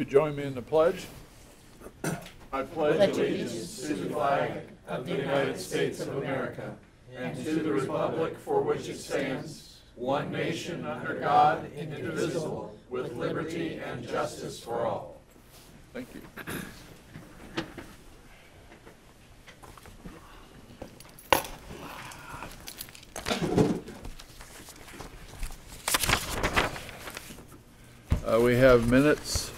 you join me in the pledge? I pledge allegiance to the flag of the United States of America and to the republic for which it stands, one nation under God, indivisible, with liberty and justice for all. Thank you. We have minutes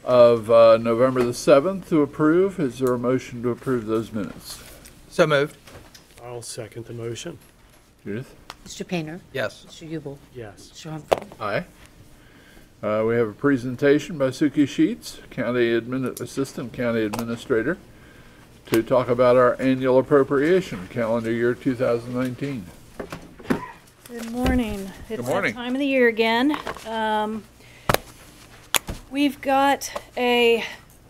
of November the 7th to approve. Is there a motion to approve those minutes? So moved. I'll second the motion. Judith? Mr. Painter? Yes. Mr. Ubel? Yes. Mr. Humphrey? Aye. We have a presentation by Suki Sheets, Assistant County Administrator, to talk about our annual appropriation, calendar year 2019. Good morning. Good morning. It's that time of the year again. We've got a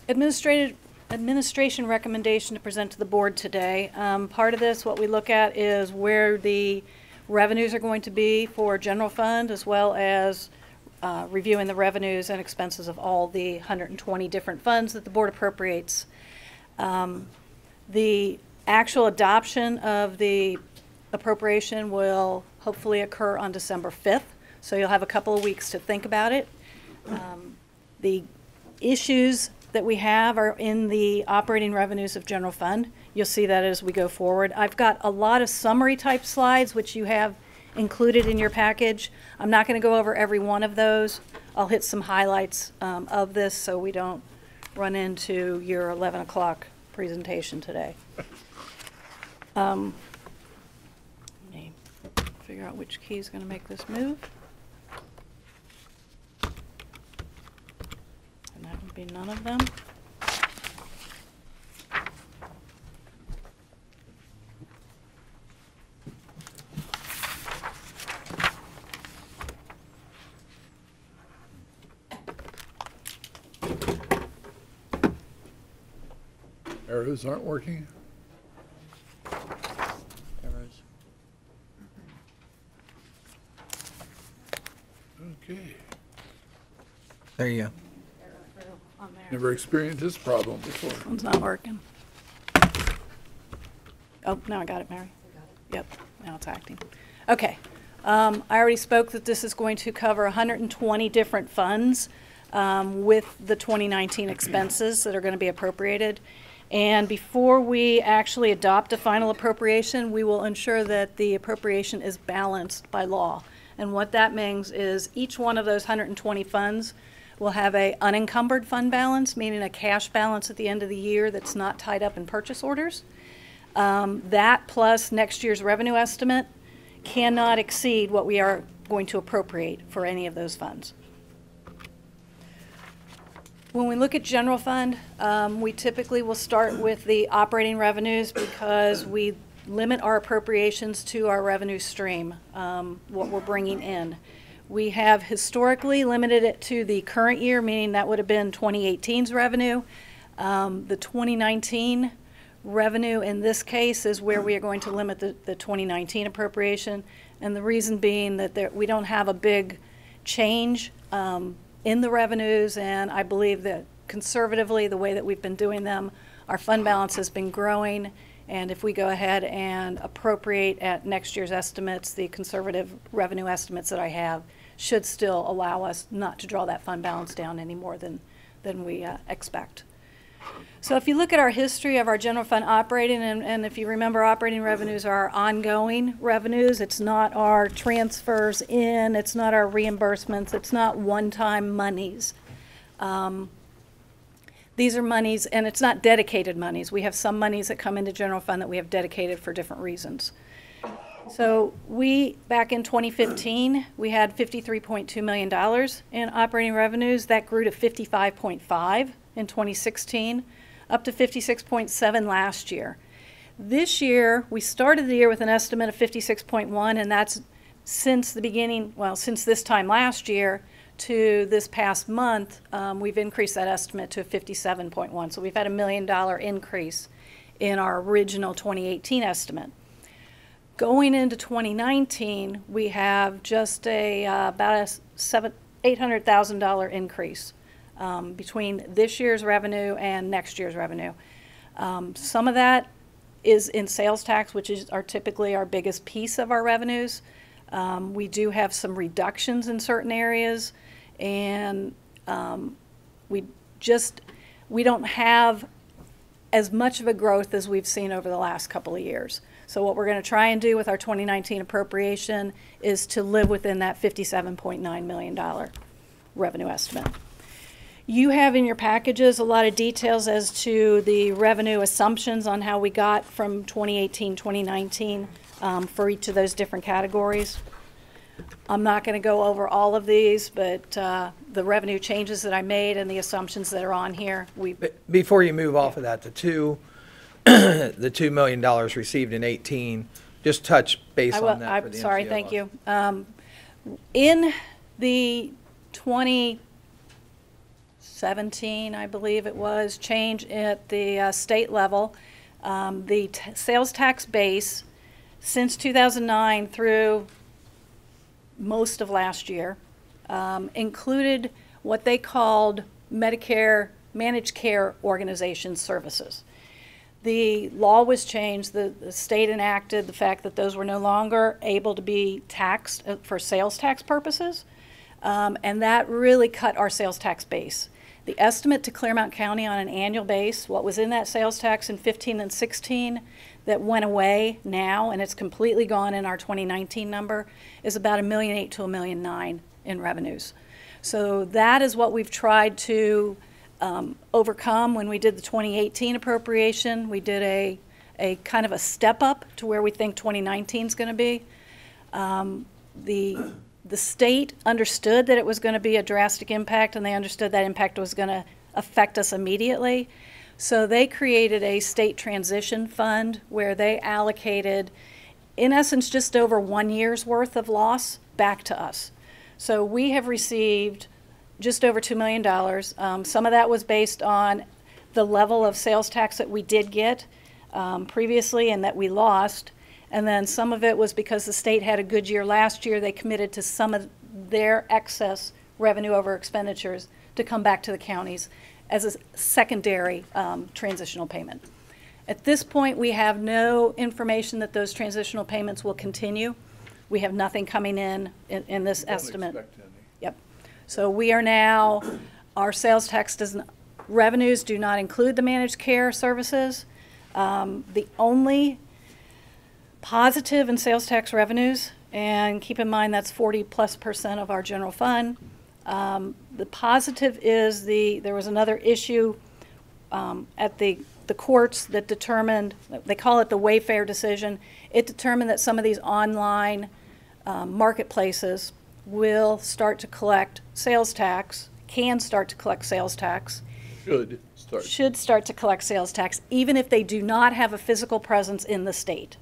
administration recommendation to present to the board today. Part of this, what we look at is where the revenues are going to be for general fund, as well as reviewing the revenues and expenses of all the 120 different funds that the board appropriates. The actual adoption of the appropriation will hopefully occur on December 5th, so you'll have a couple of weeks to think about it. The issues that we have are in the operating revenues of general fund. You'll see that as we go forward. I've got a lot of summary type slides which you have included in your package. I'm not going to go over every one of those. I'll hit some highlights of this so we don't run into your 11 o'clock presentation today. Let me figure out which key is going to make this move. And that would be none of them. Arrows aren't working? Arrows. Okay. There you go. On there. Never experienced this problem before. One's not working. Oh, now I got it, Mary. Yep, now it's acting. Okay. I already spoke that this is going to cover 120 different funds with the 2019 expenses that are going to be appropriated. And before we actually adopt a final appropriation, we will ensure that the appropriation is balanced by law. And what that means is each one of those 120 funds will have a unencumbered fund balance, meaning a cash balance at the end of the year that's not tied up in purchase orders. That plus next year's revenue estimate cannot exceed what we are going to appropriate for any of those funds. When we look at general fund, we typically will start with the operating revenues because we limit our appropriations to our revenue stream, what we're bringing in. We have historically limited it to the current year, meaning that would have been 2018's revenue. The 2019 revenue in this case is where we are going to limit the 2019 appropriation, and the reason being that we don't have a big change in the revenues, and I believe that conservatively, the way that we've been doing them, our fund balance has been growing, and if we go ahead and appropriate at next year's estimates, the conservative revenue estimates that I have should still allow us not to draw that fund balance down any more than we expect. So if you look at our history of our general fund operating, and if you remember, operating revenues are ongoing revenues. It's not our transfers in, it's not our reimbursements, it's not one-time monies. These are monies, and it's not dedicated monies. We have some monies that come into general fund that we have dedicated for different reasons. So back in 2015, we had $53.2 million in operating revenues. That grew to 55.5 in 2016, up to 56.7 last year. This year, we started the year with an estimate of 56.1, and that's since the beginning, well, since this time last year to this past month, we've increased that estimate to 57.1. So we've had $1 million increase in our original 2018 estimate. Going into 2019, we have just about a $800,000 increase between this year's revenue and next year's revenue. Some of that is in sales tax, which are typically our biggest piece of our revenues. We do have some reductions in certain areas, and we don't have as much of a growth as we've seen over the last couple of years. So what we're going to try and do with our 2019 appropriation is to live within that $57.9 million revenue estimate. You have in your packages a lot of details as to the revenue assumptions on how we got from 2018, 2019 for each of those different categories. I'm not going to go over all of these, but the revenue changes that I made and the assumptions that are on here, Before you move off of that, the $2 million received in 18, just touch base on that for the I'm sorry, MCO thank loss. you. In the 2017, I believe it was, change at the state level, the sales tax base since 2009 through most of last year included what they called Medicare Managed Care Organization services. The law was changed. The state enacted the fact that those were no longer able to be taxed for sales tax purposes, and that really cut our sales tax base. The estimate to Clermont County on an annual base, what was in that sales tax in 15 and 16 that went away now, and it's completely gone in our 2019 number, is about $1.8 million to $1.9 million in revenues. So that is what we've tried to overcome when we did the 2018 appropriation. We did a kind of a step up to where we think 2019 is going to be. The state understood that it was going to be a drastic impact, and they understood that impact was going to affect us immediately. So they created a state transition fund where they allocated, in essence, just over 1 year's worth of loss back to us. So we have received just over $2 million. Some of that was based on the level of sales tax that we did get previously and that we lost. And then some of it was because the state had a good year last year. They committed to some of their excess revenue over expenditures to come back to the counties as a secondary transitional payment. At this point, we have no information that those transitional payments will continue. We have nothing coming in this estimate. Don't expect any. Yep. So we are now, our sales tax revenues do not include the managed care services. The only positive in sales tax revenues, and keep in mind that's 40+% of our general fund. The positive is there was another issue at the courts that determined, they call it the Wayfair decision. It determined that some of these online marketplaces will start to collect sales tax, can start to collect sales tax. Should start to collect sales tax, even if they do not have a physical presence in the state.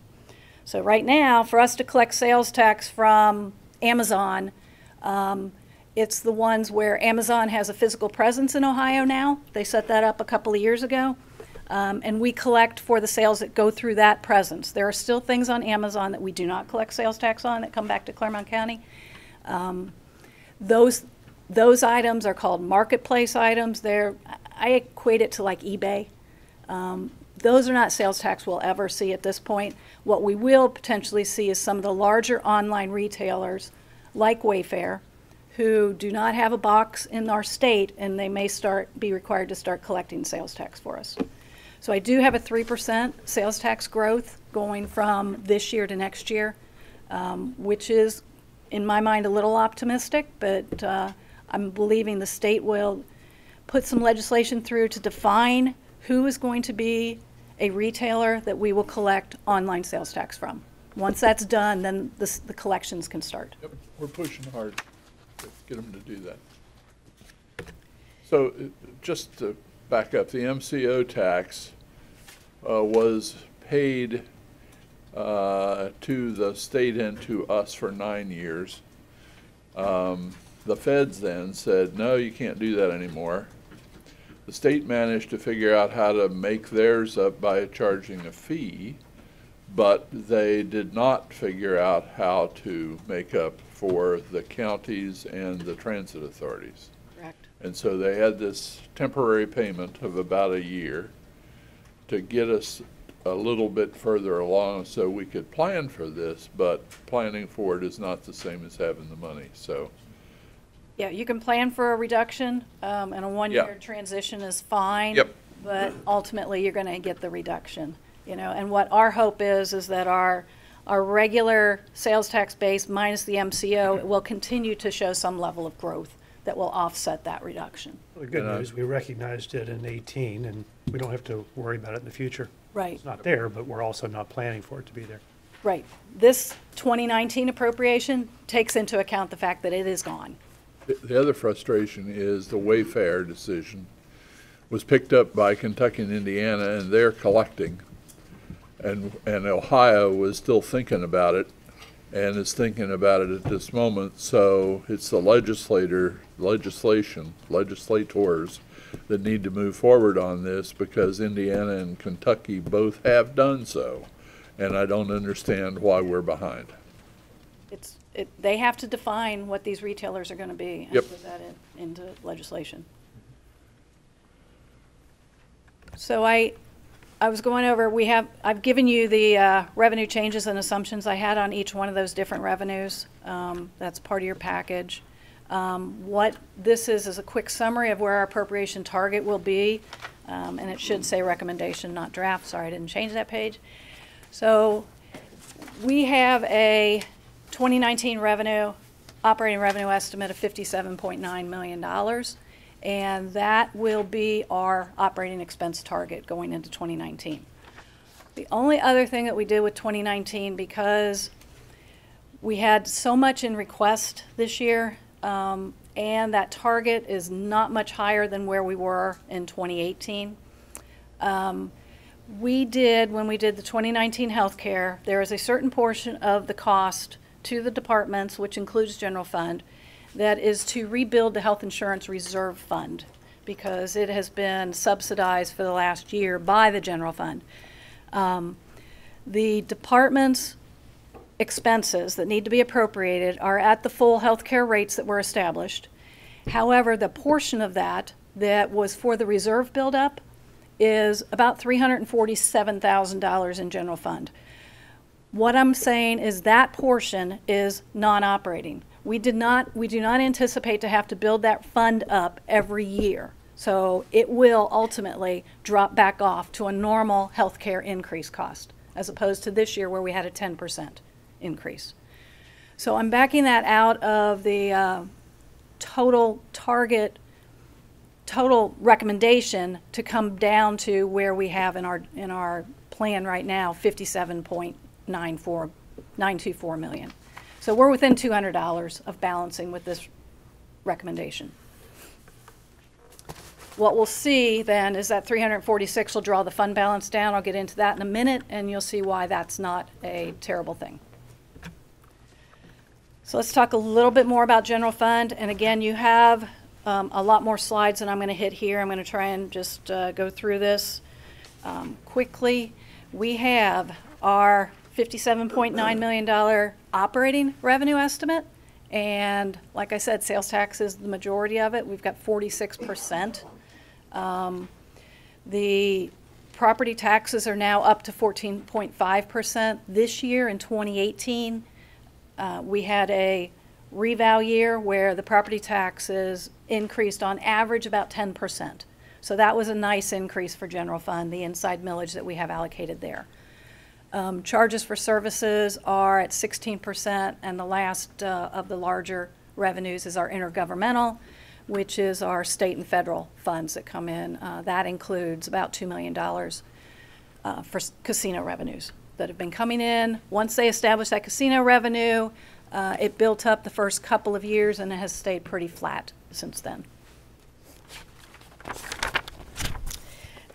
So right now, for us to collect sales tax from Amazon, it's the ones where Amazon has a physical presence in Ohio now. They set that up a couple of years ago. And we collect for the sales that go through that presence. There are still things on Amazon that we do not collect sales tax on that come back to Clermont County. Those items are called marketplace items. I equate it to like eBay. Those are not sales tax we'll ever see at this point. What we will potentially see is some of the larger online retailers like Wayfair who do not have a box in our state, and they may be required to start collecting sales tax for us. So I do have a 3% sales tax growth going from this year to next year, which is, in my mind, a little optimistic, but I'm believing the state will put some legislation through to define who is going to be a retailer that we will collect online sales tax from. Once that's done, then the collections can start. Yep, we're pushing hard to get them to do that. So just to back up, the MCO tax was paid to the state and to us for 9 years. The feds then said, no, you can't do that anymore. The state managed to figure out how to make theirs up by charging a fee, but they did not figure out how to make up for the counties and the transit authorities. Correct. And so they had this temporary payment of about a year to get us a little bit further along so we could plan for this, but planning for it is not the same as having the money, so. Yeah, you can plan for a reduction, and a one-year Yeah. transition is fine. Yep. But ultimately, you're going to get the reduction, you know, and what our hope is that our regular sales tax base minus the MCO will continue to show some level of growth that will offset that reduction. Well, the good And, news, we recognized it in 18, and we don't have to worry about it in the future. Right, It's not there, but we're also not planning for it to be there. right. This 2019 appropriation takes into account the fact that it is gone. The other frustration is the Wayfair decision was picked up by Kentucky and Indiana, and they're collecting. And Ohio was still thinking about it, and is thinking about it at this moment. So it's the legislators that need to move forward on this, because Indiana and Kentucky both have done so. And I don't understand why we're behind. They have to define what these retailers are going to be and Yep. put that into legislation. So I was going over, I've given you the revenue changes and assumptions I had on each one of those different revenues. That's part of your package. What this is a quick summary of where our appropriation target will be, and it should say recommendation, not draft. Sorry, I didn't change that page. So we have a 2019 operating revenue estimate of $57.9 million, and that will be our operating expense target going into 2019. The only other thing that we did with 2019, because we had so much in request this year, and that target is not much higher than where we were in 2018. When we did the 2019 healthcare, there is a certain portion of the cost to the departments, which includes general fund, that is to rebuild the health insurance reserve fund, because it has been subsidized for the last year by the general fund. The department's expenses that need to be appropriated are at the full healthcare rates that were established. However, the portion of that was for the reserve buildup is about $347,000 in general fund. What I'm saying is that portion is non-operating. We do not anticipate to have to build that fund up every year. So it will ultimately drop back off to a normal healthcare increase cost, as opposed to this year where we had a 10% increase. So I'm backing that out of the total recommendation to come down to where we have in our plan right now, $57.924 million. So we're within $200 of balancing with this recommendation. What we'll see then is that 346 will draw the fund balance down. I'll get into that in a minute, and you'll see why that's not a terrible thing. So let's talk a little bit more about general fund. And again, you have a lot more slides than I'm going to hit here. I'm going to try and just go through this quickly. We have our $57.9 million operating revenue estimate. And like I said, sales tax is the majority of it. We've got 46%. The property taxes are now up to 14.5% this year. In 2018, we had a reval year where the property taxes increased on average about 10%. So that was a nice increase for general fund, the inside millage that we have allocated there. Charges for services are at 16%, and the last of the larger revenues is our intergovernmental, which is our state and federal funds that come in. That includes about $2 million for casino revenues that have been coming in. Once they established that casino revenue, it built up the first couple of years, and it has stayed pretty flat since then.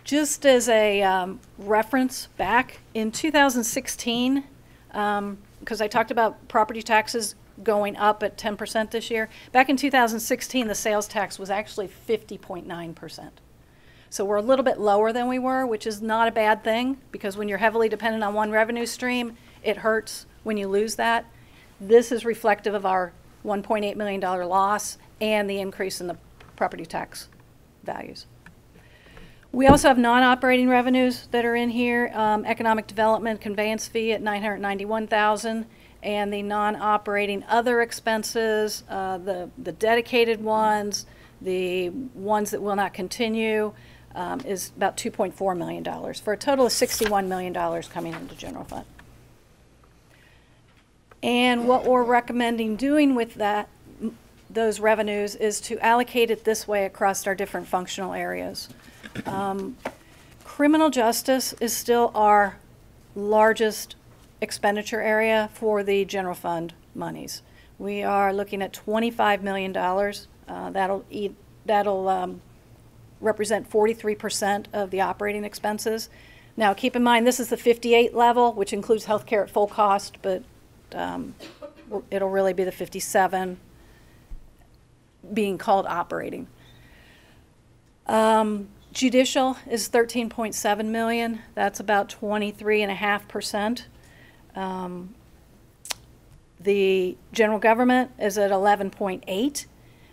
Just as a reference, back in 2016, because I talked about property taxes going up at 10% this year, back in 2016, the sales tax was actually 50.9%. So we're a little bit lower than we were, which is not a bad thing, because when you're heavily dependent on one revenue stream, it hurts when you lose that. This is reflective of our $1.8 million loss and the increase in the property tax values. We also have non-operating revenues that are in here. Economic development conveyance fee at $991,000, and the non-operating other expenses, the dedicated ones, the ones that will not continue, is about $2.4 million, for a total of $61 million coming into general fund. And what we're recommending doing with those revenues is to allocate it this way across our different functional areas. Criminal justice is still our largest expenditure area for the general fund monies. We are looking at $25 million. That'll represent 43% of the operating expenses. Now, keep in mind, this is the 58 level, which includes healthcare at full cost, but it'll really be the 57 being called operating. Judicial is $13.7 million. That's about 23.5%. The general government is at 11.8.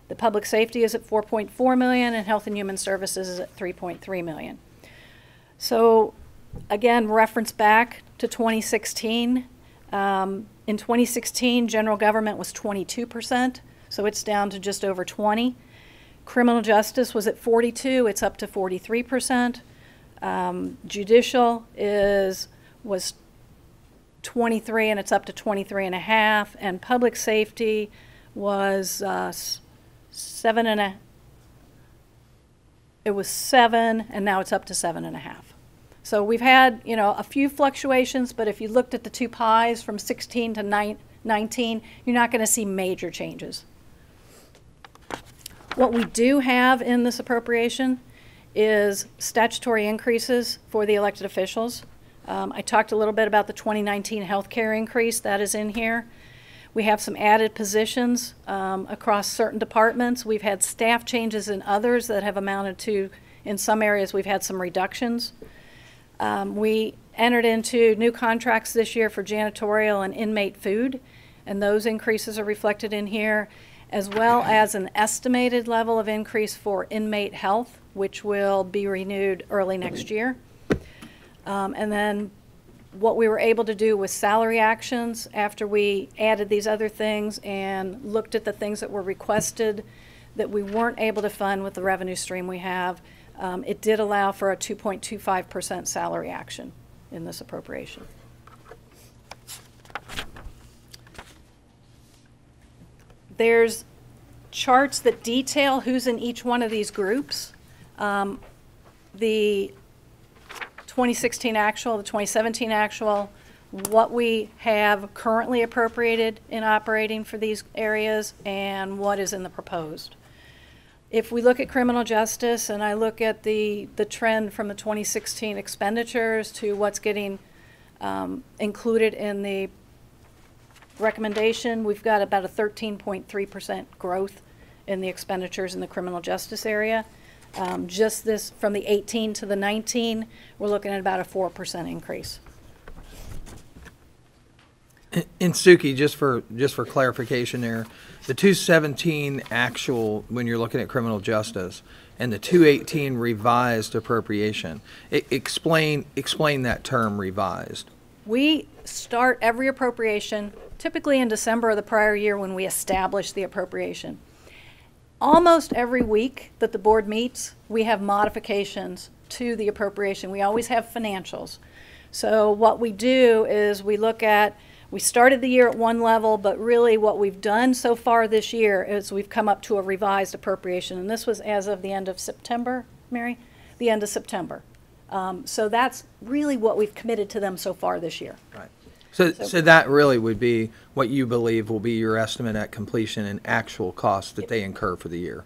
The public safety is at 4.4 million, and health and human services is at 3.3 million. So again, reference back to 2016. In 2016, general government was 22%, so it's down to just over 20. Criminal justice was at 42, it's up to 43%. Judicial was 23, and it's up to 23.5, and public safety was 7, and now it's up to 7.5. So we've had, a few fluctuations, but if you looked at the two pies from 16 to 19, you're not going to see major changes. What we do have in this appropriation is statutory increases for the elected officials. I talked a little bit about the 2019 health care increase that is in here. We have some added positions across certain departments. We've had staff changes in others that have amounted to, in some areas, we've had some reductions. We entered into new contracts this year for janitorial and inmate food, and those increases are reflected in here, as well as an estimated level of increase for inmate health, which will be renewed early next year. And then what we were able to do with salary actions after we added these other things and looked at the things that were requested that we weren't able to fund with the revenue stream we have, it did allow for a 2.25% salary action in this appropriation. There's charts that detail who's in each one of these groups. The 2016 actual, the 2017 actual, what we have currently appropriated in operating for these areas, and what is in the proposed. If we look at criminal justice, and I look at the trend from the 2016 expenditures to what's getting included in the recommendation, we've got about a 13.3% growth in the expenditures in the criminal justice area. Just this, from the 18 to the 19, we're looking at about a 4% increase. And Suki, just for clarification there, the 217 actual, when you're looking at criminal justice, and the 218 revised appropriation, explain that term revised. We start every appropriation typically in December of the prior year when we establish the appropriation. Almost every week that the board meets, we have modifications to the appropriation. We always have financials. So what we do is we look at, we started the year at one level, but really what we've done so far this year is we've come up to a revised appropriation. And this was as of the end of September, Mary? The end of September. So that's really what we've committed to them so far this year. Right. So that really would be what you believe will be your estimate at completion and actual costs that they incur for the year.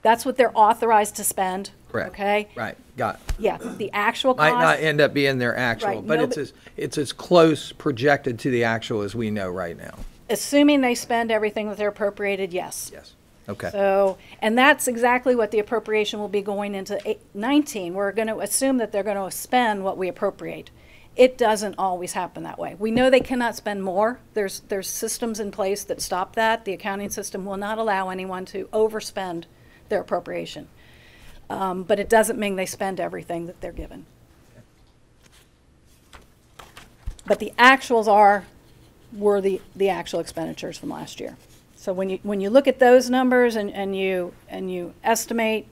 That's what they're authorized to spend. Correct. Okay? Right. Got it. Yeah, the actual cost. Might not end up being their actual, Right, but it's as close projected to the actual as we know right now. Assuming they spend everything that they're appropriated, yes. Yes. Okay. So, and that's exactly what the appropriation will be going into 19. We're going to assume that they're going to spend what we appropriate. It doesn't always happen that way. We know they cannot spend more. There's systems in place that stop that. The accounting system will not allow anyone to overspend their appropriation. But it doesn't mean they spend everything that they're given. But the actuals were the actual expenditures from last year. So when you look at those numbers and you estimate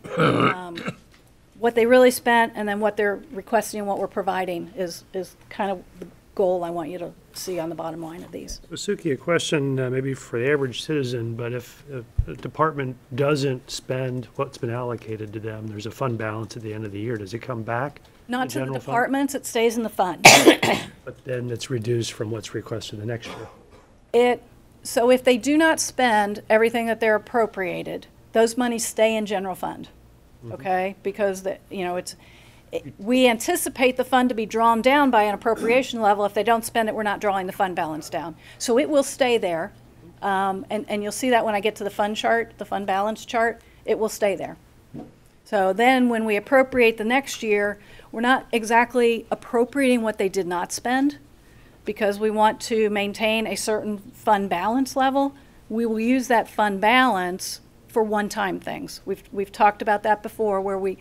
what they really spent and then what they're requesting and what we're providing is kind of the goal I want you to see on the bottom line of these. Suki, a question maybe for the average citizen, but if a department doesn't spend what's been allocated to them, there's a fund balance at the end of the year, does it come back? Not to the general fund? departments, it stays in the fund. But then it's reduced from what's requested the next year. So if they do not spend everything that they're appropriated, those monies stay in general fund, okay? Because we anticipate the fund to be drawn down by an appropriation level. If they don't spend it, we're not drawing the fund balance down. So it will stay there, and you'll see that when I get to the fund chart, the fund balance chart, it will stay there. So then when we appropriate the next year, we're not exactly appropriating what they did not spend, because we want to maintain a certain fund balance level. We will use that fund balance for one-time things. We've talked about that before, where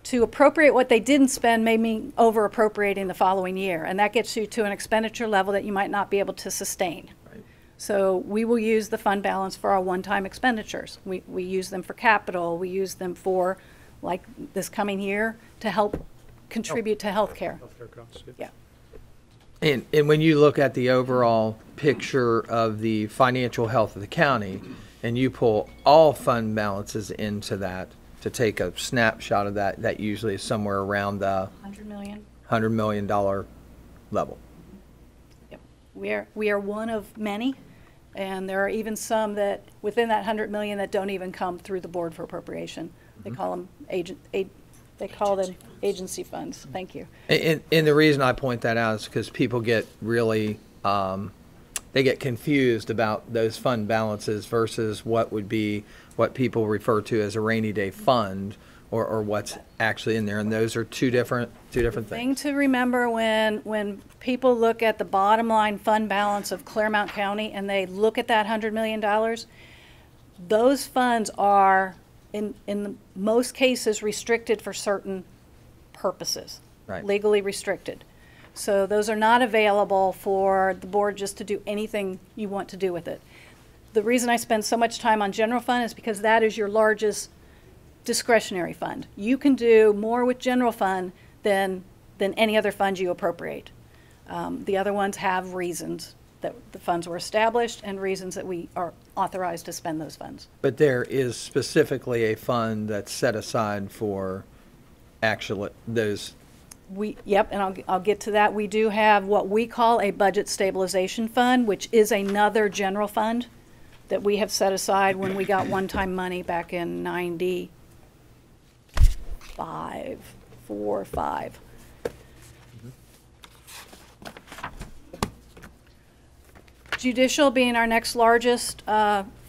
to appropriate what they didn't spend may mean over-appropriating the following year, and that gets you to an expenditure level that you might not be able to sustain. Right. So we will use the fund balance for our one-time expenditures. We use them for capital. We use them for, like this coming year, to help contribute to healthcare. Healthcare costs, yeah. And when you look at the overall picture of the financial health of the county, and you pull all fund balances into that to take a snapshot of that, that usually is somewhere around the $100 million level. Yep. We are one of many, and there are even some that within that $100 million that don't even come through the board for appropriation. They call them agency funds. Thank you. And the reason I point that out is because people get really, they get confused about those fund balances versus what would be what people refer to as a rainy day fund, or what's actually in there. And those are two different things. Thing to remember when people look at the bottom line fund balance of Clermont County and they look at that $100 million, those funds are in most cases restricted for certain purposes, right. Legally restricted. So those are not available for the board just to do anything you want to do with it. The reason I spend so much time on general fund is because that is your largest discretionary fund. You can do more with general fund than any other fund you appropriate. The other ones have reasons that the funds were established and reasons that we are authorized to spend those funds. But there is specifically a fund that's set aside for actual those. Yep, and I'll get to that. We do have what we call a budget stabilization fund, which is another general fund that we have set aside when we got one-time money back in 95, 4 or 5. Judicial being our next largest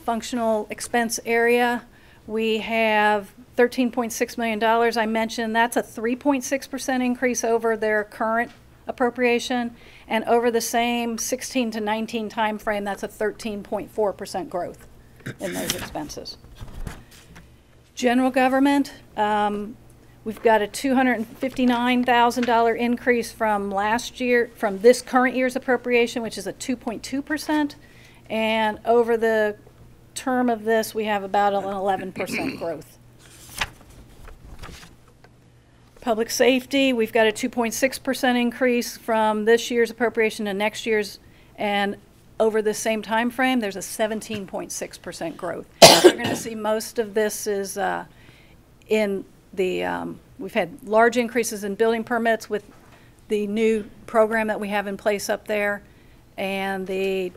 functional expense area, we have $13.6 million. I mentioned that's a 3.6% increase over their current appropriation, and over the same 16 to 19 time frame, that's a 13.4% growth in those expenses. General government, we've got a $259,000 increase from last year, from this current year's appropriation, which is a 2.2%, and over the term of this, we have about an 11% growth. Public safety, we've got a 2.6% increase from this year's appropriation to next year's, and over the same time frame, there's a 17.6% growth. You're going to see most of this is in the, we've had large increases in building permits with the new program that we have in place up there, and the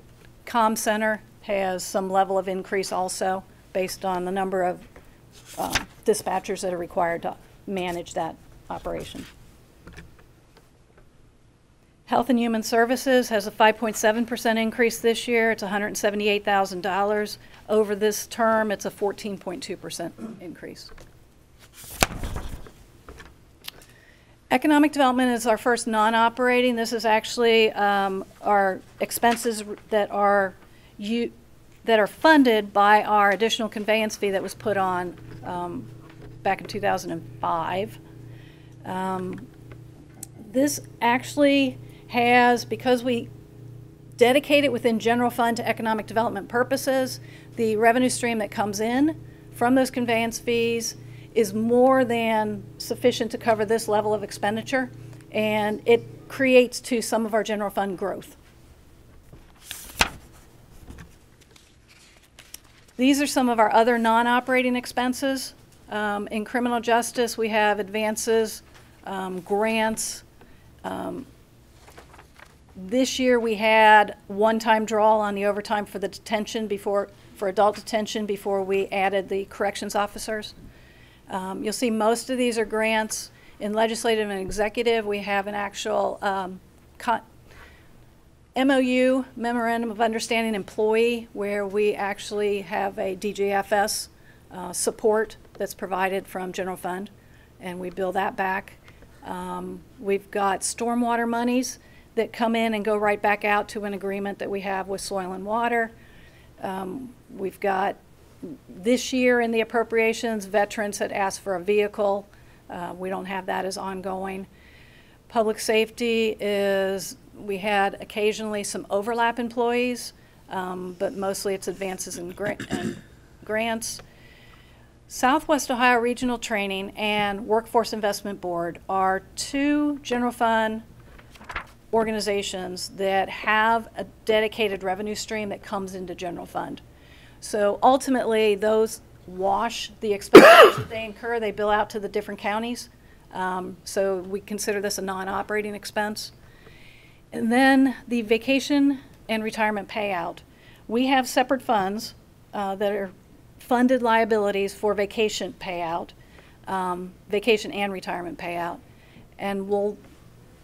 comm center has some level of increase also based on the number of dispatchers that are required to manage that operation. Health and Human Services has a 5.7% increase this year. It's $178,000. Over this term, it's a 14.2% increase. Economic development is our first non-operating. This is actually our expenses that are that are funded by our additional conveyance fee that was put on back in 2005. This actually has, because we dedicate it within general fund to economic development purposes, the revenue stream that comes in from those conveyance fees is more than sufficient to cover this level of expenditure, and it creates to some of our general fund growth. These are some of our other non-operating expenses. In criminal justice, we have advances, grants. This year we had one-time draw on the overtime for the detention for adult detention before we added the corrections officers. You'll see most of these are grants. In legislative and executive, we have an actual MOU, Memorandum of Understanding Employee, where we actually have a DGFS support that's provided from general fund, and we bill that back. We've got stormwater monies that come in and go right back out to an agreement that we have with Soil and Water. We've got, this year in the appropriations, veterans had asked for a vehicle. We don't have that as ongoing. Public safety is, we had occasionally some overlap employees, but mostly it's advances and grants. Southwest Ohio Regional Training and Workforce Investment Board are two general fund organizations that have a dedicated revenue stream that comes into general fund. So ultimately, those wash the expenses that they incur. They bill out to the different counties. So we consider this a non-operating expense. And then the vacation and retirement payout. We have separate funds that are funded liabilities for vacation payout, vacation and retirement payout. And we'll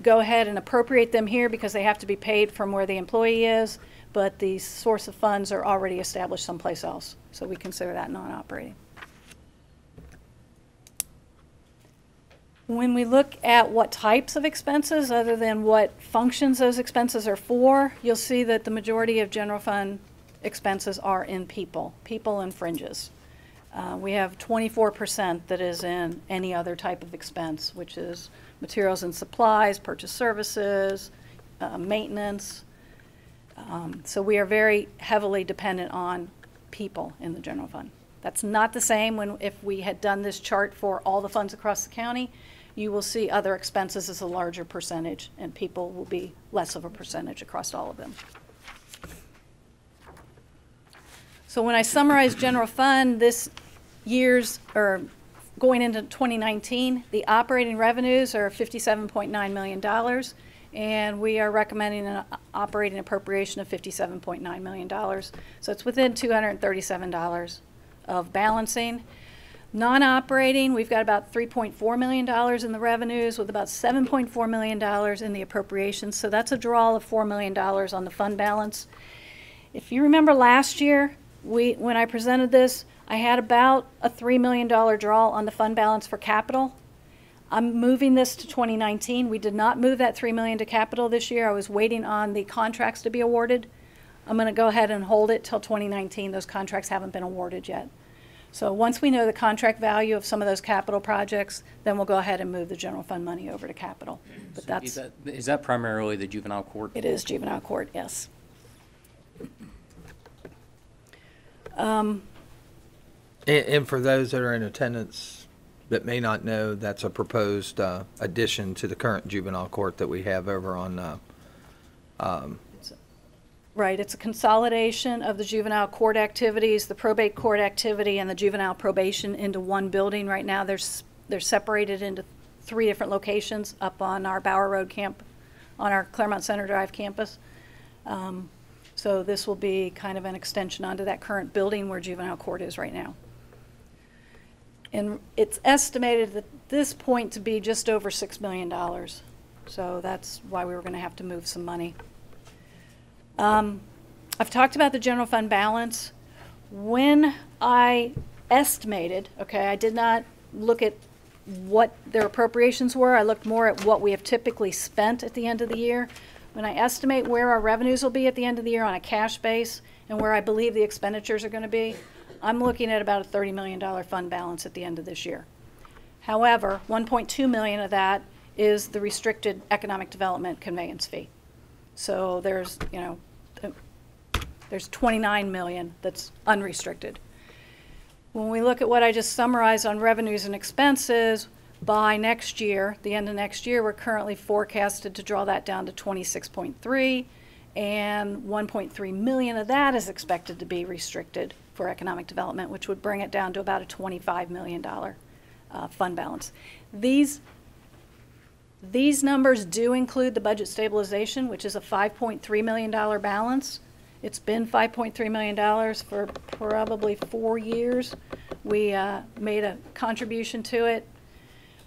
go ahead and appropriate them here because they have to be paid from where the employee is, but the source of funds are already established someplace else. So we consider that non-operating. When we look at what types of expenses, other than what functions those expenses are for, you'll see that the majority of general fund expenses are in people and fringes. We have 24% that is in any other type of expense, which is materials and supplies, purchase services, maintenance. So we are very heavily dependent on people in the general fund. That's not the same if we had done this chart for all the funds across the county. You will see other expenses as a larger percentage, and people will be less of a percentage across all of them. So when I summarize general fund this year's, or going into 2019, the operating revenues are $57.9 million, and we are recommending an operating appropriation of $57.9 million. So it's within $237 of balancing. Non-operating, we've got about $3.4 million in the revenues with about $7.4 million in the appropriations. So that's a draw of $4 million on the fund balance. If you remember last year, when I presented this, I had about a $3 million draw on the fund balance for capital. I'm moving this to 2019. We did not move that $3 million to capital this year. I was waiting on the contracts to be awarded. I'm going to go ahead and hold it till 2019. Those contracts haven't been awarded yet. So once we know the contract value of some of those capital projects, then we'll go ahead and move the general fund money over to capital. But So is that primarily the juvenile court? It is juvenile court, yes. And for those that are in attendance that may not know, that's a proposed addition to the current juvenile court that we have over on. Right, it's a consolidation of the juvenile court activities, the probate court activity, and the juvenile probation into one building. Right now, they're separated into 3 different locations up on our Bower Road camp, on our Clermont Center Drive campus. So this will be kind of an extension onto that current building where juvenile court is right now. And it's estimated at this point to be just over $6 million. So that's why we were going to have to move some money. I've talked about the general fund balance. When I estimated, okay, I did not look at what their appropriations were. I looked more at what we have typically spent at the end of the year. when I estimate where our revenues will be at the end of the year on a cash base and where I believe the expenditures are going to be, I'm looking at about a $30 million fund balance at the end of this year. However, 1.2 million of that is the restricted economic development conveyance fee. So there's, you know, there's 29 million that's unrestricted. When we look at what I just summarized on revenues and expenses, by next year, the end of next year, we're currently forecasted to draw that down to 26.3, and 1.3 million of that is expected to be restricted for economic development, which would bring it down to about a $25 million fund balance. These numbers do include the budget stabilization, which is a $5.3 million balance. It's been $5.3 million for probably 4 years. We made a contribution to it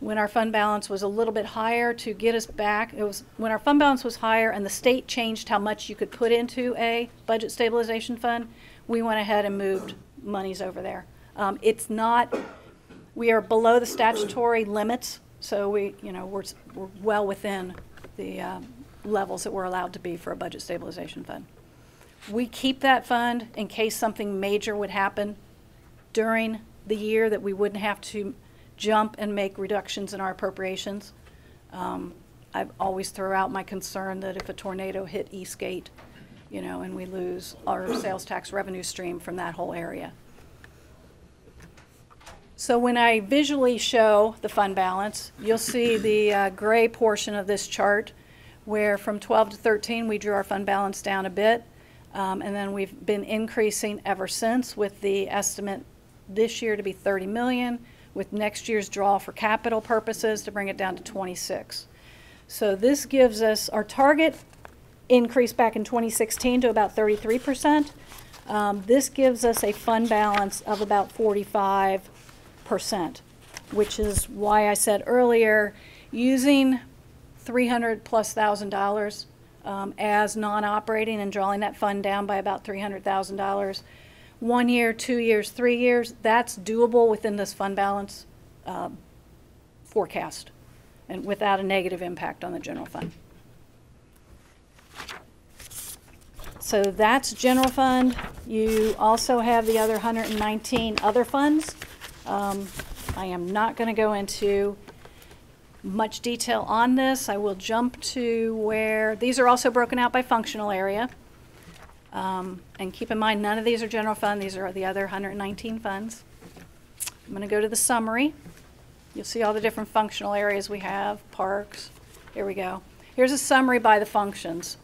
when our fund balance was a little bit higher to get us back. It was when our fund balance was higher and the state changed how much you could put into a budget stabilization fund, we went ahead and moved monies over there. It's not, we are below the statutory limits, so we're well within the levels that we're allowed to be for a budget stabilization fund. We keep that fund in case something major would happen during the year that we wouldn't have to jump and make reductions in our appropriations. I've always throw out my concern that if a tornado hit Eastgate, you know, and we lose our sales tax revenue stream from that whole area. So when I visually show the fund balance, you'll see the gray portion of this chart where from 12 to 13 we drew our fund balance down a bit, and then we've been increasing ever since, with the estimate this year to be 30 million, with next year's draw for capital purposes to bring it down to 26. So this gives us our target increase back in 2016 to about 33%. This gives us a fund balance of about 45%, which is why I said earlier, using $300,000+ as non-operating and drawing that fund down by about $300,000. 1 year, 2 years, 3 years, that's doable within this fund balance forecast and without a negative impact on the general fund. So that's general fund. You also have the other 119 other funds. I am not going to go into much detail on this. I will jump to where these are also broken out by functional area. And keep in mind, none of these are general fund. These are the other 119 funds. I'm going to go to the summary. You'll see all the different functional areas we have, parks. Here we go. Here's a summary by the functions.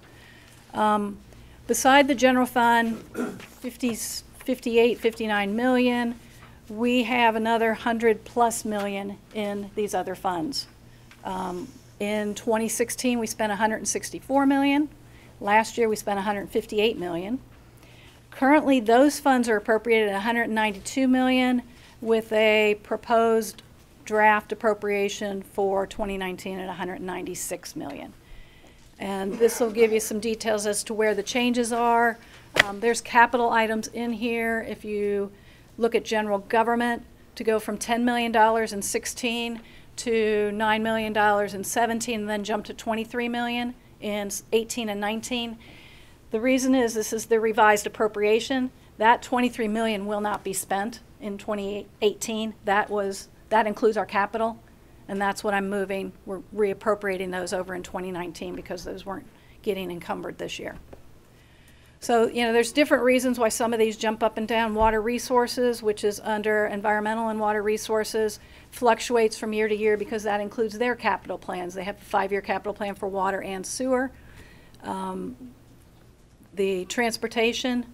Beside the general fund, 58, 59 million, we have another 100+ million in these other funds. In 2016, we spent 164 million. Last year, we spent 158 million. Currently, those funds are appropriated at 192 million with a proposed draft appropriation for 2019 at 196 million. And this will give you some details as to where the changes are. There's capital items in here. If you look at general government, to go from $10 million in 16 to $9 million in 17, and then jump to 23 million in 18 and 19. The reason is this is the revised appropriation. That 23 million will not be spent in 2018. That includes our capital, and that's what I'm moving. We're reappropriating those over in 2019 because those weren't getting encumbered this year. So, you know, there's different reasons why some of these jump up and down. Water resources, which is under environmental and water resources, fluctuates from year to year because that includes their capital plans. They have a 5-year capital plan for water and sewer. The transportation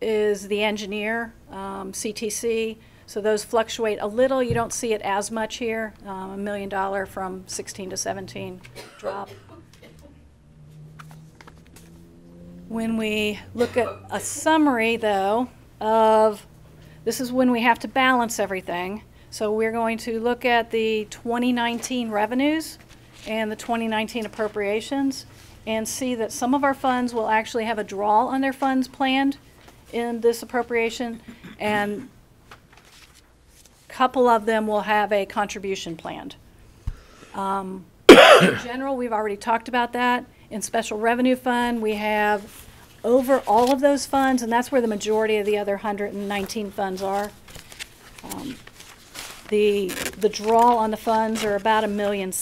is the engineer, CTC. So those fluctuate a little. You don't see it as much here. $1 million from 16 to 17 drop. When we look at a summary, though, of this is when we have to balance everything. So we're going to look at the 2019 revenues and the 2019 appropriations and see that some of our funds will actually have a draw on their funds planned in this appropriation, and a couple of them will have a contribution planned. General, we've already talked about that. In Special Revenue Fund, we have over all of those funds, and that's where the majority of the other 119 funds are. The draw on the funds are about $1.7 million.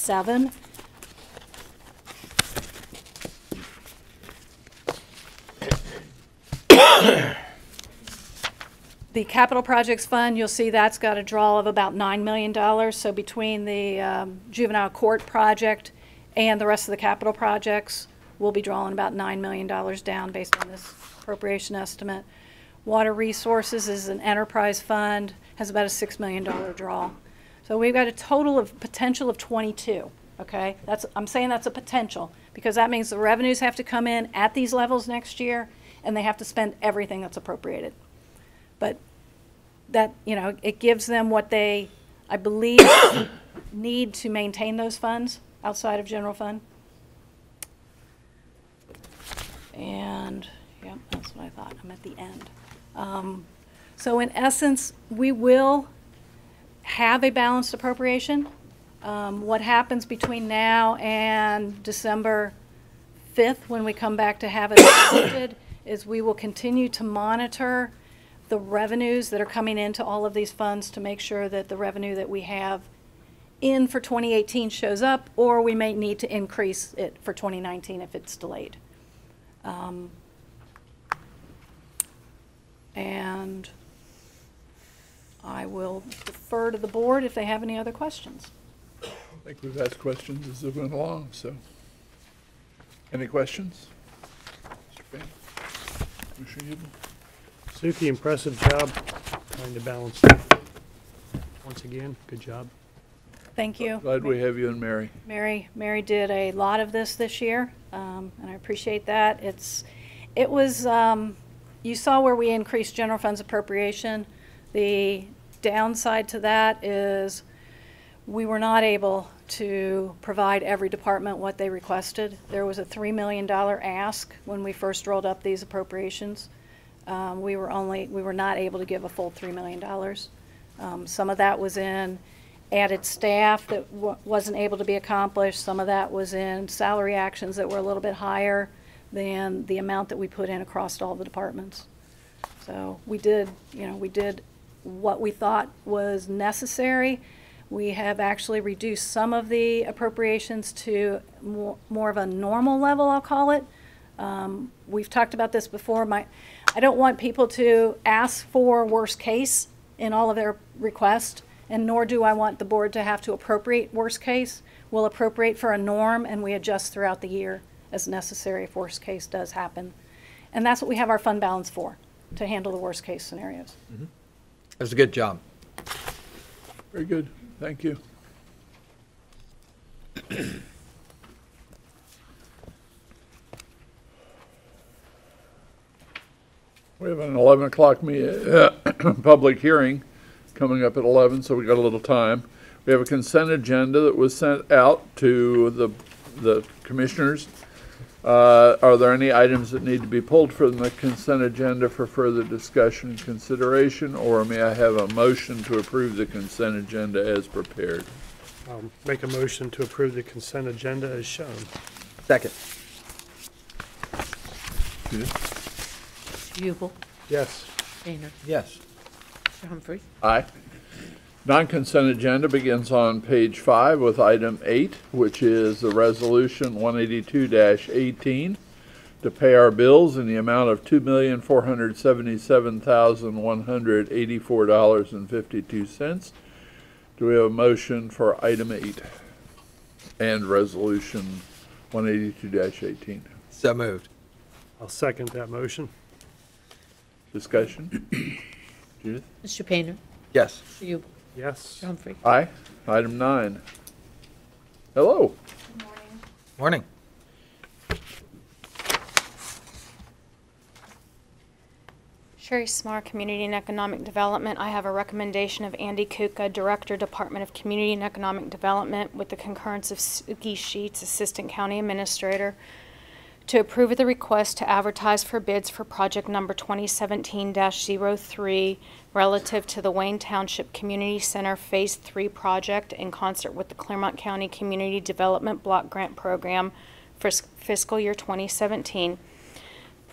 The Capital Projects Fund, you'll see that's got a draw of about $9 million. So between the juvenile court project and the rest of the capital projects, we'll be drawing about $9 million down based on this appropriation estimate. Water Resources is an enterprise fund, has about a $6 million draw. So we've got a total of potential of 22, okay? I'm saying that's a potential because that means the revenues have to come in at these levels next year and they have to spend everything that's appropriated. But that, it gives them what they, I believe, need to maintain those funds outside of general fund. And, yeah, that's what I thought. I'm at the end. So in essence, we will have a balanced appropriation. What happens between now and December 5th, when we come back to have it adopted, is we will continue to monitor the revenues that are coming into all of these funds to make sure that the revenue that we have in for 2018 shows up, or we may need to increase it for 2019 if it's delayed. And I will defer to the board if they have any other questions. I think we've asked questions as it went along, so. Any questions? Mr. Payne? Commissioner Uden? Suki, impressive job trying to balance that. Once again, good job. Thank you. Glad we have you and Mary. Mary did a lot of this year, and I appreciate that. It was you saw where we increased general funds appropriation. The downside to that is we were not able to provide every department what they requested. There was a $3 million ask when we first rolled up these appropriations. We were not able to give a full $3 million. Some of that was in added staff that wasn't able to be accomplished. Some of that was in salary actions that were a little bit higher than the amount that we put in across all the departments. So we did what we thought was necessary. We have actually reduced some of the appropriations to more of a normal level, I'll call it. We've talked about this before. I don't want people to ask for worst case in all of their requests, and nor do I want the board to have to appropriate worst case. We'll appropriate for a norm, and we adjust throughout the year as necessary if worst case does happen. And that's what we have our fund balance for, to handle the worst case scenarios. Mm-hmm. That was a good job. Very good. Thank you. We have an 11 o'clock public hearing coming up at 11, so we got a little time. We have a consent agenda that was sent out to the commissioners. Are there any items that need to be pulled from the consent agenda for further discussion and consideration, or may I have a motion to approve the consent agenda as prepared? Make a motion to approve the consent agenda as shown. Second. Jubal, Yes. Painter, Yes. Humphrey, Aye. Non-consent agenda begins on page 5 with item 8, which is the resolution 182-18 to pay our bills in the amount of $2,477,184.52. Do we have a motion for item 8 and resolution 182-18? So moved. I'll second that motion. Discussion? Judith? Mr. Painter, Yes. Jubal, Yes. Humphrey. Aye. Item 9. Hello. Good morning. Morning. Sherry Smar, Community and Economic Development. I have a recommendation of Andy Kuka, Director, Department of Community and Economic Development, with the concurrence of Suki Sheets, Assistant County Administrator, to approve of the request to advertise for bids for project number 2017-03 relative to the Wayne Township Community Center Phase 3 project in concert with the Clermont County Community Development Block Grant Program for fiscal year 2017,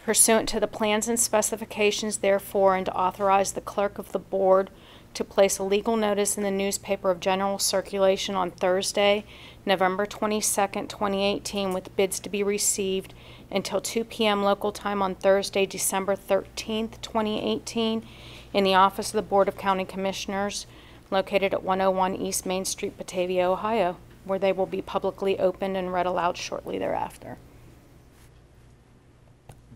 pursuant to the plans and specifications therefore, and to authorize the clerk of the board to place a legal notice in the newspaper of general circulation on Thursday, November 22nd, 2018, with bids to be received until 2 p.m. local time on Thursday, December 13th, 2018, in the office of the Board of County Commissioners, located at 101 East Main Street, Batavia, Ohio, where they will be publicly opened and read aloud shortly thereafter.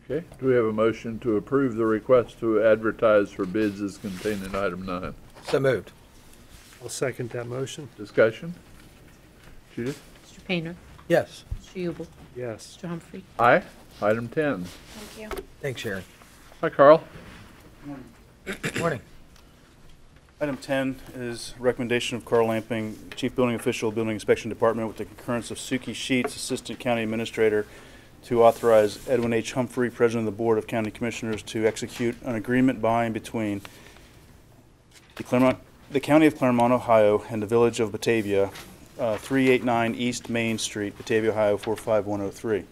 Okay, do we have a motion to approve the request to advertise for bids as contained in item 9? So moved. I'll second that motion. Discussion? Judith? Mr. Painter, Yes. Mr. Ubel, Yes. Mr. Humphrey. Aye. Item 10. Thank you. Thanks, Sharon. Hi, Carl. Morning. Item 10 is recommendation of Carl Lamping, Chief Building Official, Building Inspection Department, with the concurrence of Suki Sheets, Assistant County Administrator, to authorize Edwin H. Humphrey, President of the Board of County Commissioners, to execute an agreement by and between the County of Clermont, Ohio, and the Village of Batavia, 389 East Main Street, Batavia, Ohio, 45103,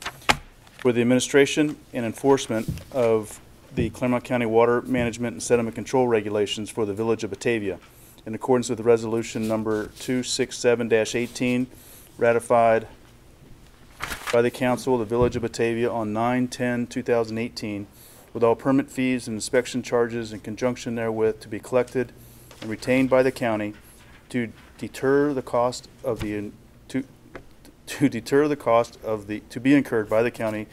for the administration and enforcement of the Clermont County Water Management and Sediment Control Regulations for the Village of Batavia, in accordance with the resolution number 267-18, ratified by the Council of the Village of Batavia on 9/10/2018, with all permit fees and inspection charges in conjunction therewith to be collected and retained by the county to deter the cost of the to be incurred by the county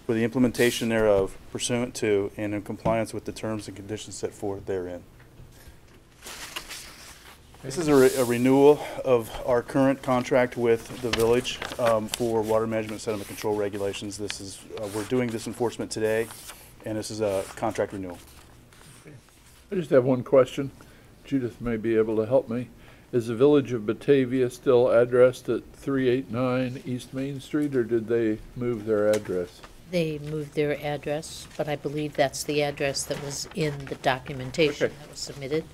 for the implementation thereof, pursuant to and in compliance with the terms and conditions set forth therein. This is a renewal of our current contract with the village for water management and sediment control regulations. This is we're doing this enforcement today, and this is a contract renewal. I just have one question. Judith may be able to help me. Is the Village of Batavia still addressed at 389 East Main Street, or did they move their address? They moved their address, but I believe that's the address that was in the documentation Okay. that was submitted.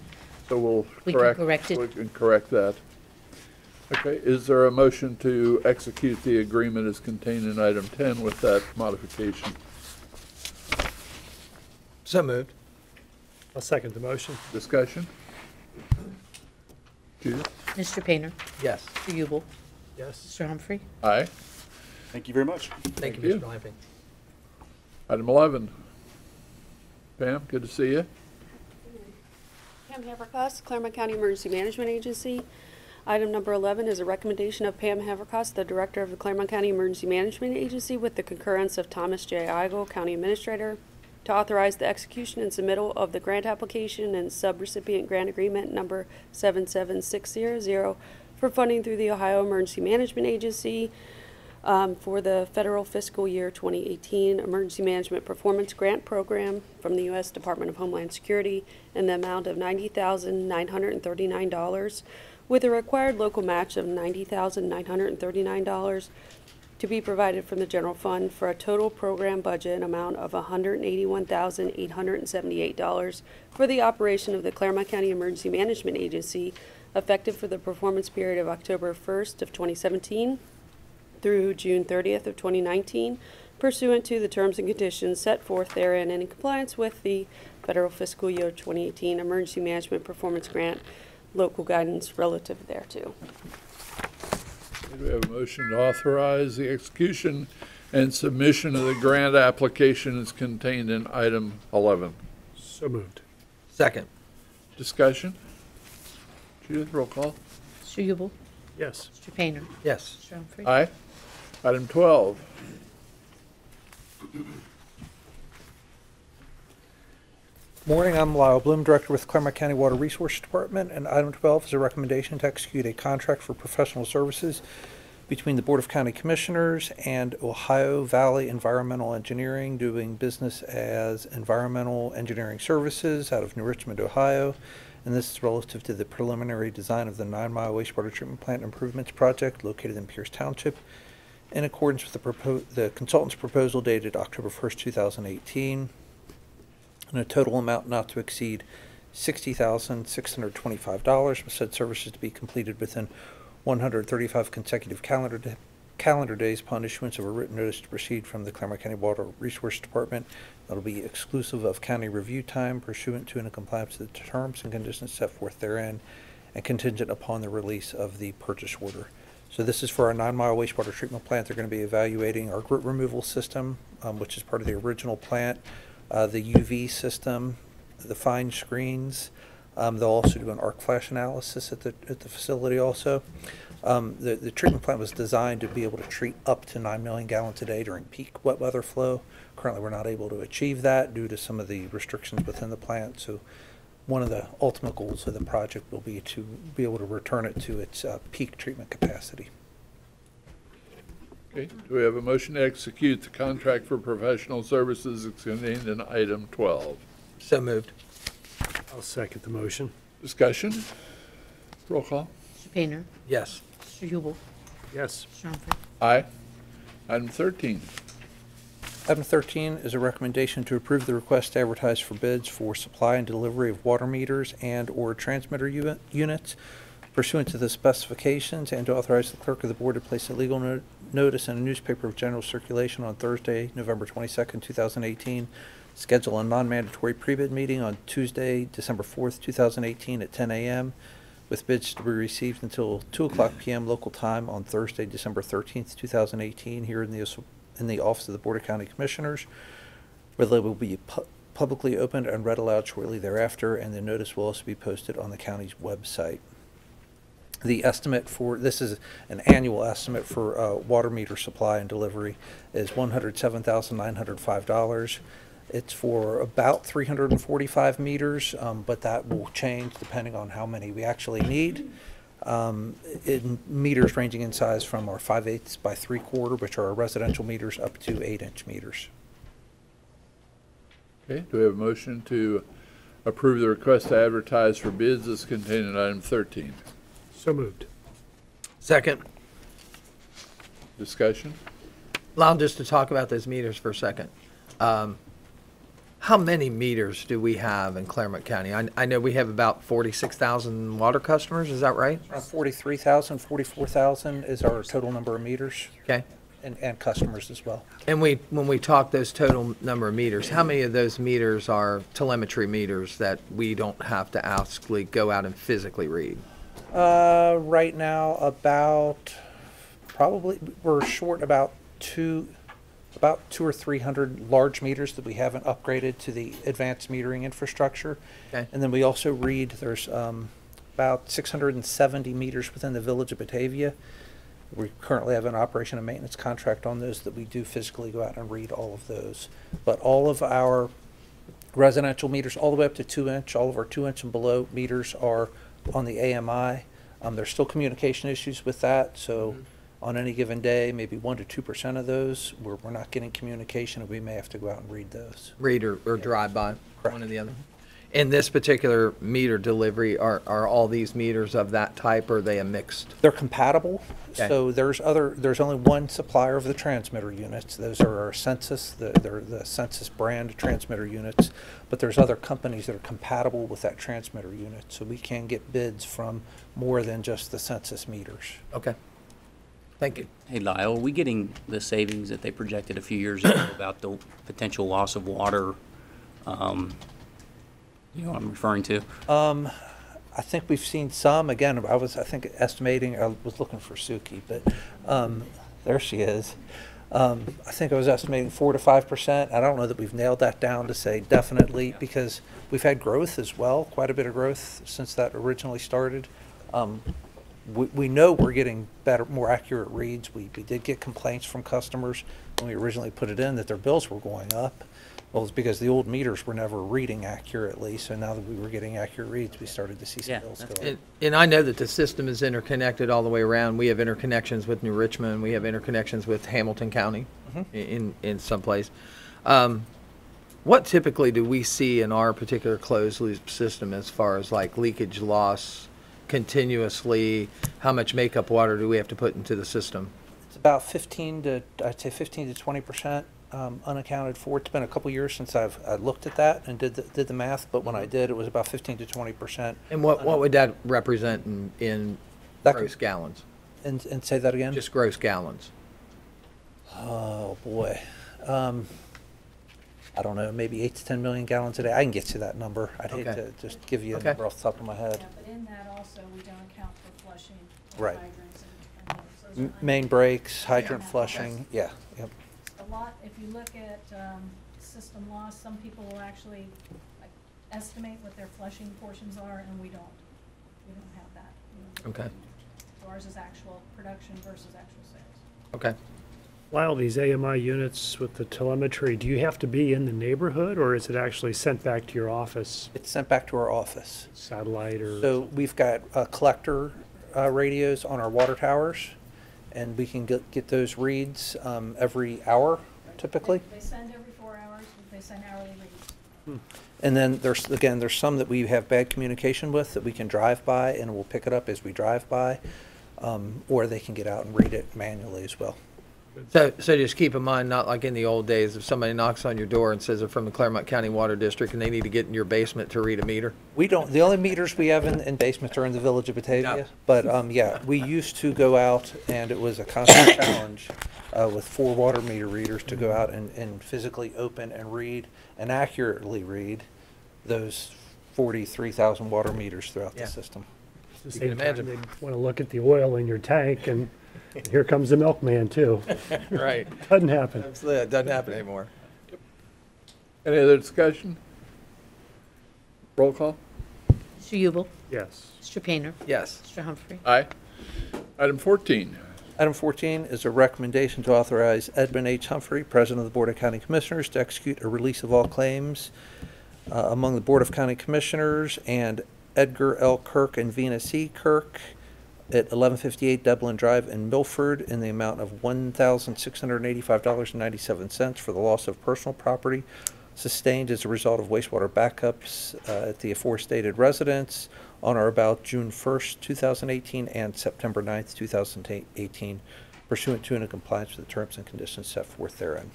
So We can correct it. We can correct that. Okay, is there a motion to execute the agreement as contained in item 10 with that modification? So moved. I'll second the motion. Discussion? Judith? Mr. Painter, Yes. Mr. Ubel, Yes. Mr. Humphrey. Aye. Thank you very much. Thank you, you. Mr. Lamping. Item 11. Pam, good to see you. Pam Haverkos, Clermont County Emergency Management Agency. Item number 11 is a recommendation of Pam Haverkos, the Director of the Clermont County Emergency Management Agency, with the concurrence of Thomas J. Eigel, County Administrator, to authorize the execution and submittal of the grant application and subrecipient grant agreement number 77600 for funding through the Ohio Emergency Management Agency for the federal fiscal year 2018 Emergency Management Performance Grant Program from the U.S. Department of Homeland Security in the amount of $90,939, with a required local match of $90,939 to be provided from the general fund, for a total program budget amount of $181,878 for the operation of the Clermont County Emergency Management Agency, effective for the performance period of October 1st of 2017 through June 30th of 2019, pursuant to the terms and conditions set forth therein and in compliance with the federal fiscal year 2018 Emergency Management Performance Grant local guidance relative thereto. Do we have a motion to authorize the execution and submission of the grant application as contained in item 11? So moved. Second. Discussion? Judith, roll call. Mr. Ubel, Yes. Mr. Painter, Yes. Mr. Humphrey. Aye. Item 12. Morning, I'm Lyle Bloom, Director with Clermont County Water Resources Department, and item 12 is a recommendation to execute a contract for professional services between the Board of County Commissioners and Ohio Valley Environmental Engineering, doing business as Environmental Engineering Services out of New Richmond, Ohio. And this is relative to the preliminary design of the 9-mile wastewater treatment plant improvements project located in Pierce Township. in accordance with the consultant's proposal dated October 1st, 2018, and a total amount not to exceed $60,625, with said services to be completed within 135 consecutive calendar days upon issuance of a written notice to proceed from the Clermont County Water Resource Department. That'll be exclusive of county review time pursuant to and in compliance with the terms and conditions set forth therein, and contingent upon the release of the purchase order. So this is for our 9-mile wastewater treatment plant. They're going to be evaluating our grit removal system, which is part of the original plant, the UV system, the fine screens. They'll also do an arc flash analysis at the facility also. The treatment plant was designed to be able to treat up to 9 million gallons a day during peak wet weather flow. Currently, we're not able to achieve that due to some of the restrictions within the plant. So one of the ultimate goals of the project will be to be able to return it to its peak treatment capacity. Okay, do we have a motion to execute the contract for professional services contained in item 12? So moved. I'll second the motion. Discussion? Roll call. Mr. Painter? Yes. Mr. Hubel? Yes. Mr. Humphrey? Aye. Item 13. Item 13 is a recommendation to approve the request to advertise for bids for supply and delivery of water meters and/or transmitter units pursuant to the specifications, and to authorize the clerk of the board to place a legal notice in a newspaper of general circulation on Thursday, November 22nd, 2018. Schedule a non-mandatory pre-bid meeting on Tuesday, December 4th, 2018 at 10 a.m. with bids to be received until 2:00 p.m. local time on Thursday, December 13th, 2018 here in the office of the Board of County Commissioners, where they will be publicly opened and read aloud shortly thereafter, and the notice will also be posted on the county's website. The estimate for, this is an annual estimate for water meter supply and delivery, is $107,905. It's for about 345 meters, but that will change depending on how many we actually need. In meters ranging in size from our 5/8 by 3/4, which are our residential meters, up to 8-inch meters. Okay, do we have a motion to approve the request to advertise for bids as contained in item 13? So moved. Second. Discussion? Allow just to talk about those meters for a second. How many meters do we have in Clermont County? I know we have about 46,000 water customers, is that right? 43,000, 44,000 is our total number of meters. Okay. And customers as well. And when we talk those total number of meters, how many of those meters are telemetry meters that we don't have to actually go out and physically read? Right now, we're short about two or 300 large meters that we haven't upgraded to the advanced metering infrastructure. Okay. And then we also read, there's about 670 meters within the village of Batavia. We currently have an operation and maintenance contract on those that we do physically go out and read all of those. But all of our residential meters, all the way up to 2-inch, all of our 2-inch and below meters are on the AMI. There's still communication issues with that, so on any given day, maybe 1% to 2% of those, we're not getting communication, and we may have to go out and read those. Read or drive by, Correct. one or the other. In this particular meter delivery, are all these meters of that type, or are they a mixed? They're compatible, Okay. so there's only one supplier of the transmitter units. Those are our Census, they're the Census brand transmitter units, but there's other companies that are compatible with that transmitter unit, so we can get bids from more than just the Census meters. Okay. Thank you. Hey, Lyle, are we getting the savings that they projected a few years ago about the potential loss of water? You know what I'm referring to? I think we've seen some. Again, I was looking for Suki, but there she is. I think I was estimating 4 to 5%. I don't know that we've nailed that down to say definitely, because we've had growth as well, quite a bit of growth since that originally started. We know we're getting better, more accurate reads. We did get complaints from customers when we originally put it in that their bills were going up. Well, it's because the old meters were never reading accurately, so now that we were getting accurate reads, we started to see some bills go up. And I know that the system is interconnected all the way around. We have interconnections with New Richmond. We have interconnections with Hamilton County in some place. What typically do we see in our particular closed loop system as far as like leakage loss continuously? How much makeup water do we have to put into the system? It's about 15 to, I'd say 15 to 20% unaccounted for. It's been a couple years since I looked at that and did the math, but when I did, it was about 15 to 20%. And what would that represent in That gross gallons? And say that again? Just gross gallons. Oh, boy. I don't know, maybe 8 to 10 million gallons a day. I can get you that number. I'd hate Okay. to just give you a Okay. number off the top of my head. Yeah, but in that also, we don't account for flushing. Right. Hydrants and those are Main breaks, hydrant Yeah. flushing, yeah, yep. A lot, if you look at system loss, some people will actually like, estimate what their flushing portions are, and we don't. We don't have that. We don't. Okay. So ours is actual production versus actual sales. Okay. Lyle, these AMI units with the telemetry, do you have to be in the neighborhood, or is it actually sent back to your office, It's sent back to our office. satellite or? So we've got collector radios on our water towers, and we can get those reads every hour, typically. They send every 4 hours, they send hourly reads. And then there's some that we have bad communication with that we can drive by, and we'll pick it up as we drive by, or they can get out and read it manually as well. So just keep in mind, not like in the old days, if somebody knocks on your door and says they're from the Clermont County Water District and they need to get in your basement to read a meter. We don't, the only meters we have in basements are in the village of Batavia. No. But, yeah, we used to go out, and it was a constant challenge with 4 water meter readers to go out and physically open and read and accurately read those 43,000 water meters throughout Yeah. the system. At the You same can time, imagine. they'd want to look at the oil in your tank, and here comes the milkman, too. Right. Doesn't happen. Absolutely. It doesn't happen anymore. Any other discussion? Roll call? Mr. Ubel? Yes. Mr. Painter? Yes. Mr. Humphrey? Aye. Item 14. Item 14 is a recommendation to authorize Edmund H. Humphrey, President of the Board of County Commissioners, to execute a release of all claims among the Board of County Commissioners and Edgar L. Kirk and Vina C. Kirk at 1158 Dublin Drive in Milford in the amount of $1,685.97 for the loss of personal property sustained as a result of wastewater backups at the aforestated residence on or about June 1st, 2018 and September 9th, 2018, pursuant to and in compliance with the terms and conditions set forth therein.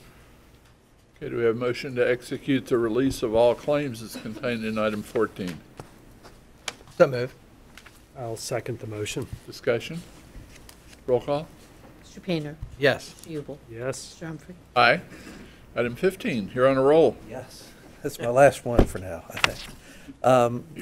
Okay, do we have a motion to execute the release of all claims as contained in item 14? So move. I'll second the motion. Discussion? Roll call? Mr. Painter? Yes. Mr. Ubel? Yes. Mr. Humphrey? Aye. Item 15, you're on a roll. Yes, that's my last one for now, I think.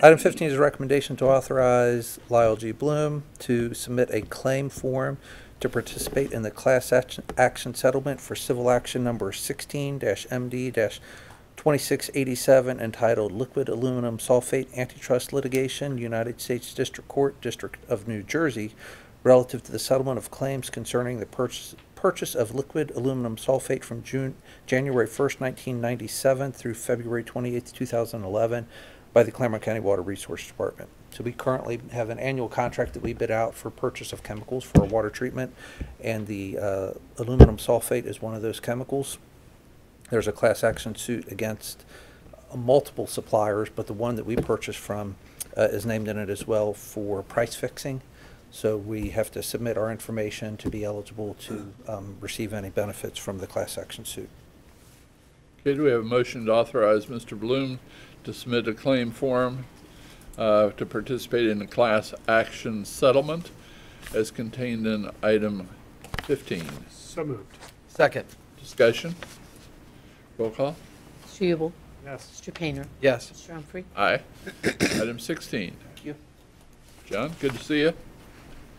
Item 15 is a recommendation to authorize Lyle G. Bloom to submit a claim form to participate in the class action settlement for civil action number 16-MD-2687 entitled Liquid Aluminum Sulfate Antitrust Litigation, United States District Court, District of New Jersey, relative to the settlement of claims concerning the purchase of liquid aluminum sulfate from January 1st, 1997 through February 28th, 2011 by the Clermont County Water Resources Department. So we currently have an annual contract that we bid out for purchase of chemicals for water treatment, and the aluminum sulfate is one of those chemicals. There's a class action suit against multiple suppliers, but the one that we purchased from is named in it as well for price fixing. So we have to submit our information to be eligible to receive any benefits from the class action suit. Okay, do we have a motion to authorize Mr. Bloom to submit a claim form to participate in the class action settlement as contained in item 15? So moved. Second. Discussion? Roll call? Mr. Ubel? Yes. Mr. Painter? Yes. Mr. Humphrey? Aye. Item 16. Thank you. John, good to see you.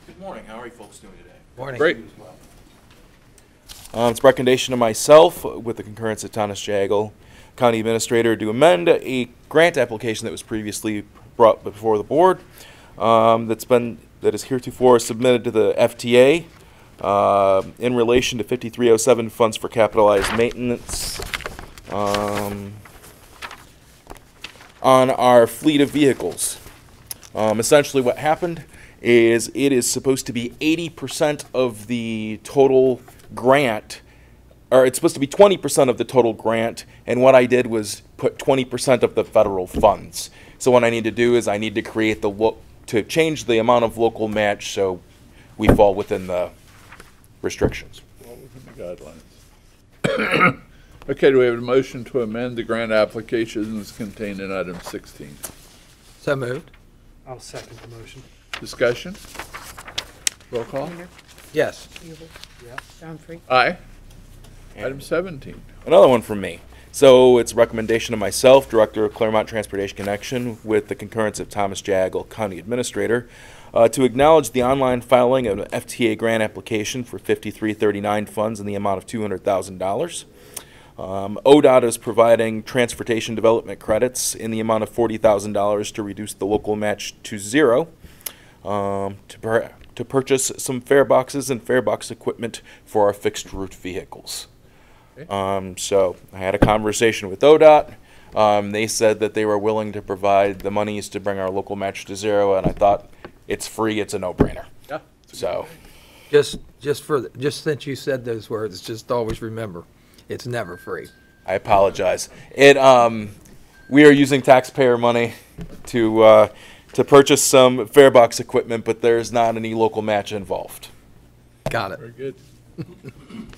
Good morning. How are you folks doing today? Morning. Great. It's a recommendation of myself, with the concurrence of Thomas Jagel, County Administrator, to amend a grant application that was previously brought before the board that is heretofore submitted to the FTA in relation to 5307 funds for capitalized maintenance on our fleet of vehicles. Essentially what happened is it is supposed to be 80% of the total grant, or it's supposed to be 20% of the total grant, and what I did was put 20% of the federal funds. So what I need to do is I need to create to change the amount of local match so we fall within the restrictions. Well, within the guidelines. Okay, do we have a motion to amend the grant applications contained in item 16? So moved. I'll second the motion. Discussion? Roll call? Yes. Humphrey. Aye. Item 17. Another one from me. So it's a recommendation of myself, Director of Clermont Transportation Connection, with the concurrence of Thomas Jagel, County Administrator, to acknowledge the online filing of an FTA grant application for 5339 funds in the amount of $200,000. ODOT is providing transportation development credits in the amount of $40,000 to reduce the local match to zero, to purchase some fare boxes and fare box equipment for our fixed route vehicles. So I had a conversation with ODOT. They said that they were willing to provide the monies to bring our local match to zero, and I thought it's free, it's a no-brainer. Yeah. So Just since you said those words, just always remember, it's never free. I apologize. We are using taxpayer money to purchase some fare box equipment, but there's not any local match involved. Got it. Very good.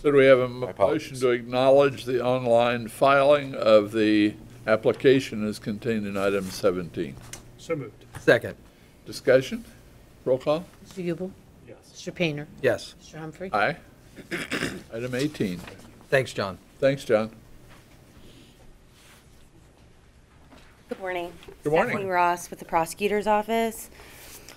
So do we have a motion apologies. to acknowledge the online filing of the application as contained in item 17? So moved. Second. Discussion? Roll call? Mr. Ubel? Yes. Mr. Painter? Yes. Mr. Humphrey? Aye. Item 18. Thanks, John. Thanks, John. Good morning. Good morning. Stephanie Ross with the Prosecutor's Office.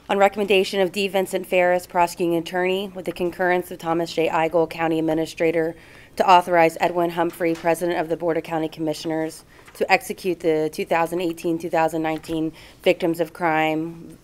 On recommendation of D. Vincent Ferris, Prosecuting Attorney, with the concurrence of Thomas J. Eigel, County Administrator, to authorize Edwin Humphrey, President of the Board of County Commissioners, to execute the 2018-2019 Victims of Crime,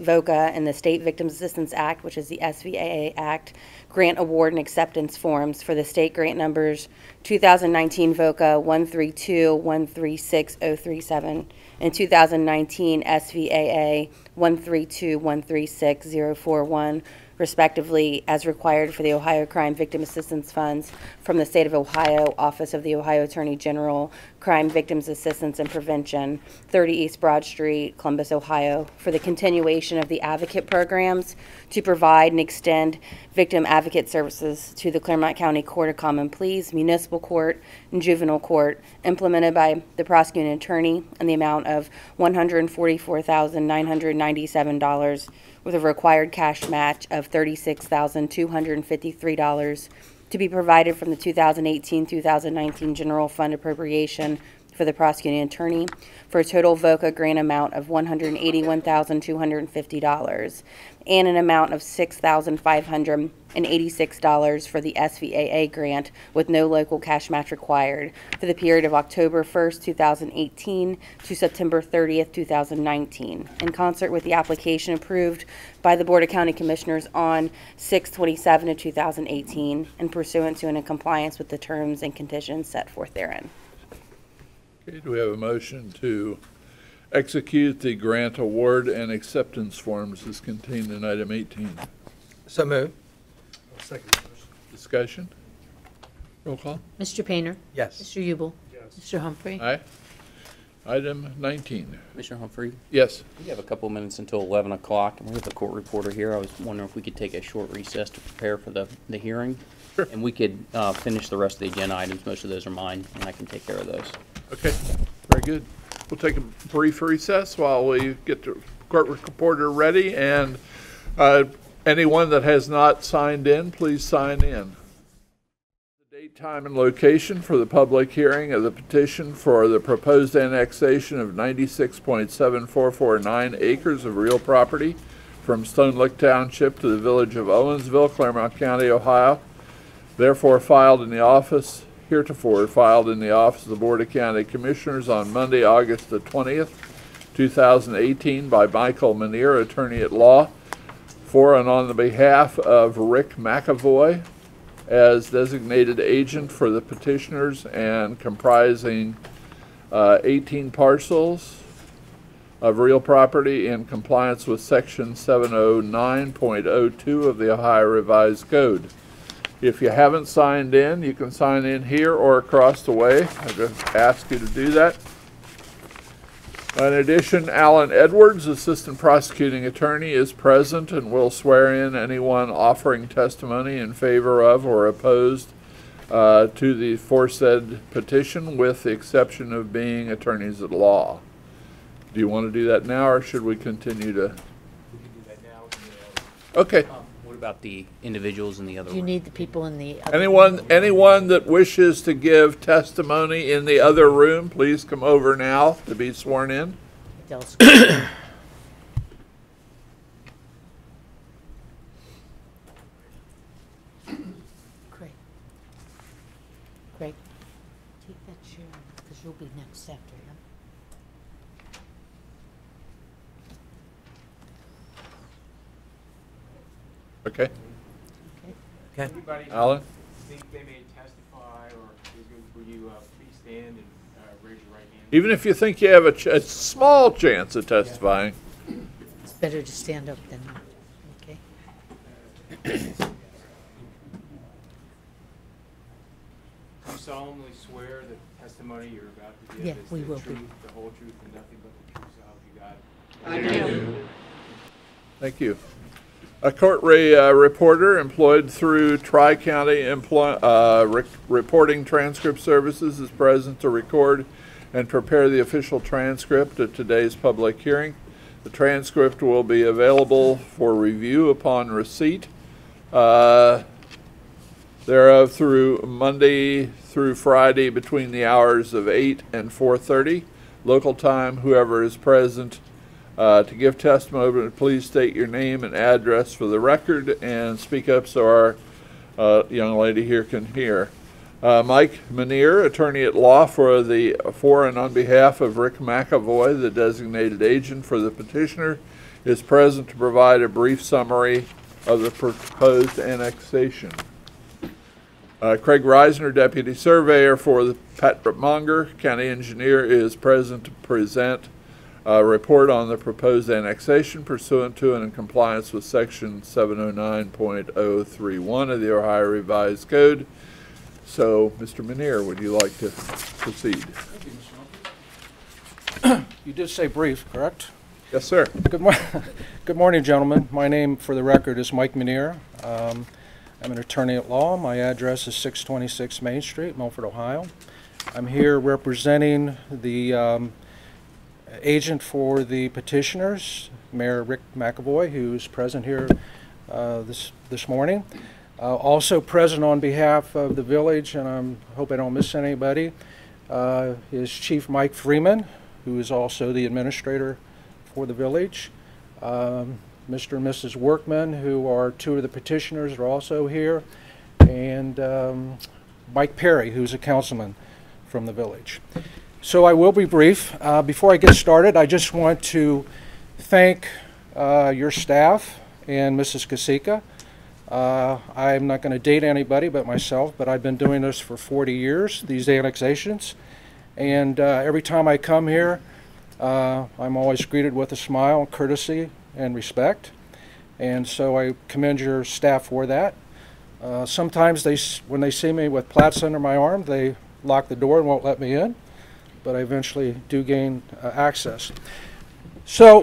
VOCA, and the State Victims Assistance Act, which is the SVAA Act, grant award and acceptance forms for the state grant numbers 2019 VOCA 132136037 and 2019 SVAA 132136041, respectively, as required for the Ohio Crime Victim Assistance Funds from the State of Ohio Office of the Ohio Attorney General, Crime Victims Assistance and Prevention, 30 East Broad Street, Columbus, Ohio, for the continuation of the advocate programs to provide and extend victim advocate services to the Clermont County Court of Common Pleas, Municipal Court, and Juvenile Court, implemented by the prosecuting attorney in the amount of $144,997 with a required cash match of $36,253 to be provided from the 2018-2019 General Fund Appropriation for the prosecuting attorney for a total VOCA grant amount of $181,250 and an amount of $6,586 for the SVAA grant with no local cash match required for the period of October 1st, 2018 to September 30th, 2019, in concert with the application approved by the Board of County Commissioners on 6/27 of 2018 and pursuant to and in compliance with the terms and conditions set forth therein. Okay, do we have a motion to execute the grant award and acceptance forms as contained in item 18? So moved. I'll second the motion. Discussion? Roll call? Mr. Painter? Yes. Mr. Ubel? Yes. Mr. Humphrey? Aye. Item 19. Commissioner Humphrey, Yes. we have a couple minutes until 11 o'clock, and we have the court reporter here. I was wondering if we could take a short recess to prepare for the hearing. Sure. And we could finish the rest of the agenda items. Most of those are mine, and I can take care of those. Okay, very good. We'll take a brief recess while we get the court reporter ready, and anyone that has not signed in, please sign in. The date, time, and location for the public hearing of the petition for the proposed annexation of 96.7449 acres of real property from Stone Lick Township to the village of Owensville, Clermont County, Ohio. Therefore heretofore filed in the office of the Board of County Commissioners on Monday, August the 20th, 2018 by Michael Manier, attorney at law, for and on the behalf of Rick McAvoy as designated agent for the petitioners and comprising 18 parcels of real property in compliance with section 709.02 of the Ohio Revised Code. If you haven't signed in, you can sign in here or across the way. I just ask you to do that. In addition, Alan Edwards, Assistant Prosecuting Attorney, is present and will swear in anyone offering testimony in favor of or opposed to the aforesaid petition, with the exception of being attorneys at law. Do you want to do that now, or should we continue to? We can do that now. Okay. What about the individuals in the other Do you room? need the people in the other? Anyone that wishes to give testimony in the other room, please come over now to be sworn in. Adults? Craig, take that chair, because you'll be next after him. Okay. Okay. Anybody Alan? think they may testify, or will you please stand and raise your right hand? Even if you think you have a small chance of testifying. It's better to stand up than not, okay? You solemnly swear that the testimony you're about to give Yeah, is we the will be. truth, the whole truth, and nothing but the truth, so help you God? I do. Thank you. A court reporter employed through Tri-County Reporting Transcript Services is present to record and prepare the official transcript of today's public hearing. The transcript will be available for review upon receipt thereof through Monday through Friday between the hours of 8 and 4:30 local time. Whoever is present to give testimony, please state your name and address for the record and speak up so our young lady here can hear. Mike Manier, attorney at law for and on behalf of Rick McAvoy, the designated agent for the petitioner, is present to provide a brief summary of the proposed annexation. Craig Reisner, deputy surveyor for the Pat Monger, county engineer, is present to present a report on the proposed annexation pursuant to and in compliance with section 709.031 of the Ohio Revised Code. So, Mr. Manier, would you like to proceed? You did say brief, correct? Yes, sir. Good morning, gentlemen. My name, for the record, is Mike Manier. I'm an attorney at law. My address is 626 Main Street, Milford, Ohio. I'm here representing the agent for the petitioners, Mayor Rick McAvoy, who's present here this morning. Also present on behalf of the village, and I hope I don't miss anybody, is Chief Mike Freeman, who is also the administrator for the village. Mr. and Mrs. Workman, who are two of the petitioners, are also here, and Mike Perry, who's a councilman from the village. So I will be brief. Before I get started, I just want to thank your staff and Mrs. Kasika. I'm not going to date anybody but myself, but I've been doing this for 40 years, these annexations. And every time I come here, I'm always greeted with a smile, courtesy, and respect. And so I commend your staff for that. Sometimes when they see me with plaits under my arm, they lock the door and won't let me in, but I eventually do gain access. So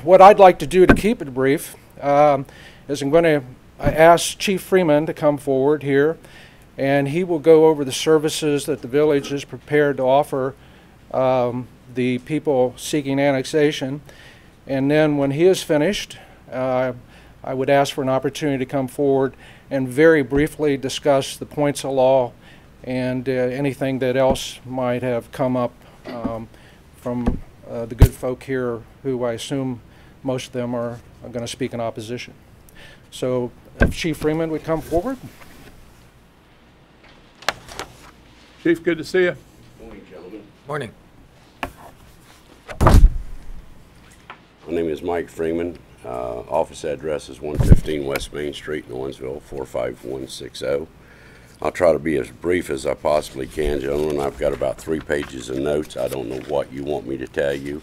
what I'd like to do to keep it brief is I'm going to ask Chief Freeman to come forward here, and he will go over the services that the village is prepared to offer the people seeking annexation. And then when he is finished, I would ask for an opportunity to come forward and very briefly discuss the points of law and anything that else might have come up from the good folk here, who I assume most of them are going to speak in opposition. So if Chief Freeman would come forward. Chief, good to see you. Morning, gentlemen. Morning. My name is Mike Freeman. Office address is 115 West Main Street, Norrinsville, 45160. I'll try to be as brief as I possibly can, gentlemen. I've got about 3 pages of notes. I don't know what you want me to tell you,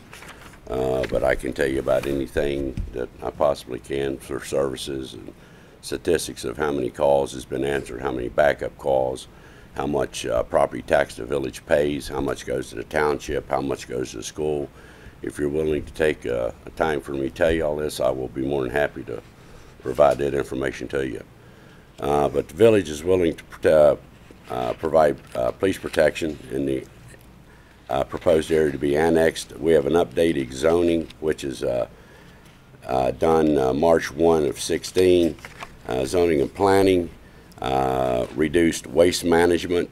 but I can tell you about anything that I possibly can for services and statistics of how many calls has been answered, how many backup calls, how much property tax the village pays, how much goes to the township, how much goes to the school, If you're willing to take a time for me to tell you all this, I will be more than happy to provide that information to you. But the village is willing to provide police protection in the proposed area to be annexed. We have an updated zoning, which is done March 1 of 16, zoning and planning, reduced waste management.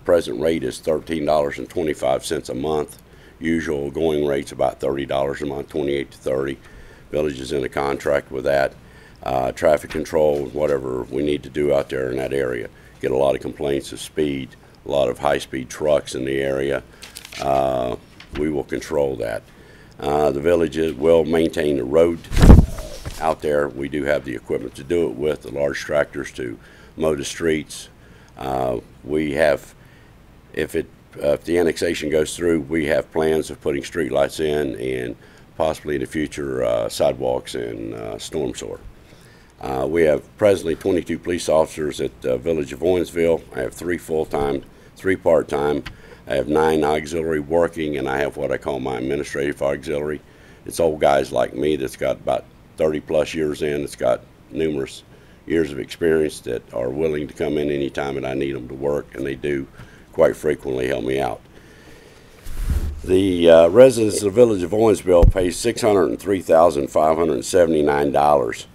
Present rate is $13.25 a month. Usual going rate's about $30 a month, 28 to 30. Village is in a contract with that. Traffic control, whatever we need to do out there in that area. Get a lot of complaints of speed, a lot of high-speed trucks in the area. We will control that. The village will maintain the road out there. We do have the equipment to do it with, the large tractors to mow the streets. We have, if the annexation goes through, we have plans of putting street lights in and possibly in the future sidewalks and storm sewer. We have presently 22 police officers at the Village of Owensville. I have 3 full-time, 3 part-time. I have 9 auxiliary working, and I have what I call my administrative auxiliary. It's old guys like me that's got about 30-plus years in. It's got numerous years of experience that are willing to come in any time that I need them to work, and they do quite frequently help me out. The residents of the Village of Owensville pay $603,579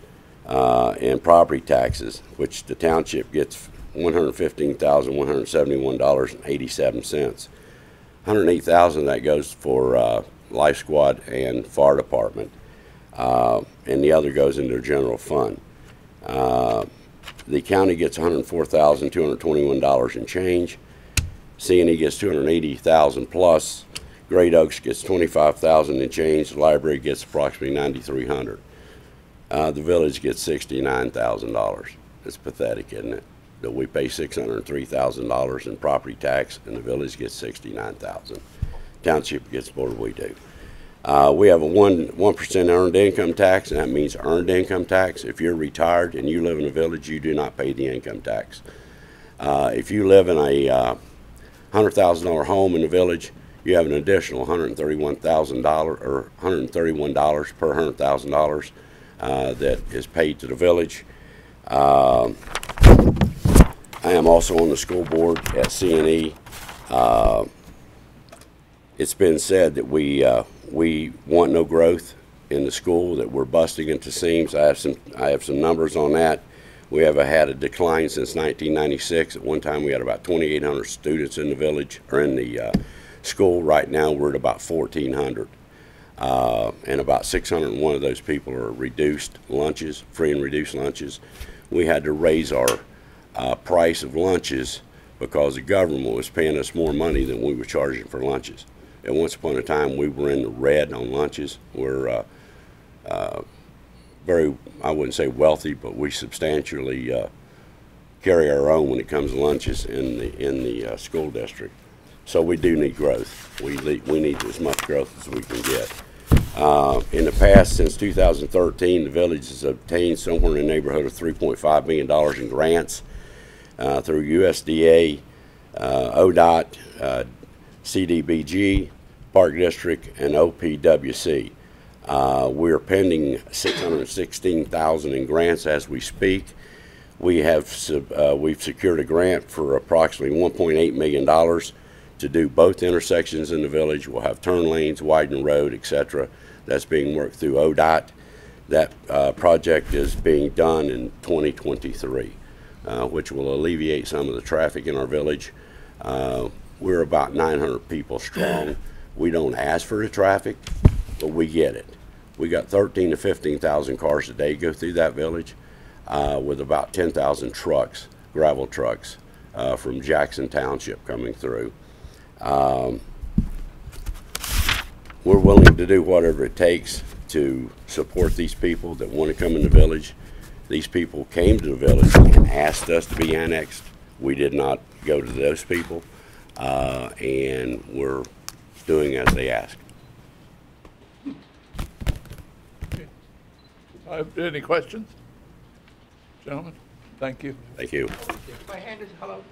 in property taxes, which the township gets $115,171.87. $108,000 of that goes for Life Squad and Fire Department, and the other goes into their general fund. The county gets $104,221 in change. C&E gets $280,000 plus. Great Oaks gets $25,000 in change. The library gets approximately $9,300. The village gets $69,000. It's pathetic, isn't it? That we pay $603,000 in property tax, and the village gets $69,000. Township gets more than we do. We have a 1% earned income tax, and that means earned income tax. If you're retired and you live in a village, you do not pay the income tax. If you live in a $100,000 home in the village, you have an additional $131,000 or $131 per $100,000 that is paid to the village. I am also on the school board at C&E. It's been said that we want no growth in the school, that we're busting into seams. I have some numbers on that. We have had a decline since 1996. At one time, we had about 2,800 students in the village or in the school. Right now, we're at about 1,400, and about 601 of those people are reduced lunches, free and reduced lunches. We had to raise our price of lunches because the government was paying us more money than we were charging for lunches. At once upon a time, we were in the red on lunches. We're very, I wouldn't say wealthy, but we substantially carry our own when it comes to lunches in the school district. So we do need growth. We need as much growth as we can get. In the past, since 2013, the village has obtained somewhere in the neighborhood of $3.5 million in grants through USDA, ODOT, CDBG, Park District, and OPWC. We're pending $616,000 in grants as we speak. We've secured a grant for approximately $1.8 million to do both intersections in the village. We'll have turn lanes, widen road, etc. That's being worked through ODOT. That project is being done in 2023, which will alleviate some of the traffic in our village. We're about 900 people strong. We don't ask for the traffic, but we get it. We got 13,000 to 15,000 cars a day go through that village, with about 10,000 trucks, gravel trucks, from Jackson Township coming through. We're willing to do whatever it takes to support these people that want to come in the village. These people came to the village and asked us to be annexed. We did not go to those people, and we're doing as they ask. Any questions? Gentlemen, thank you. Thank you. My hand is, hello,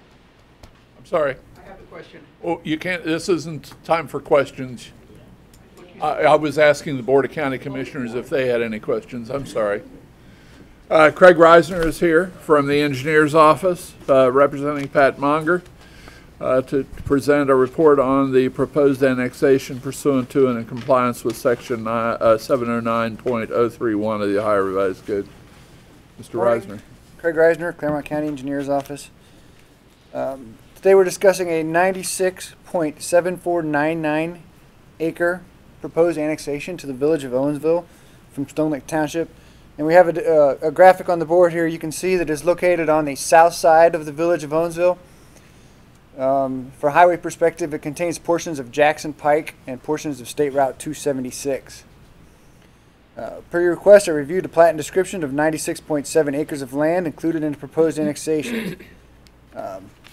I'm sorry. I have a question. Oh, you can't, this isn't time for questions. I was asking the Board of County Commissioners if they had any questions. I'm sorry. Craig Reisner is here from the Engineer's Office, representing Pat Monger, to present a report on the proposed annexation pursuant to and in compliance with Section 709.031 of the Ohio Revised Code. Mr. Reisner. Craig Reisner, Clermont County Engineer's Office. Today we're discussing a 96.7499 acre proposed annexation to the village of Owensville from Stone Lake Township. And we have a graphic on the board here. You can see that it's located on the south side of the village of Owensville. For highway perspective, it contains portions of Jackson Pike and portions of State Route 276. Per your request, I reviewed a plat and description of 96.7 acres of land included in the proposed annexation.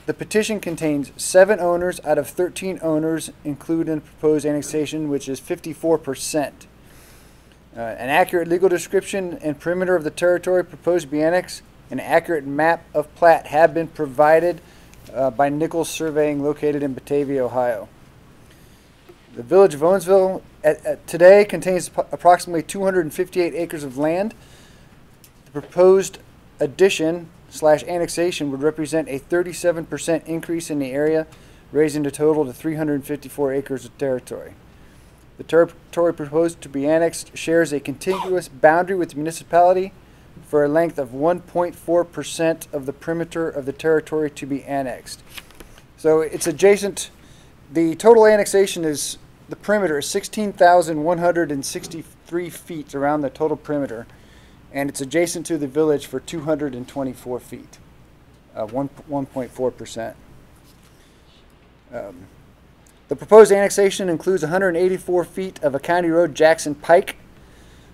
The petition contains 7 owners out of 13 owners included in the proposed annexation, which is 54%. An accurate legal description and perimeter of the territory proposed to be annexed, an accurate map of plat have been provided by Nichols Surveying located in Batavia, Ohio. The village of Owensville today contains approximately 258 acres of land. The proposed addition / annexation would represent a 37% increase in the area, raising the total to 354 acres of territory. The territory proposed to be annexed shares a contiguous boundary with the municipality for a length of 1.4% of the perimeter of the territory to be annexed. So it's adjacent. The total annexation is, the perimeter is 16,163 feet around the total perimeter, and it's adjacent to the village for 224 feet, 1.4%. The proposed annexation includes 184 feet of a county road, Jackson Pike.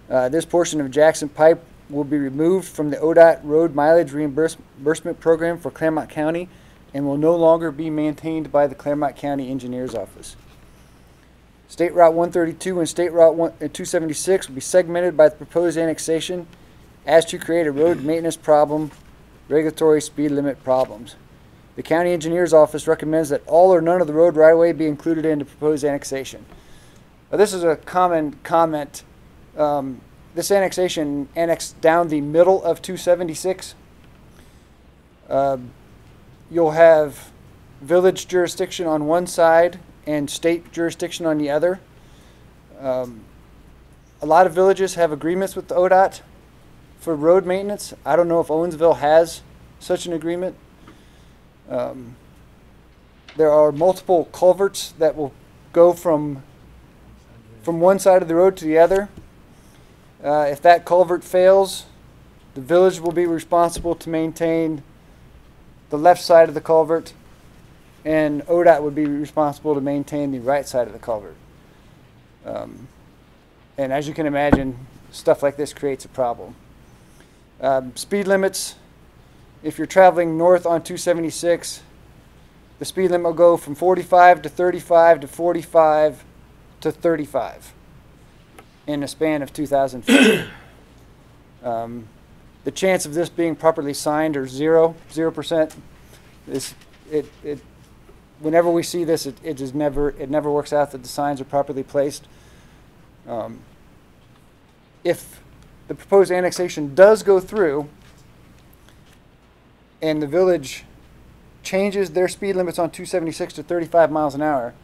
This portion of Jackson Pike will be removed from the ODOT road mileage reimbursement program for Clermont County and will no longer be maintained by the Clermont County Engineer's Office. State Route 132 and State Route 276 will be segmented by the proposed annexation as to create a road maintenance problem, regulatory speed limit problems. The County Engineer's Office recommends that all or none of the road right-of-way be included in the proposed annexation. This is a common comment. This annexation annexed down the middle of 276. You'll have village jurisdiction on one side and state jurisdiction on the other. A lot of villages have agreements with the ODOT for road maintenance. I don't know if Owensville has such an agreement. There are multiple culverts that will go from one side of the road to the other. If that culvert fails, the village will be responsible to maintain the left side of the culvert, and ODOT would be responsible to maintain the right side of the culvert. And as you can imagine, stuff like this creates a problem. Speed limits. If you're traveling north on 276, the speed limit will go from 45 to 35 to 45 to 35 in a span of 2,000 feet. The chance of this being properly signed are 0%. Whenever we see this, it never works out that the signs are properly placed. If the proposed annexation does go through, and the village changes their speed limits on 276 to 35 miles an hour,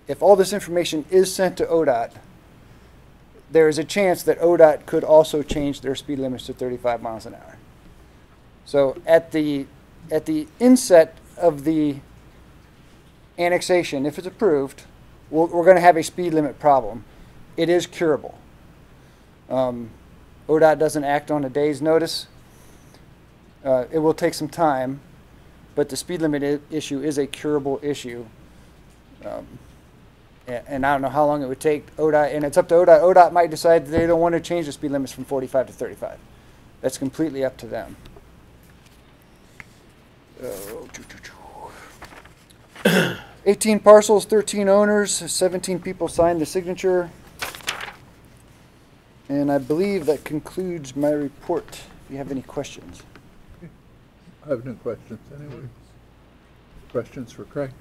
if all this information is sent to ODOT, there is a chance that ODOT could also change their speed limits to 35 miles an hour. So at the inset of the annexation, if it's approved, we're going to have a speed limit problem. It is curable. ODOT doesn't act on a day's notice. It will take some time, but the speed limit issue is a curable issue. And I don't know how long it would take ODOT, and it's up to ODOT. ODOT might decide that they don't want to change the speed limits from 45 to 35. That's completely up to them. 18 parcels, 13 owners, 17 people signed the signature. And I believe that concludes my report. If you have any questions. I have no questions anyway. Questions for Craig?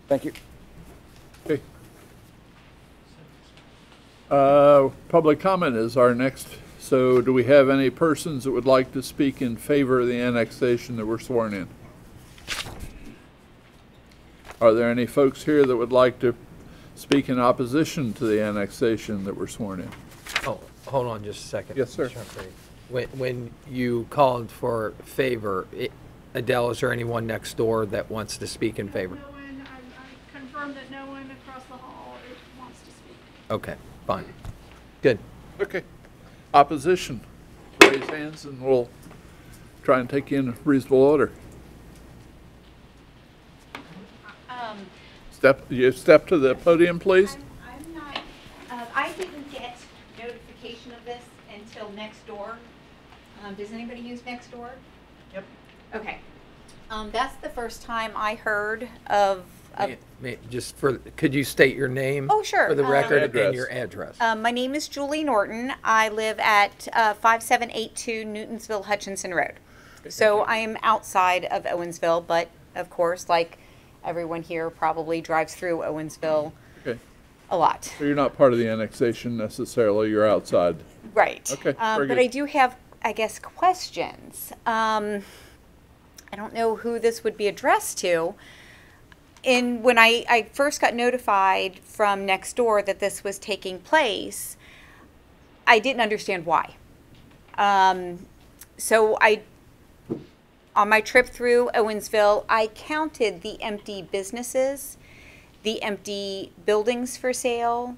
Thank you. Okay. Public comment is our next. So do we have any persons that would like to speak in favor of the annexation that were sworn in? Are there any folks here that would like to speak in opposition to the annexation that were sworn in? Oh, hold on just a second. Yes, sir. When you called for favor, Adele, is there anyone next door that wants to speak in favor? No one, I confirmed that no one across the hall wants to speak. Okay, fine. Good. Okay. Opposition. Raise hands and we'll try and take you in reasonable order. Step to the podium, please. I'm not, I didn't get notification of this until next door. Does anybody use next door? Yep. Okay. That's the first time I heard of. Could you state your name? Oh, sure. For the record and your address. My name is Julie Norton. I live at 5782 Newtonsville Hutchinson Road. So I am outside of Owensville, but of course, like everyone here probably drives through Owensville a lot. So you're not part of the annexation necessarily, you're outside. Right. Okay. But I do have, I guess, questions. I don't know who this would be addressed to. When I first got notified from next door that this was taking place, I didn't understand why. So on my trip through Owensville, I counted the empty businesses, the empty buildings for sale,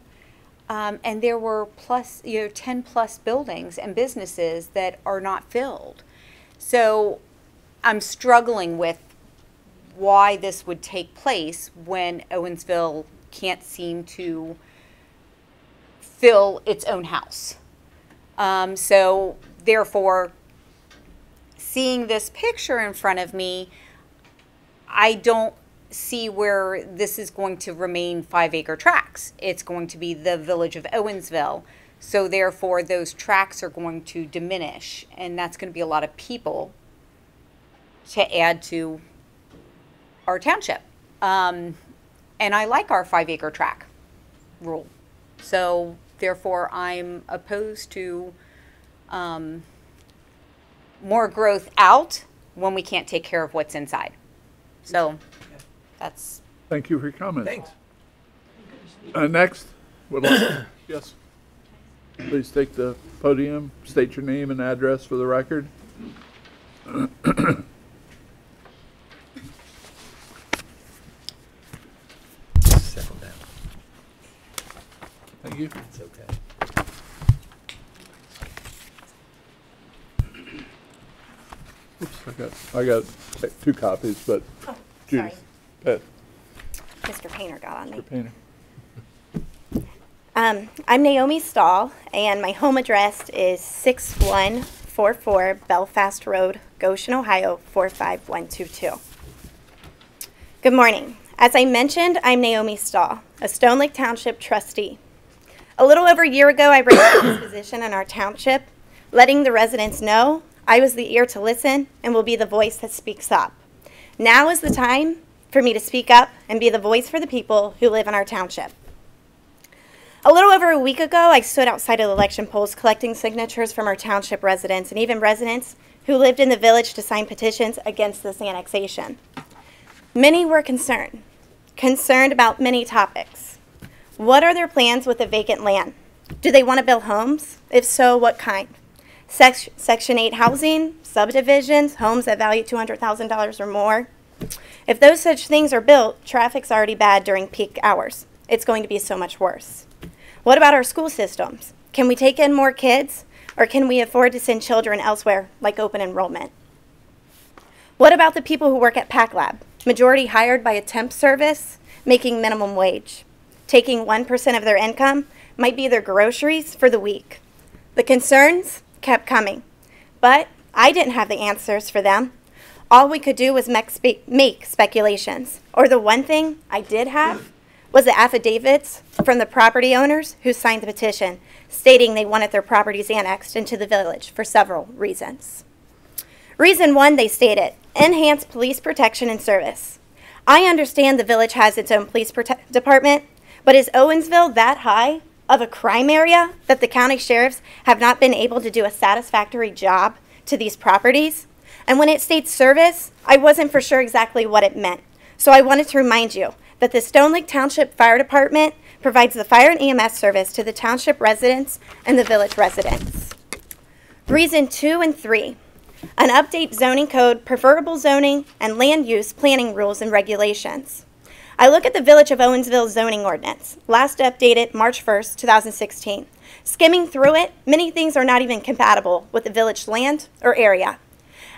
and there were 10 plus buildings and businesses that are not filled. So I'm struggling with why this would take place when Owensville can't seem to fill its own house. So therefore, seeing this picture in front of me, I don't see where this is going to remain 5-acre tracts. It's going to be the village of Owensville. So therefore, those tracts are going to diminish, and that's going to be a lot of people to add to our township. And I like our 5-acre tract rule. So therefore, I'm opposed to more growth out when we can't take care of what's inside. So that's. Thank you for your comments. Thanks. Next, yes. Please take the podium, state your name and address for the record. Settle down. Thank you. It's okay. Oops, I got 2 copies, but Judy. Mr. Painter got on me. Mr. Painter. I'm Naomi Stahl, and my home address is 6144 Belfast Road, Goshen, Ohio 45122. Good morning. As I mentioned, I'm Naomi Stahl, a Stone Lake Township trustee. A little over a year ago, I raised this position in our township, letting the residents know I was the ear to listen and will be the voice that speaks up. Now is the time for me to speak up and be the voice for the people who live in our township. A little over a week ago, I stood outside of the election polls collecting signatures from our township residents and even residents who lived in the village to sign petitions against this annexation. Many were concerned about many topics. What are their plans with the vacant land? Do they want to build homes? If so, what kind? Section 8 housing, subdivisions, homes that value $200,000 or more. If those such things are built, traffic's already bad during peak hours. It's going to be so much worse. What about our school systems? Can we take in more kids, or can we afford to send children elsewhere, like open enrollment? What about the people who work at Pack Lab? Majority hired by a temp service, making minimum wage. Taking 1% of their income might be their groceries for the week. The concerns kept coming, but I didn't have the answers for them. All we could do was make speculations. Or the one thing I did have was the affidavits from the property owners who signed the petition, stating they wanted their properties annexed into the village for several reasons. Reason 1, they stated, enhance police protection and service. I understand the village has its own police department, but is Owensville that high of a crime area that the county sheriffs have not been able to do a satisfactory job to these properties. And when it states service, I wasn't for sure exactly what it meant. So I wanted to remind you that the Stone Lake Township Fire Department provides the fire and EMS service to the township residents and the village residents. Reason 2 and 3, an update zoning code, preferable zoning, and land use planning rules and regulations. I look at the Village of Owensville zoning ordinance, last updated March 1st, 2016. Skimming through it, many things are not even compatible with the village land or area.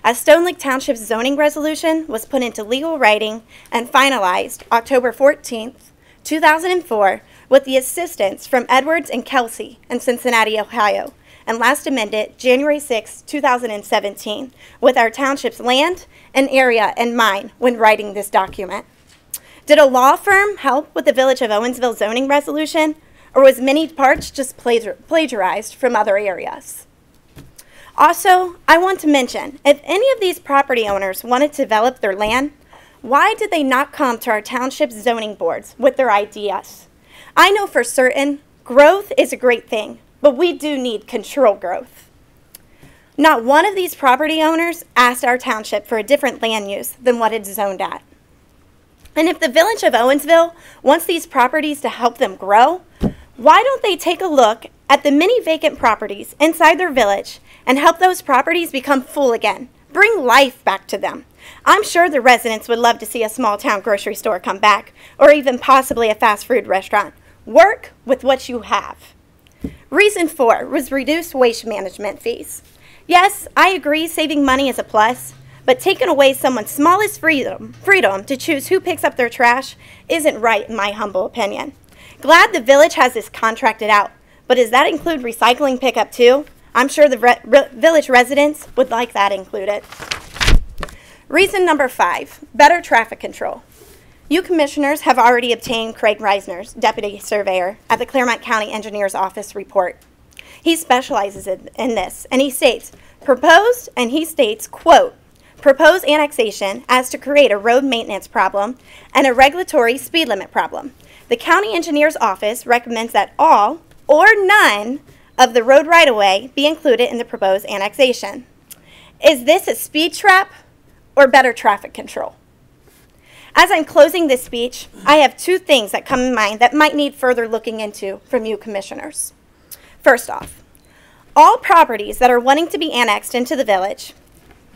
As Stone Lake Township's zoning resolution was put into legal writing and finalized October 14th, 2004, with the assistance from Edwards and Kelsey in Cincinnati, Ohio, and last amended January 6, 2017, with our township's land and area in mind when writing this document. Did a law firm help with the Village of Owensville zoning resolution, or was many parts just plagiarized from other areas? Also, I want to mention, if any of these property owners wanted to develop their land, why did they not come to our township zoning boards with their ideas? I know for certain growth is a great thing, but we do need controlled growth. Not one of these property owners asked our township for a different land use than what it's zoned at. And if the Village of Owensville wants these properties to help them grow, why don't they take a look at the many vacant properties inside their village and help those properties become full again? Bring life back to them. I'm sure the residents would love to see a small town grocery store come back, or even possibly a fast food restaurant. Work with what you have. Reason 4 was reduced waste management fees. Yes, I agree saving money is a plus, but taking away someone's smallest freedom to choose who picks up their trash isn't right in my humble opinion. Glad the village has this contracted out, but does that include recycling pickup too? I'm sure the village residents would like that included. Reason number 5, better traffic control. You commissioners have already obtained Craig Reisner's deputy surveyor at the Clermont County Engineer's Office report. He specializes in this, and he states, proposed, and he states, quote, proposed annexation as to create a road maintenance problem and a regulatory speed limit problem. The county engineer's office recommends that all or none of the road right-of-way be included in the proposed annexation. Is this a speed trap or better traffic control? As I'm closing this speech, I have 2 things that come in mind that might need further looking into from you commissioners. First off, all properties that are wanting to be annexed into the village,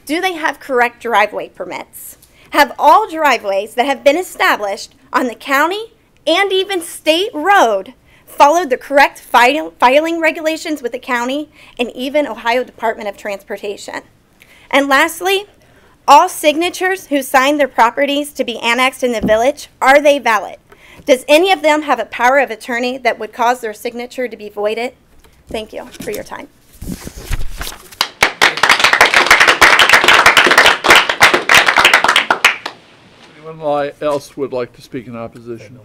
do they have correct driveway permits? Have all driveways that have been established on the county and even state road followed the correct filing regulations with the county and even Ohio Department of Transportation? And lastly, all signatures who signed their properties to be annexed in the village, are they valid? Does any of them have a power of attorney that would cause their signature to be voided? Thank you for your time. Anyone else would like to speak in opposition?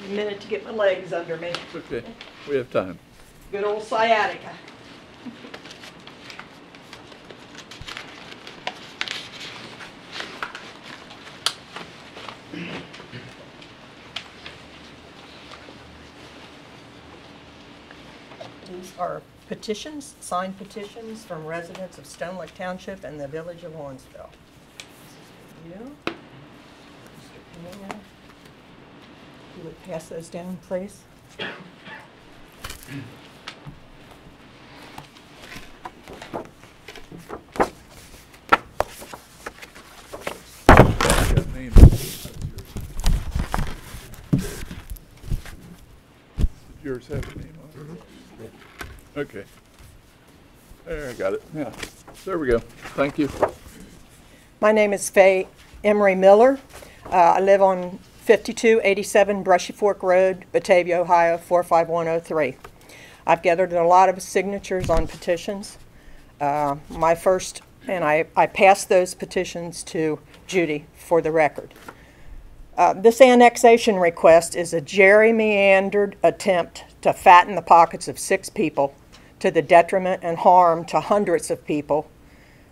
A minute to get my legs under me. Okay, we have time. Good old sciatica. These are petitions, signed petitions from residents of Stone Lake Township and the Village of Owensville. This is for you. Mr. Camino. You would pass those down, please. Yours have a name on it? Okay. There, I got it. Yeah. There we go. Thank you. My name is Faye Emery Miller. I live on 5287 Brushy Fork Road, Batavia, Ohio, 45103. I've gathered a lot of signatures on petitions. I passed those petitions to Judy for the record. This annexation request is a gerrymandered attempt to fatten the pockets of 6 people to the detriment and harm to hundreds of people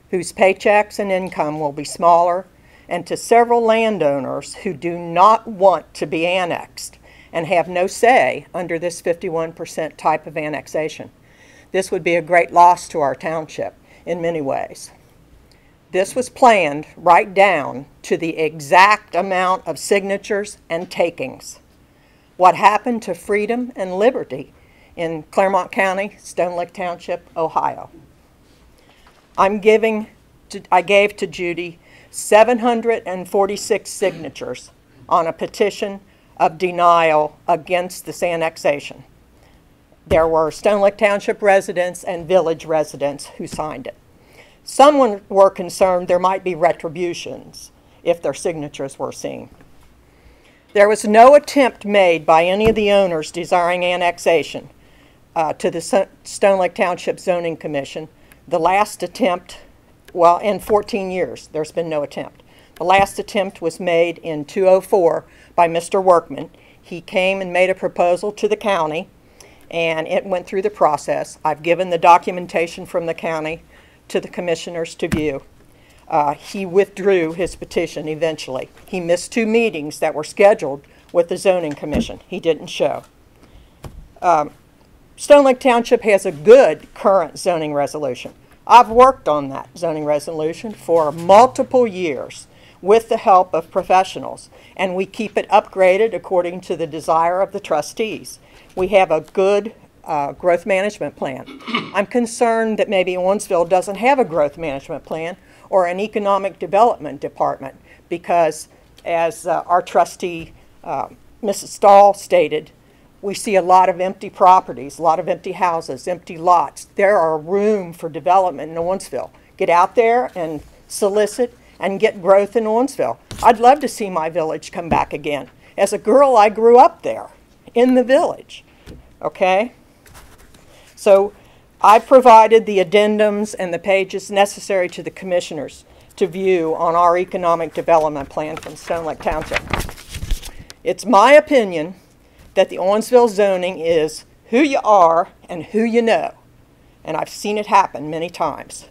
whose paychecks and income will be smaller, and to several landowners who do not want to be annexed and have no say under this 51% type of annexation. This would be a great loss to our township in many ways. This was planned right down to the exact amount of signatures and takings. What happened to freedom and liberty in Clermont County, Stone Lake Township, Ohio? I gave to Judy 746 signatures on a petition of denial against this annexation. There were Stone Lake Township residents and village residents who signed it. Some were concerned there might be retributions if their signatures were seen. There was no attempt made by any of the owners desiring annexation to the Stone Lake Township Zoning Commission. The last attempt, well, in 14 years, there's been no attempt. The last attempt was made in 2004 by Mr. Workman. He came and made a proposal to the county, and it went through the process. I've given the documentation from the county to the commissioners to view. He withdrew his petition eventually. He missed 2 meetings that were scheduled with the Zoning Commission. He didn't show. Stone Lake Township has a good current zoning resolution. I've worked on that zoning resolution for multiple years with the help of professionals, and we keep it upgraded according to the desire of the trustees. We have a good growth management plan. I'm concerned that maybe Owensville doesn't have a growth management plan or an economic development department because, as our trustee, Mrs. Stahl, stated, we see a lot of empty properties, a lot of empty houses, empty lots. There are room for development in Owensville. Get out there and solicit and get growth in Owensville. I'd love to see my village come back again. As a girl, I grew up there in the village, okay? So I provided the addendums and the pages necessary to the commissioners to view on our economic development plan from Stone Lake Township. It's my opinion that the Owensville zoning is who you are and who you know, and I've seen it happen many times.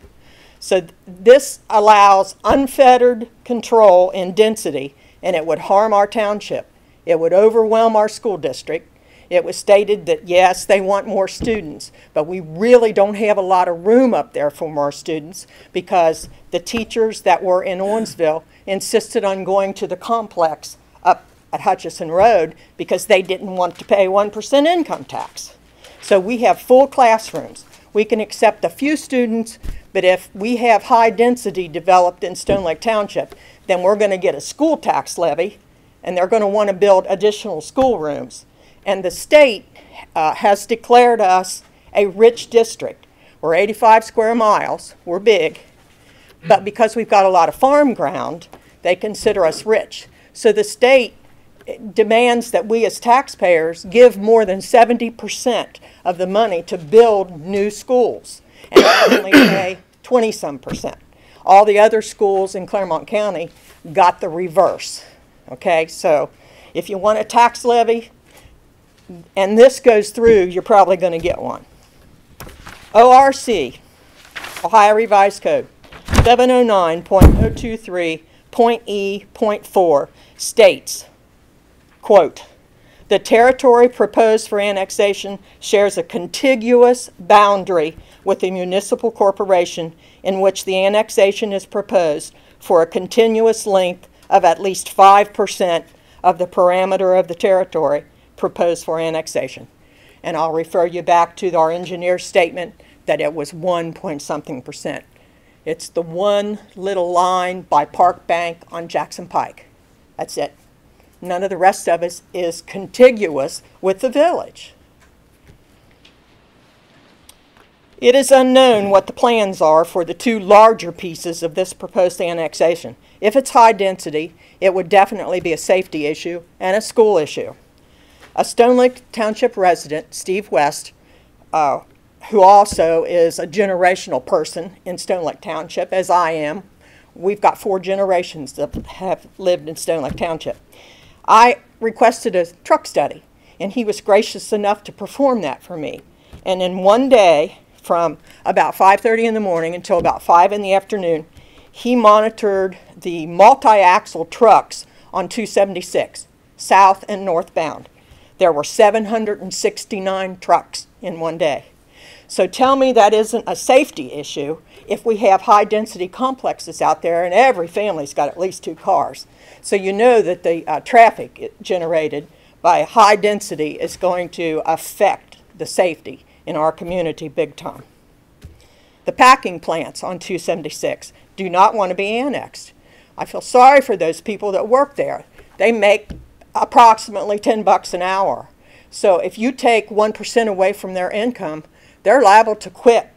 So this allows unfettered control in density, and it would harm our township. It would overwhelm our school district. It was stated that, yes, they want more students, but we really don't have a lot of room up there for more students because the teachers that were in Owensville insisted on going to the complex up at Hutchison Road because they didn't want to pay 1% income tax. So we have full classrooms. We can accept a few students, but if we have high density developed in Stone Lake Township, then we're going to get a school tax levy, and they're going to want to build additional schoolrooms. And the state has declared us a rich district. We're 85 square miles. We're big. But because we've got a lot of farm ground, they consider us rich. So the state demands that we as taxpayers give more than 70% of the money to build new schools. And we only pay 20-some%. All the other schools in Clermont County got the reverse. Okay, so if you want a tax levy, and this goes through, you're probably going to get one. ORC, Ohio Revised Code, 709.023.E.4 states, quote, the territory proposed for annexation shares a contiguous boundary with the municipal corporation in which the annexation is proposed for a continuous length of at least 5% of the parameter of the territory proposed for annexation. And I'll refer you back to our engineer's statement that it was 1-point-something%. It's the one little line by Park Bank on Jackson Pike. That's it. None of the rest of it is contiguous with the village. It is unknown what the plans are for the 2 larger pieces of this proposed annexation. If it's high density, it would definitely be a safety issue and a school issue. A Stone Lake Township resident, Steve West, who also is a generational person in Stone Lake Township, as I am. We've got 4 generations that have lived in Stone Lake Township. I requested a truck study, and he was gracious enough to perform that for me. And in one day, from about 5:30 in the morning until about 5 in the afternoon, he monitored the multi-axle trucks on 276, south and northbound. There were 769 trucks in one day. So tell me that isn't a safety issue if we have high-density complexes out there and every family's got at least 2 cars. So you know that the traffic generated by high density is going to affect the safety in our community big time. The packing plants on 276 do not want to be annexed. I feel sorry for those people that work there. They make approximately $10 an hour. So if you take 1% away from their income, they're liable to quit.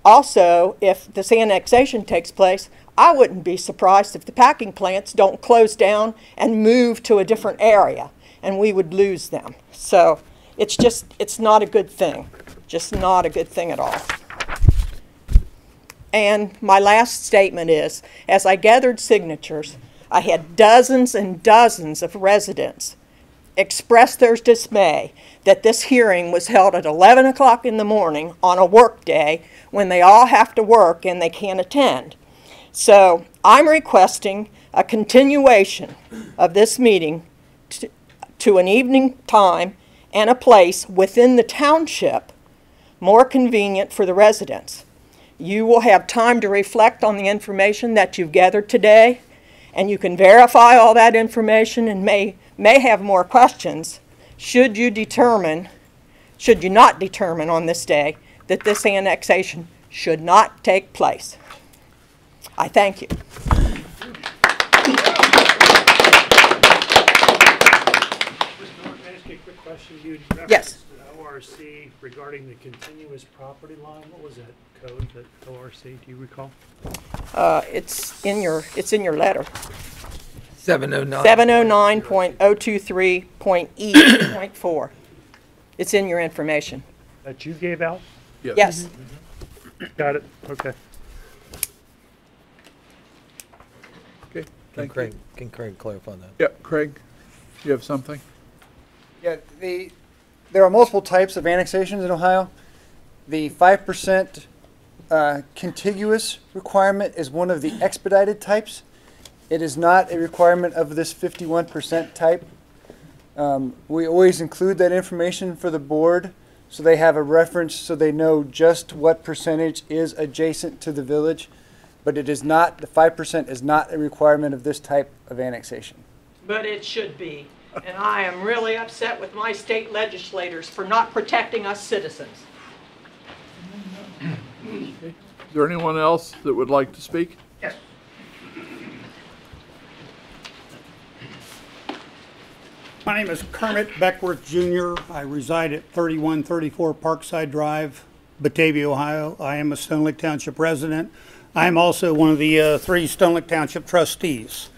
Also, if this annexation takes place, I wouldn't be surprised if the packing plants don't close down and move to a different area, and we would lose them. So it's not a good thing. Just not a good thing at all. And my last statement is, as I gathered signatures, I had dozens and dozens of residents express their dismay that this hearing was held at 11 o'clock in the morning on a work day when they all have to work and they can't attend. So I'm requesting a continuation of this meeting to an evening time and a place within the township more convenient for the residents. You will have time to reflect on the information that you've gathered today, and you can verify all that information and may have more questions should you not determine on this day that this annexation should not take place. I thank you. Yes. ORC regarding the continuous property line. What was that code, that ORC? Do you recall? It's in your letter. 709. 709.023.E.4. It's in your information. That you gave out? Yes. Got it. Okay. Okay. Can Craig clarify that? Yep, Craig, you have something? Yeah, there are multiple types of annexations in Ohio. The 5% contiguous requirement is one of the expedited types. It is not a requirement of this 51% type. We always include that information for the board so they have a reference so they know just what percentage is adjacent to the village. But it is not, the 5% is not a requirement of this type of annexation. But it should be. And I am really upset with my state legislators for not protecting us citizens. Is there anyone else that would like to speak? Yes. My name is Kermit Beckworth Jr. I reside at 3134 Parkside Drive, Batavia, Ohio. I am a Stone Lake Township resident. I am also one of the 3 Stone Lake Township trustees.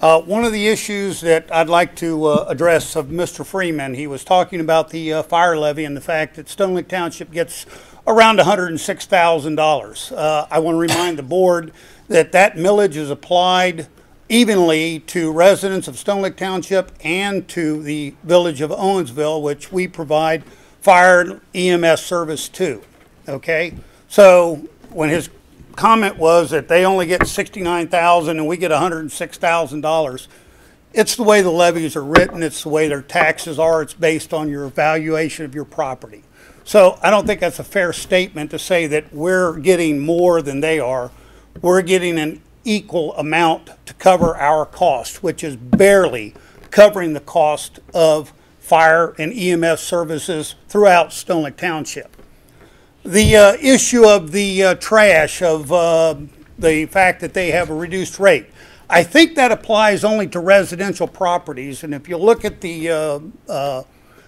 One of the issues that I'd like to address of Mr. Freeman, he was talking about the fire levy and the fact that Stone Lake Township gets around $106,000. I want to remind the board that that millage is applied evenly to residents of Stone Lake Township and to the village of Owensville, which we provide fire and EMS service to. Okay? So when his comment was that they only get $69,000 and we get $106,000, it's the way the levies are written, it's the way their taxes are, it's based on your evaluation of your property. So I don't think that's a fair statement to say that we're getting more than they are. We're getting an equal amount to cover our cost, which is barely covering the cost of fire and EMS services throughout Stone Lake Township. The issue of the trash, of the fact that they have a reduced rate, I think that applies only to residential properties. And if you look at the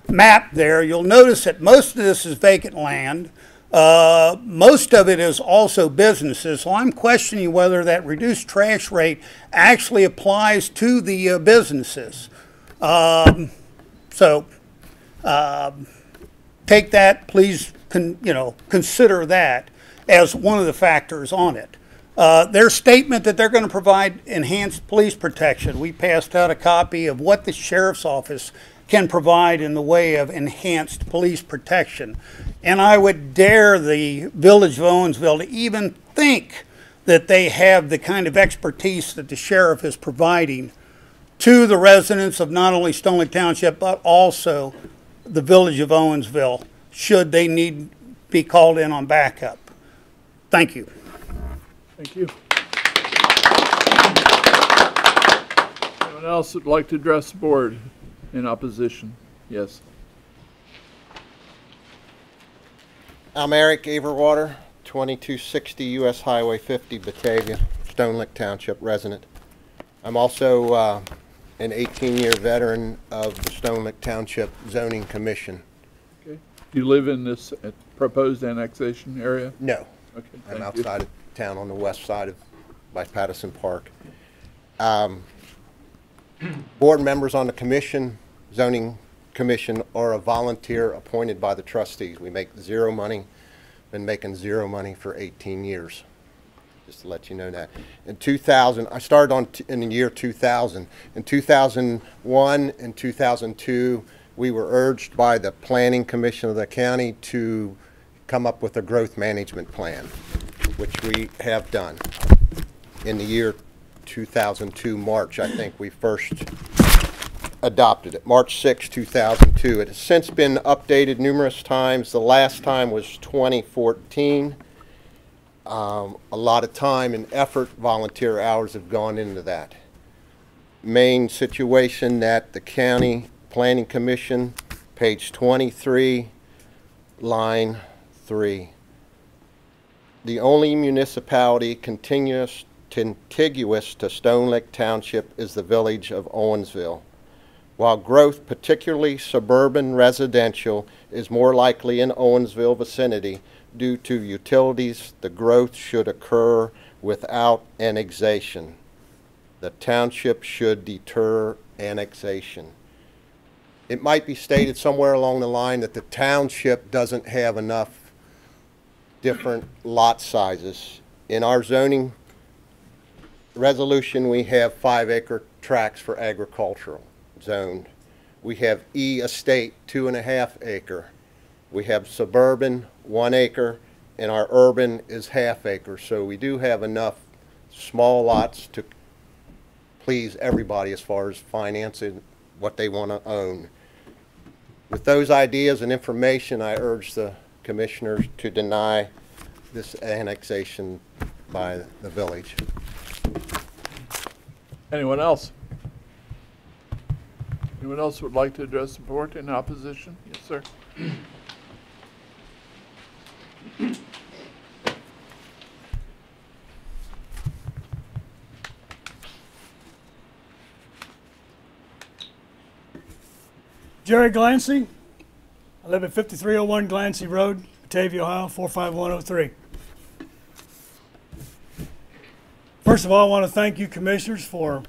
map there, you'll notice that most of this is vacant land. Most of it is also businesses. So I'm questioning whether that reduced trash rate actually applies to the businesses. Take that, please. Consider that as one of the factors on it. Their statement that they're going to provide enhanced police protection. We passed out a copy of what the sheriff's office can provide in the way of enhanced police protection. And I would dare the Village of Owensville to even think that they have the kind of expertise that the sheriff is providing to the residents of not only Stone Lake Township, but also the Village of Owensville, should they need be called in on backup. Thank you. Thank you. Anyone else would like to address the board in opposition? Yes. I'm Eric Averwater, 2260 U.S. Highway 50, Batavia, Stone Lake Township resident. I'm also an 18-year veteran of the Stone Lake Township Zoning Commission. Okay. Do you live in this proposed annexation area? No. Okay. I'm outside of town on the west side of by Patterson Park. Board members on the commission, zoning commission, are a volunteer appointed by the trustees. We make zero money, been making zero money for 18 years. Just to let you know that. In 2000, I started in the year 2000. In 2001 and 2002, we were urged by the Planning Commission of the county to come up with a growth management plan, which we have done. In the year 2002, March, I think we first adopted it. March 6, 2002. It has since been updated numerous times. The last time was 2014. A lot of time and effort, volunteer hours have gone into that. Main situation that the County Planning Commission, page 23, line 3. The only municipality contiguous to Stone Lake Township is the Village of Owensville. While growth, particularly suburban residential, is more likely in Owensville vicinity, due to utilities, the growth should occur without annexation. The township should deter annexation. It might be stated somewhere along the line that the township doesn't have enough different lot sizes. In our zoning resolution, we have 5-acre tracts for agricultural zoned. We have E estate, 2.5 acre. We have suburban, 1 acre, and our urban is 1/2 acre. So we do have enough small lots to please everybody as far as financing what they want to own. With those ideas and information, I urge the commissioners to deny this annexation by the village. Anyone else? Anyone else would like to address the board in opposition? Yes, sir. Jerry Glancy. I live at 5301 Glancy Road, Batavia, Ohio, 45103. First of all, I want to thank you commissioners for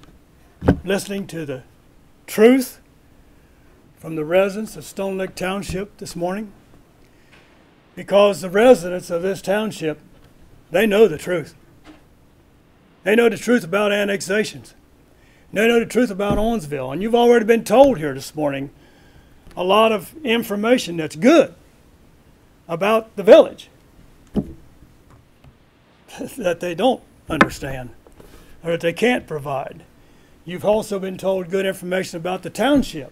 listening to the truth from the residents of Stone Lake Township this morning, because the residents of this township, they know the truth. They know the truth about annexations. They know the truth about Owensville. And you've already been told here this morning a lot of information that's good about the village that they don't understand or that they can't provide. You've also been told good information about the township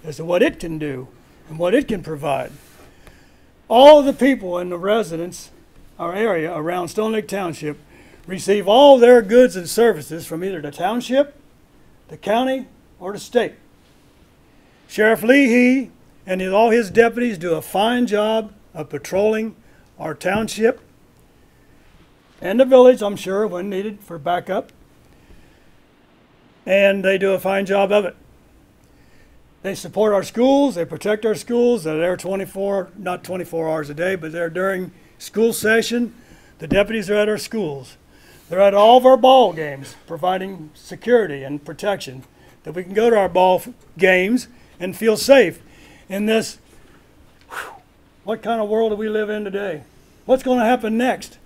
as to what it can do and what it can provide. All of the people in the residents, our area around Stone Lake Township, receive all their goods and services from either the township, the county, or the state. Sheriff Leahy and all his deputies do a fine job of patrolling our township and the village, I'm sure, when needed for backup. And they do a fine job of it. They support our schools, they protect our schools, they're there not 24 hours a day, but they're during school session. The deputies are at our schools. They're at all of our ball games, providing security and protection, that we can go to our ball games and feel safe in this, what kind of world do we live in today? What's going to happen next?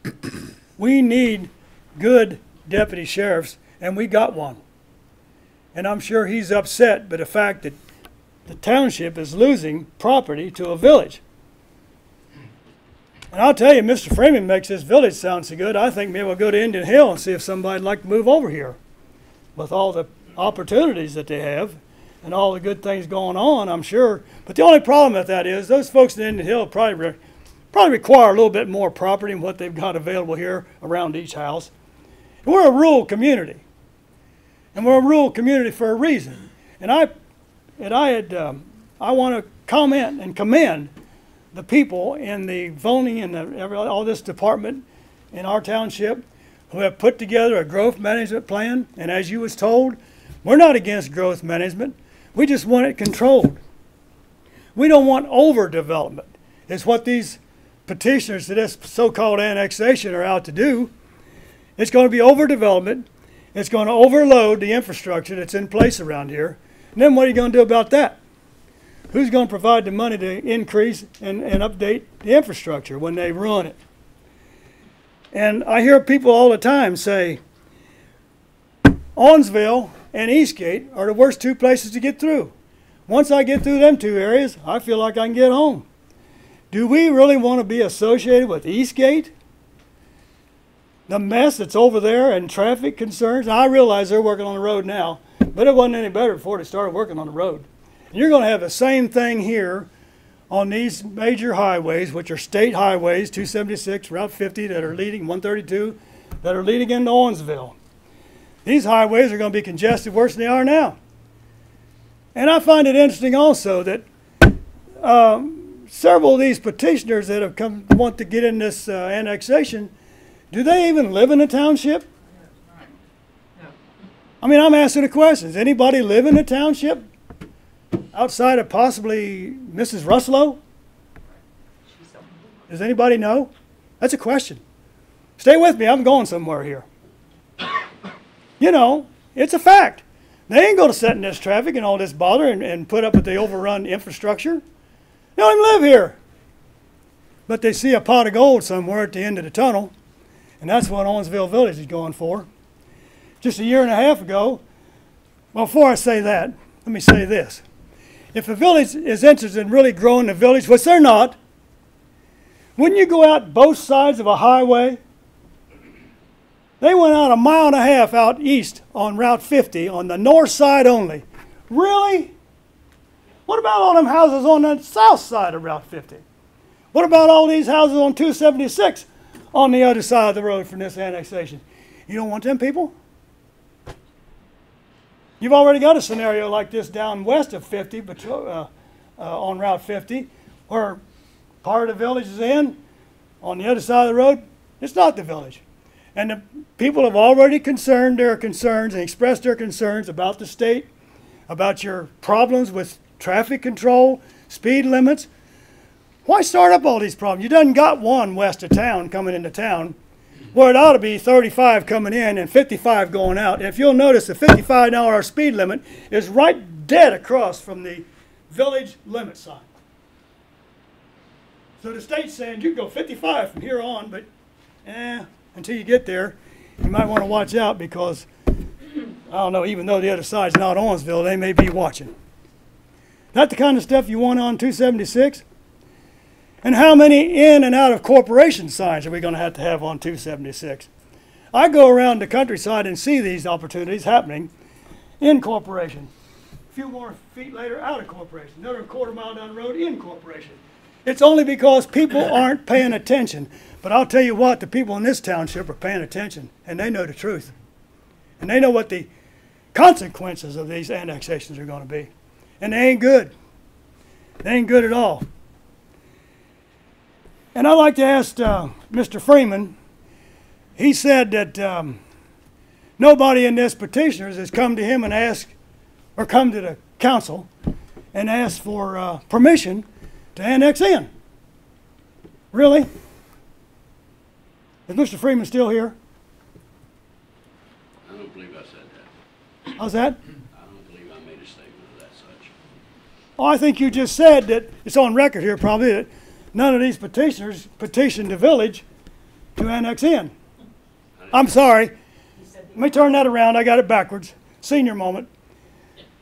We need good deputy sheriffs, and we got one. And I'm sure he's upset by the fact that the township is losing property to a village. And I'll tell you, Mr. Freeman makes this village sound so good, I think maybe we'll go to Indian Hill and see if somebody'd like to move over here. With all the opportunities that they have and all the good things going on, I'm sure. But the only problem with that is those folks in Indian Hill probably require a little bit more property than what they've got available here around each house. And we're a rural community. And we're a rural community for a reason. And I want to comment and commend the people in the zoning and all this department in our township who have put together a growth management plan. And as you was told, we're not against growth management. We just want it controlled. We don't want overdevelopment. It's what these petitioners to this so-called annexation are out to do. It's going to be overdevelopment. It's going to overload the infrastructure that's in place around here. And then what are you going to do about that? Who's going to provide the money to increase and update the infrastructure when they ruin it? And I hear people all the time say, Owensville and Eastgate are the worst two places to get through. Once I get through them two areas, I feel like I can get home. Do we really want to be associated with Eastgate? The mess that's over there and traffic concerns. I realize they're working on the road now, but it wasn't any better before they started working on the road. And you're going to have the same thing here on these major highways, which are state highways, 276, Route 50 that are leading, 132, that are leading into Owensville. These highways are going to be congested worse than they are now. And I find it interesting also that several of these petitioners that have come want to get in this annexation, do they even live in a township? I mean, I'm asking the question. Does anybody live in a township outside of possibly Mrs. Ruslow? Does anybody know? That's a question. Stay with me. I'm going somewhere here. You know, it's a fact. They ain't going to sit in this traffic and all this bother and put up with the overrun infrastructure. They don't even live here. But they see a pot of gold somewhere at the end of the tunnel, and that's what Owensville Village is going for. Just a year and a half ago, well, before I say that, let me say this. If a village is interested in really growing the village, which they're not, wouldn't you go out both sides of a highway? They went out 1.5 miles out east on Route 50 on the north side only. Really? What about all them houses on the south side of Route 50? What about all these houses on 276 on the other side of the road from this annexation? You don't want them people? You've already got a scenario like this down west of 50, but on Route 50, where part of the village is in. On the other side of the road, it's not the village. And the people have already concerned their concerns and expressed their concerns about the state, about your problems with traffic control, speed limits. Why start up all these problems? You done got one west of town coming into town, where it ought to be 35 coming in and 55 going out. And if you'll notice, the 55-hour speed limit is right dead across from the village limit sign. So the state's saying you can go 55 from here on, but until you get there, you might want to watch out because, I don't know, even though the other side's not Owensville, they may be watching. That the kind of stuff you want on 276? And how many in and out of corporation signs are we going to have on 276? I go around the countryside and see these opportunities happening in corporation. A few more feet later, out of corporation. Another 1/4 mile down the road, in corporation. It's only because people aren't paying attention. But I'll tell you what, the people in this township are paying attention, and they know the truth. And they know what the consequences of these annexations are going to be. And they ain't good. They ain't good at all. And I'd like to ask Mr. Freeman, he said that nobody in this petitioners has come to him and asked, or come to the council and asked for permission to annex in. Really? Is Mr. Freeman still here? I don't believe I said that. How's that? I don't believe I made a statement of that such. Oh, I think you just said that, it's on record here probably, that none of these petitioners petitioned the village to annex in. I'm sorry. Let me turn that around. I got it backwards. Senior moment.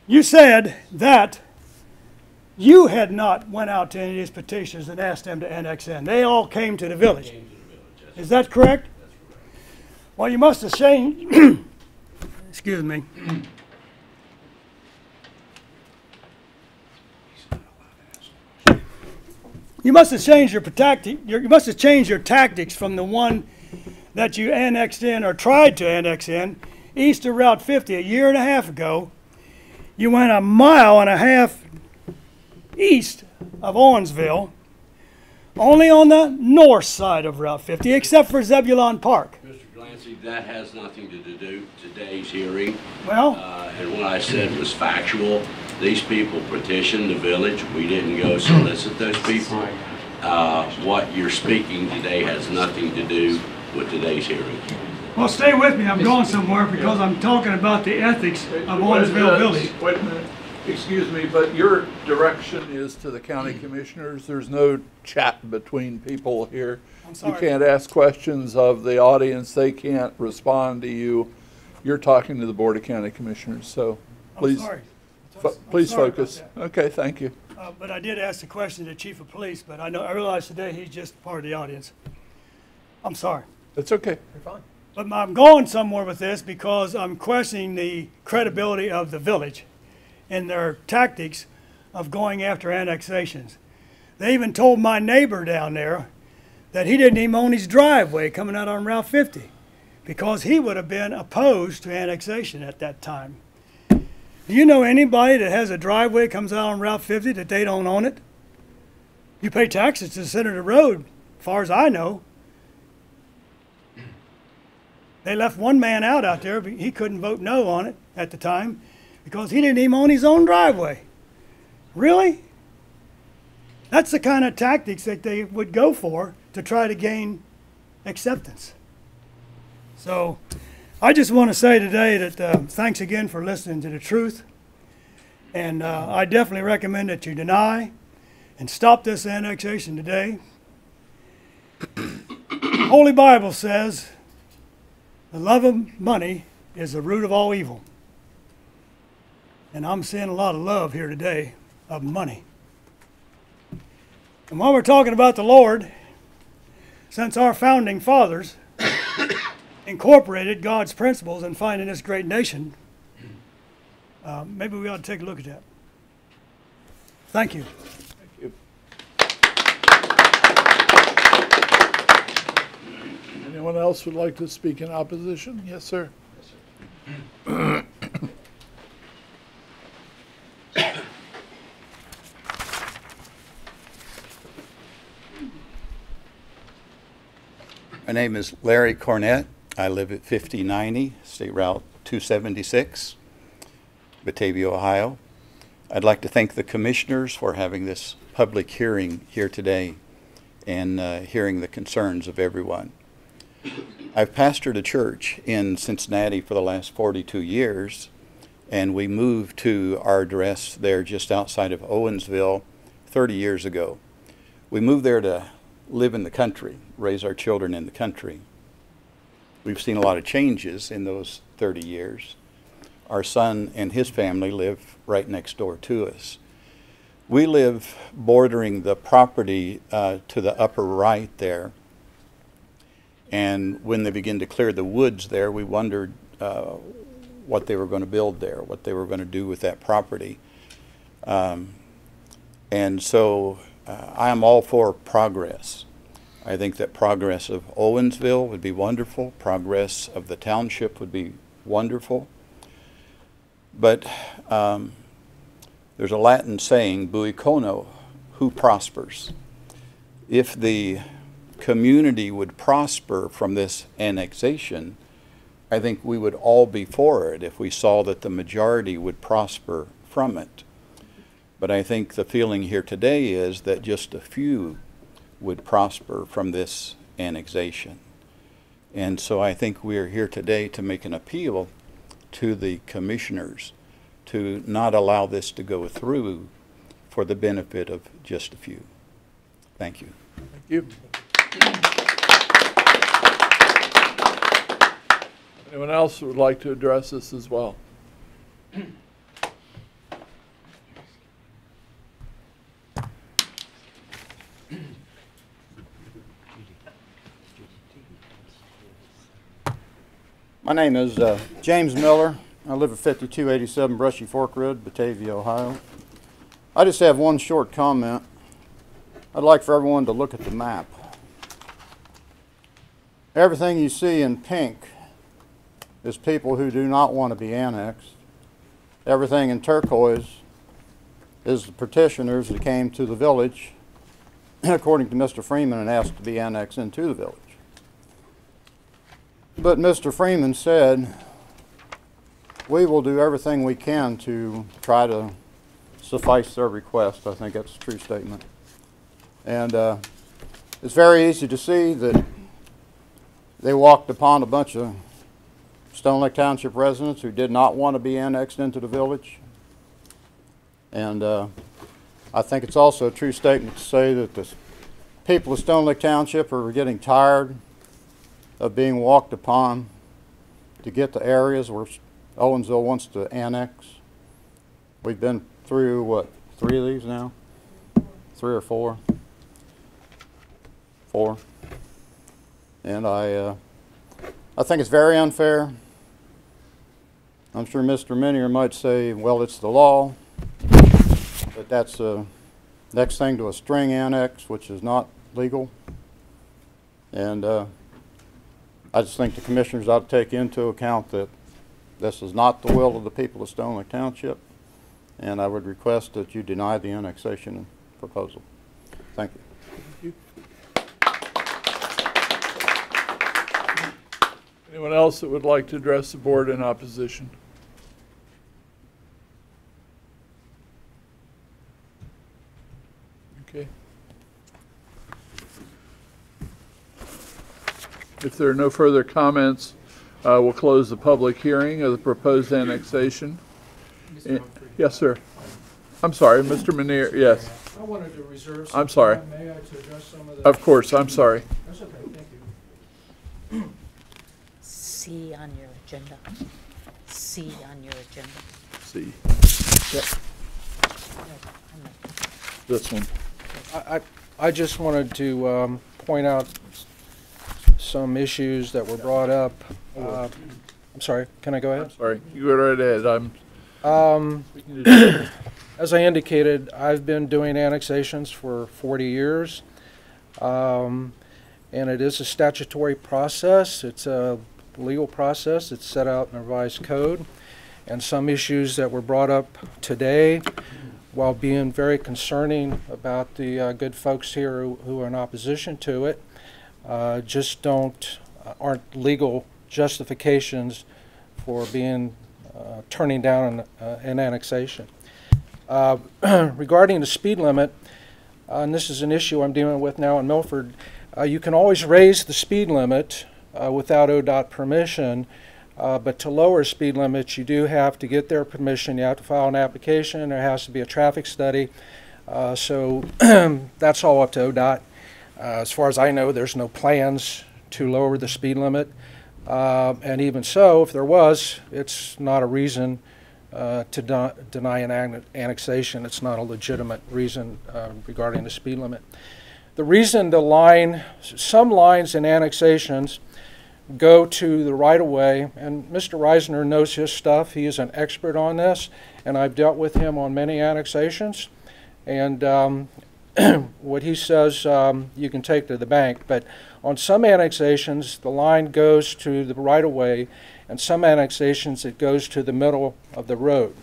You said that You had not went out to any of these petitioners and asked them to annex in. They all came to the village. Is that correct? Well, you must have changed, excuse me. You must have changed your tactics from the one that you annexed in or tried to annex in east of Route 50 a year and a half ago. You went 1.5 miles east of Owensville, only on the north side of Route 50, except for Zebulon Park. Mr. Glancy, that has nothing to do with today's hearing. Well, and what I said was factual. These people petitioned the village. We didn't go solicit those people. What you're speaking today has nothing to do with today's hearing. well, stay with me. I'm going somewhere because I'm talking about the ethics of Owensville Village. Wait a minute. Excuse me, but your direction is to the county commissioners. There's no chat between people here. I'm sorry. You can't ask questions of the audience. They can't respond to you. You're talking to the Board of County Commissioners, so please, please focus. Okay, thank you. But I did ask the question to the Chief of Police, but I realize today he's just part of the audience. I'm sorry. It's okay. You're fine. But I'm going somewhere with this because I'm questioning the credibility of the village in their tactics of going after annexations. They even told my neighbor down there that he didn't even own his driveway coming out on Route 50 because he would have been opposed to annexation at that time. Do you know anybody that has a driveway comes out on Route 50 that they don't own it? You pay taxes to the center of the road, as far as I know. They left one man out there, but he couldn't vote no on it at the time because he didn't even own his own driveway. Really? That's the kind of tactics that they would go for to try to gain acceptance. So I just want to say today that thanks again for listening to the truth. And I definitely recommend that you deny and stop this annexation today. The Holy Bible says the love of money is the root of all evil. And I'm seeing a lot of love here today of money. And while we're talking about the Lord, since our founding fathers incorporated God's principles in finding this great nation, maybe we ought to take a look at that. Thank you. Thank you. Anyone else would like to speak in opposition? Yes, sir. Yes, sir. My name is Larry Cornett. I live at 5090 State Route 276, Batavia, Ohio. I'd like to thank the commissioners for having this public hearing here today and hearing the concerns of everyone. I've pastored a church in Cincinnati for the last 42 years, and we moved to our address there just outside of Owensville 30 years ago. We moved there to live in the country, raise our children in the country. We've seen a lot of changes in those 30 years. Our son and his family live right next door to us. We live bordering the property to the upper right there. And when they began to clear the woods there, we wondered what they were going to build there, what they were going to do with that property. And so I am all for progress. I think that progress of Owensville would be wonderful. Progress of the township would be wonderful. But there's a Latin saying, "Bui cono," who prospers. If the community would prosper from this annexation, I think we would all be for it if we saw that the majority would prosper from it. But I think the feeling here today is that just a few would prosper from this annexation. And so I think we are here today to make an appeal to the commissioners to not allow this to go through for the benefit of just a few. Thank you. Thank you. Anyone else who would like to address this as well? My name is James Miller. I live at 5287 Brushy Fork Road, Batavia, Ohio. I just have one short comment. I'd like for everyone to look at the map. Everything you see in pink is people who do not want to be annexed. Everything in turquoise is the petitioners that came to the village, according to Mr. Freeman, and asked to be annexed into the village. But Mr. Freeman said, we will do everything we can to try to suffice their request. I think that's a true statement. And it's very easy to see that they walked upon a bunch of Stone Lake Township residents who did not want to be annexed into the village. And I think it's also a true statement to say that the people of Stone Lake Township are getting tired of being walked upon to get to areas where Owensville wants to annex. We've been through, what, 3 of these now? 3 or 4? 4. And I think it's very unfair. I'm sure Mr. Minier might say, well, it's the law, but that's the next thing to a string annex, which is not legal. And I just think the commissioners ought to take into account that this is not the will of the people of Stone Lake Township, and I would request that you deny the annexation proposal. Thank you. Anyone else that would like to address the board in opposition? Okay. If there are no further comments, we'll close the public hearing of the proposed annexation. Yes, sir. I'm sorry, Mr. Minier, yes. I wanted to reserve some I'm sorry. time, may I, to address some of the... Of course, I'm sorry. That's okay, thank you. C on your agenda. C on your agenda. C. Yep. This one. I just wanted to point out some issues that were brought up. I'm sorry, can I go ahead? I'm sorry, you go right ahead. As I indicated, I've been doing annexations for 40 years, and it is a statutory process. It's a legal process. It's set out in the revised code, and some issues that were brought up today, while being very concerning about the good folks here who are in opposition to it, just aren't legal justifications for being turning down an annexation. Regarding the speed limit, and this is an issue I'm dealing with now in Milford, you can always raise the speed limit without ODOT permission, but to lower speed limits you do have to get their permission. You have to file an application. There has to be a traffic study. So that's all up to ODOT. As far as I know, there's no plans to lower the speed limit. And even so, if there was, it's not a reason to deny an annexation. It's not a legitimate reason regarding the speed limit. The reason some lines in annexations go to the right-of-way, and Mr. Reisner knows his stuff. He is an expert on this, and I've dealt with him on many annexations. And what he says you can take to the bank, but on some annexations the line goes to the right-of-way, and some annexations it goes to the middle of the road.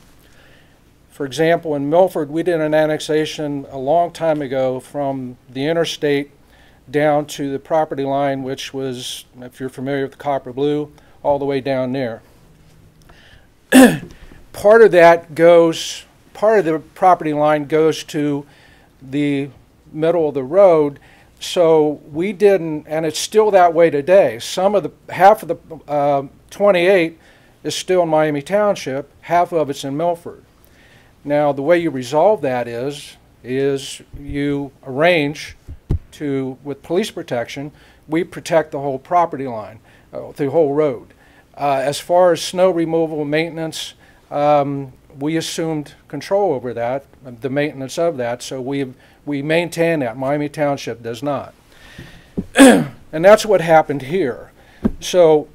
For example, in Milford we did an annexation a long time ago from the interstate down to the property line, which was, if you're familiar with the copper blue, all the way down there. Part of the property line goes to the middle of the road, so we didn't, and it's still that way today. Half of the 28 is still in Miami Township, half of it's in Milford. Now the way you resolve that is you arrange with police protection, we protect the whole property line, the whole road. As far as snow removal and maintenance, we assumed control over that, the maintenance of that, so we maintain that. Miami Township does not. And that's what happened here. So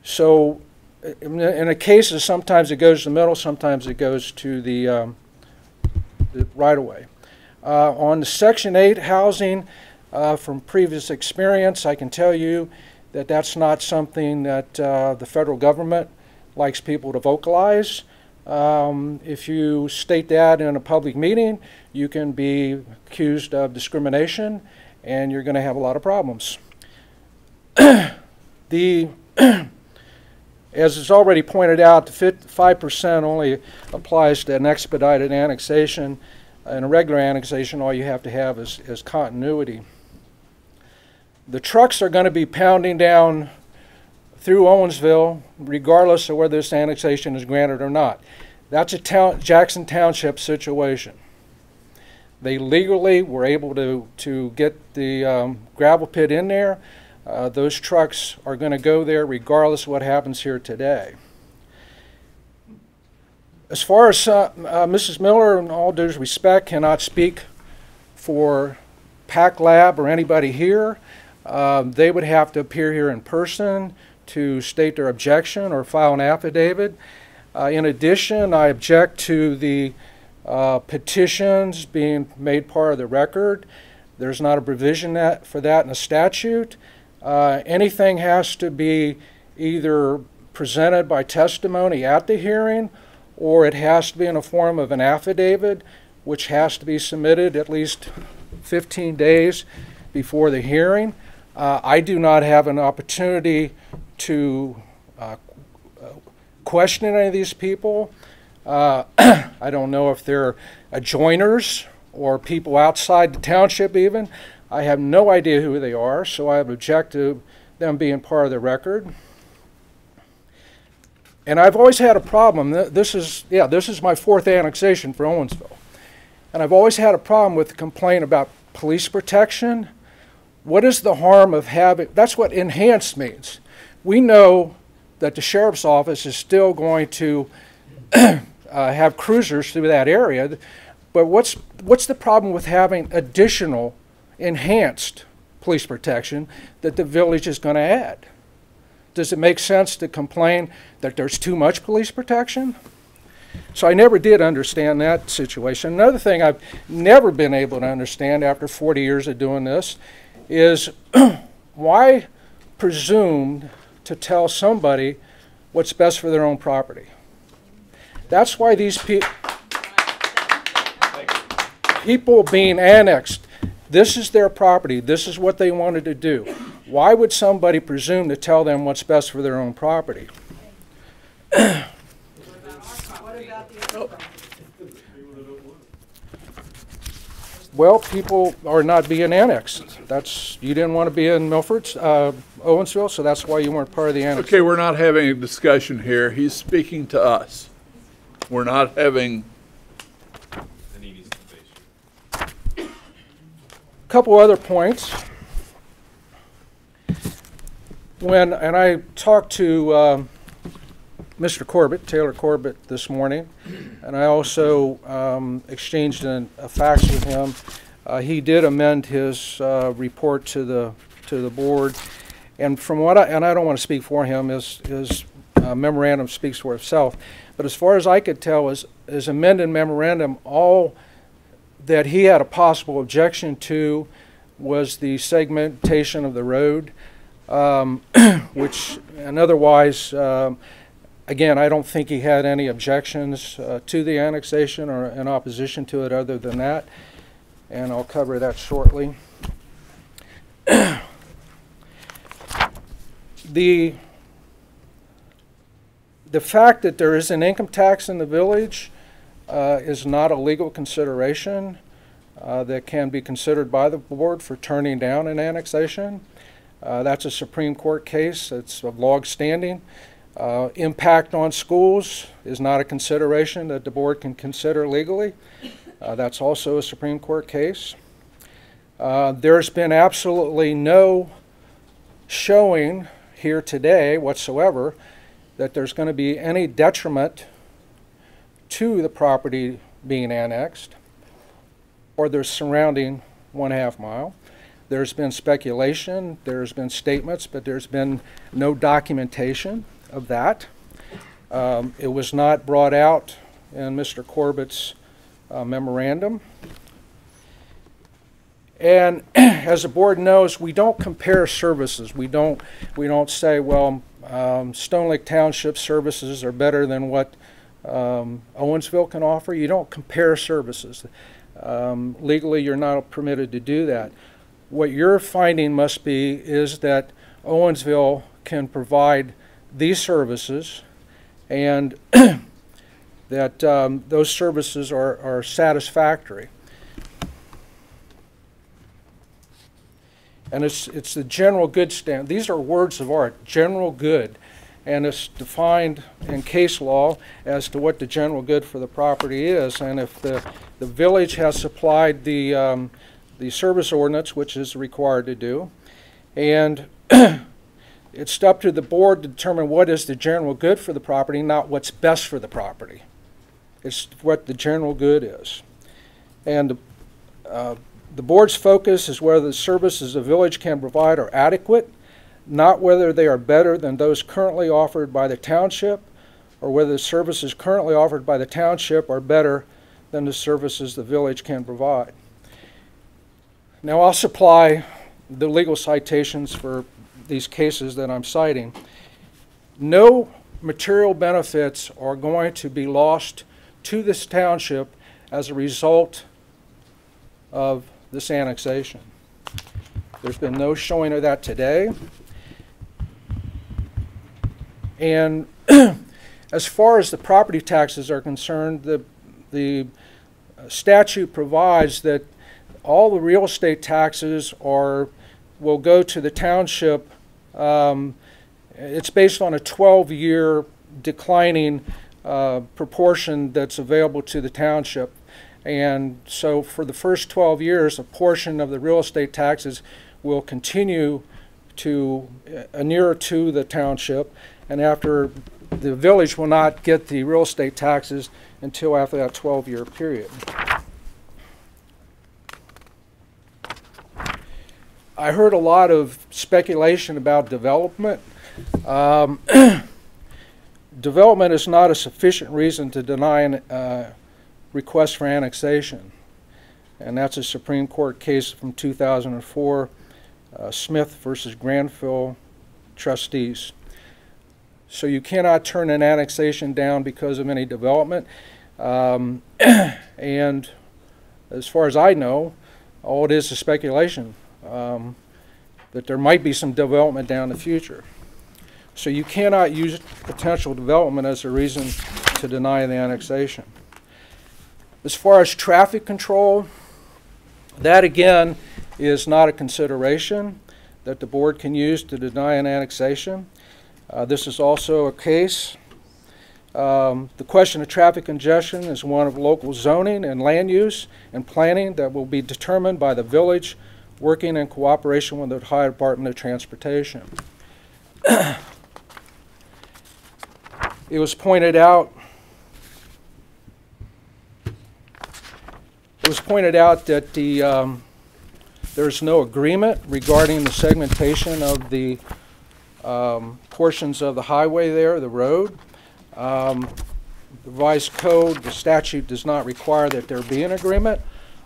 So in the cases, sometimes it goes to the middle, sometimes it goes to the right-of-way. On the Section 8 housing, from previous experience, I can tell you that that's not something that the federal government likes people to vocalize. If you state that in a public meeting, you can be accused of discrimination, and you're going to have a lot of problems. As is already pointed out, 5% only applies to an expedited annexation. In a regular annexation, all you have to have is continuity. The trucks are going to be pounding down through Owensville, regardless of whether this annexation is granted or not. That's a Jackson Township situation. They legally were able to get the gravel pit in there. Those trucks are going to go there regardless of what happens here today. As far as Mrs. Miller, in all due respect, cannot speak for PAC Lab or anybody here. They would have to appear here in person to state their objection or file an affidavit. In addition, I object to the petitions being made part of the record. There's not a provision for that in the statute. Anything has to be either presented by testimony at the hearing, or it has to be in the form of an affidavit, which has to be submitted at least 15 days before the hearing. I do not have an opportunity to question any of these people. I don't know if they're adjoiners or people outside the township even. I have no idea who they are, so I object to them being part of the record. And I've always had a problem. This is my fourth annexation for Owensville. And I've always had a problem with the complaint about police protection. What is the harm of having, that's what enhanced means. We know that the sheriff's office is still going to have cruisers through that area, but what's the problem with having additional enhanced police protection that the village is going to add? Does it make sense to complain that there's too much police protection? So I never did understand that situation. Another thing I've never been able to understand after 40 years of doing this is why presume to tell somebody what's best for their own property? That's why these people being annexed, this is their property, this is what they wanted to do. Why would somebody presume to tell them what's best for their own property? Well, people are not being annexed. You didn't want to be in Owensville, so that's why you weren't part of the annex. Okay, we're not having a discussion here. He's speaking to us. We're not having... A couple other points. And I talked to Mr. Corbett, Taylor Corbett, this morning, and I also exchanged a fax with him. He did amend his report to the board, and from what I don't want to speak for him, his memorandum speaks for itself. But as far as I could tell, his amended memorandum, all that he had a possible objection to was the segmentation of the road, which, and otherwise, again, I don't think he had any objections to the annexation or in opposition to it other than that, and I'll cover that shortly. The fact that there is an income tax in the village is not a legal consideration that can be considered by the board for turning down an annexation. That's a Supreme Court case. It's of log standing. Impact on schools is not a consideration that the board can consider legally. That's also a Supreme Court case. There's been absolutely no showing here today whatsoever that there's going to be any detriment to the property being annexed or the surrounding 1/2 mile. There's been speculation, there's been statements, but there's been no documentation. of that. It was not brought out in Mr. Corbett's memorandum. And as the board knows, we don't compare services. We don't say, well, Stone Lake Township services are better than what Owensville can offer. You don't compare services. Legally, you're not permitted to do that. What your finding must be is that Owensville can provide these services, and that those services are satisfactory. And it's the general good standard. These are words of art, general good. And it's defined in case law as to what the general good for the property is. And if the village has supplied the service ordinance, which is required to do, and it's up to the board to determine what is the general good for the property, not what's best for the property. It's what the general good is. And the board's focus is whether the services the village can provide are adequate, not whether they are better than those currently offered by the township, or whether the services currently offered by the township are better than the services the village can provide. Now, I'll supply the legal citations for these cases that I'm citing. No material benefits are going to be lost to this township as a result of this annexation. There's been no showing of that today. And as far as the property taxes are concerned, the statute provides that all the real estate taxes will go to the township. It's based on a 12-year declining proportion that's available to the township. And so for the first 12 years, a portion of the real estate taxes will continue to inure to the township, and after the village will not get the real estate taxes until after that 12-year period. I heard a lot of speculation about development. Development is not a sufficient reason to deny an request for annexation, and that's a Supreme Court case from 2004, Smith versus Granville trustees. So you cannot turn an annexation down because of any development, and as far as I know, all it is speculation that there might be some development down the future. So you cannot use potential development as a reason to deny the annexation. As far as traffic control, that again is not a consideration that the board can use to deny an annexation. This is also a case. The question of traffic congestion is one of local zoning and land use and planning that will be determined by the village working in cooperation with the Ohio Department of Transportation. It was pointed out that there's no agreement regarding the segmentation of the portions of the highway there, the road. The revised code, the statute does not require that there be an agreement.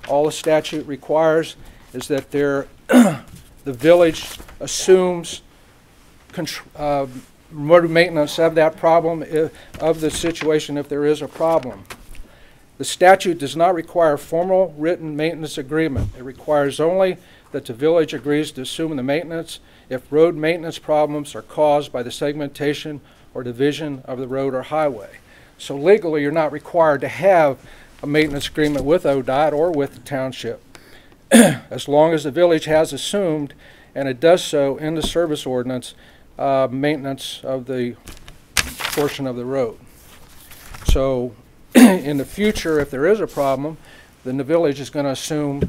All the statute requires is that the village assumes road maintenance of that problem, of the situation if there is a problem. The statute does not require a formal written maintenance agreement. It requires only that the village agrees to assume the maintenance if road maintenance problems are caused by the segmentation or division of the road or highway. So legally, you're not required to have a maintenance agreement with ODOT or with the township, as long as the village has assumed, and it does so in the service ordinance, maintenance of the portion of the road. So in the future, if there is a problem, then the village is going to assume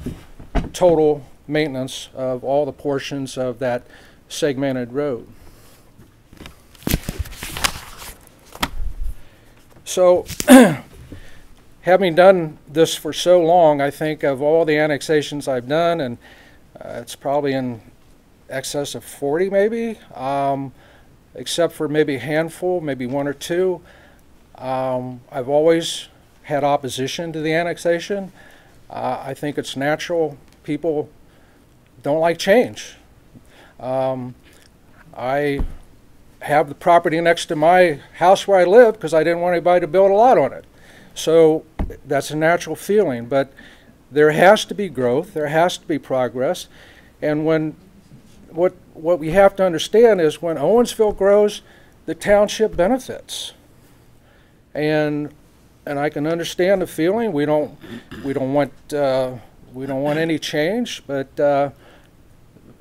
total maintenance of all the portions of that segmented road. So having done this for so long, I think of all the annexations I've done, and it's probably in excess of 40 maybe, except for maybe a handful, maybe one or two. I've always had opposition to the annexation. I think it's natural. People don't like change. I have the property next to my house where I live because I didn't want anybody to build a lot on it. So that's a natural feeling, but there has to be growth, there has to be progress, and what we have to understand is when Owensville grows, the township benefits. And I can understand the feeling. We don't want any change, but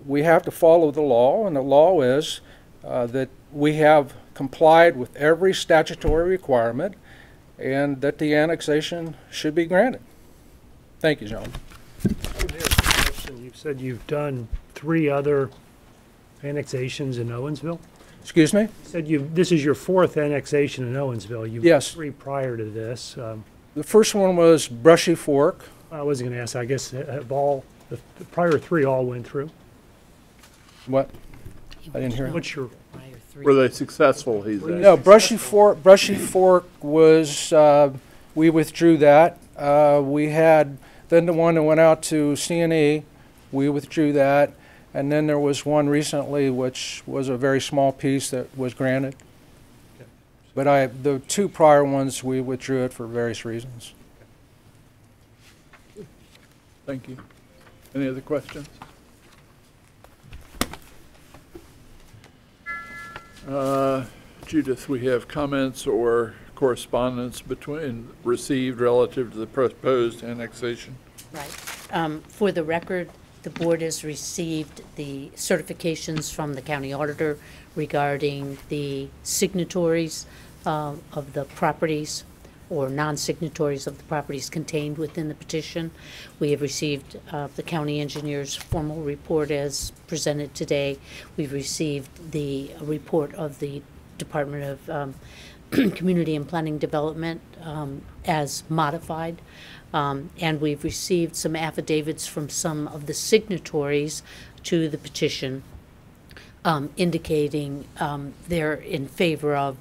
we have to follow the law, and the law is that we have complied with every statutory requirement, and that the annexation should be granted. Thank you, John. You've said you've done 3 other annexations in Owensville? Excuse me? You said this is your 4th annexation in Owensville. You've Yes. 3 prior to this. The first one was Brushy Fork. I wasn't going to ask. I guess have all the prior 3 all went through. What? I didn't hear. What's your Were they successful, he's asking? No, Brushy Fork was, we withdrew that. We had, then the one that went out to C&E, we withdrew that. And then there was one recently which was a very small piece that was granted. Okay. But the 2 prior ones, we withdrew it for various reasons. Thank you. Any other questions? Judith, we have comments or correspondence received relative to the proposed annexation? Right. For the record, the board has received the certifications from the county auditor regarding the signatories of the properties or non-signatories of the properties contained within the petition. We have received the county engineer's formal report as presented today. We've received the report of the Department of Community and Planning Development as modified. And we've received some affidavits from some of the signatories to the petition indicating they're in favor of,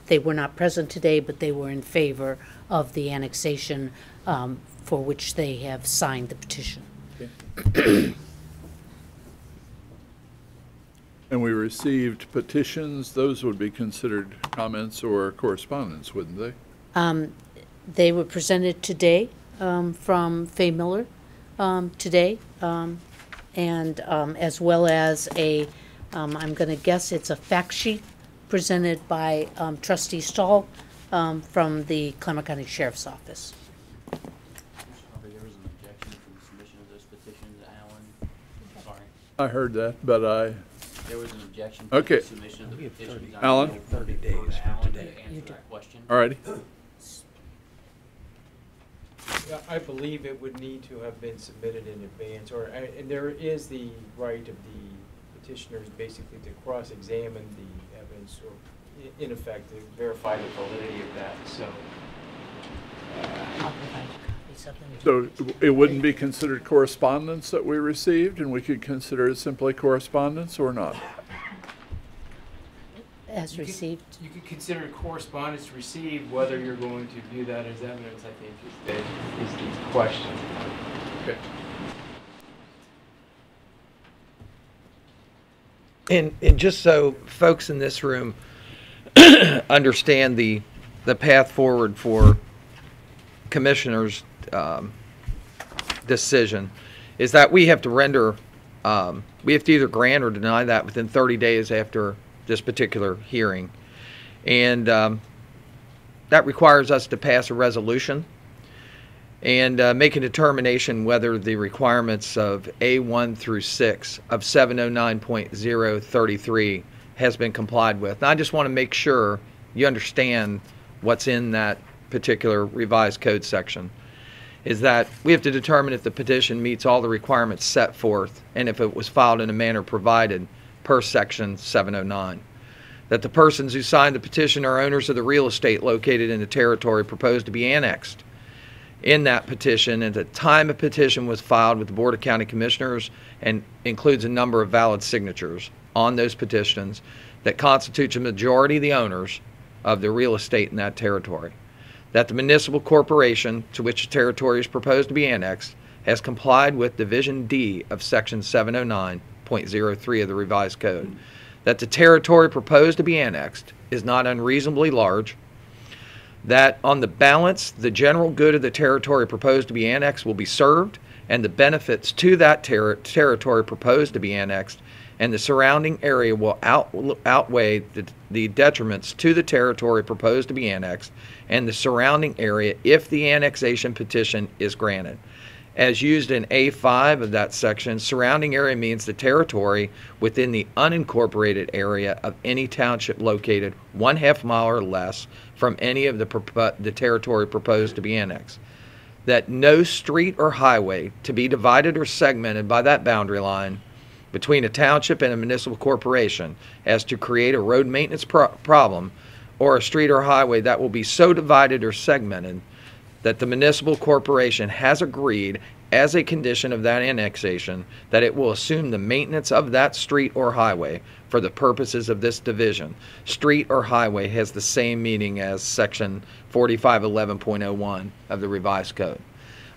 they were not present today, but they were in favor of the annexation for which they have signed the petition. Okay. And we received petitions. Those would be considered comments or correspondence, wouldn't they? They were presented today from Faye Miller today, and as well as I'm going to guess it's a fact sheet presented by Trustee Stahl from the Clermont County Sheriff's Office. There was an objection from the submission of those petitions, Alan. Sorry. I heard that, but There was an objection to the submission of the petitions. Alan? 30 days from today. To answer that question. all righty. Yeah, I believe it would need to have been submitted in advance, and there is the right of the petitioners basically to cross-examine the evidence, or in effect, to verify the validity of that, so. I'll provide copies of them. So it wouldn't be considered correspondence that we received, and we could consider it simply correspondence or not? As received. You could consider correspondence received. Whether you're going to view that as evidence, I think, is the question. Okay. And just so folks in this room understand the path forward for commissioners' decision, is that we have to render, we have to either grant or deny that within 30 days after this particular hearing. And that requires us to pass a resolution and make a determination whether the requirements of A1 through 6 of 709.033 has been complied with. And I just want to make sure you understand what's in that particular revised code section, is that we have to determine if the petition meets all the requirements set forth and if it was filed in a manner provided per section 709. That the persons who signed the petition are owners of the real estate located in the territory proposed to be annexed in that petition, and at the time a petition was filed with the Board of County Commissioners and includes a number of valid signatures on those petitions, that constitutes a majority of the owners of the real estate in that territory. That the municipal corporation to which the territory is proposed to be annexed has complied with Division D of Section 709.03 of the revised code. That the territory proposed to be annexed is not unreasonably large. That on the balance, the general good of the territory proposed to be annexed will be served, and the benefits to that territory proposed to be annexed and the surrounding area will outweigh the detriments to the territory proposed to be annexed and the surrounding area if the annexation petition is granted. As used in A5 of that section, surrounding area means the territory within the unincorporated area of any township located 1/2 mile or less from any of the territory proposed to be annexed. That no street or highway to be divided or segmented by that boundary line between a township and a municipal corporation as to create a road maintenance problem, or a street or highway that will be so divided or segmented that the municipal corporation has agreed as a condition of that annexation that it will assume the maintenance of that street or highway for the purposes of this division. Street or highway has the same meaning as Section 4511.01 of the revised code.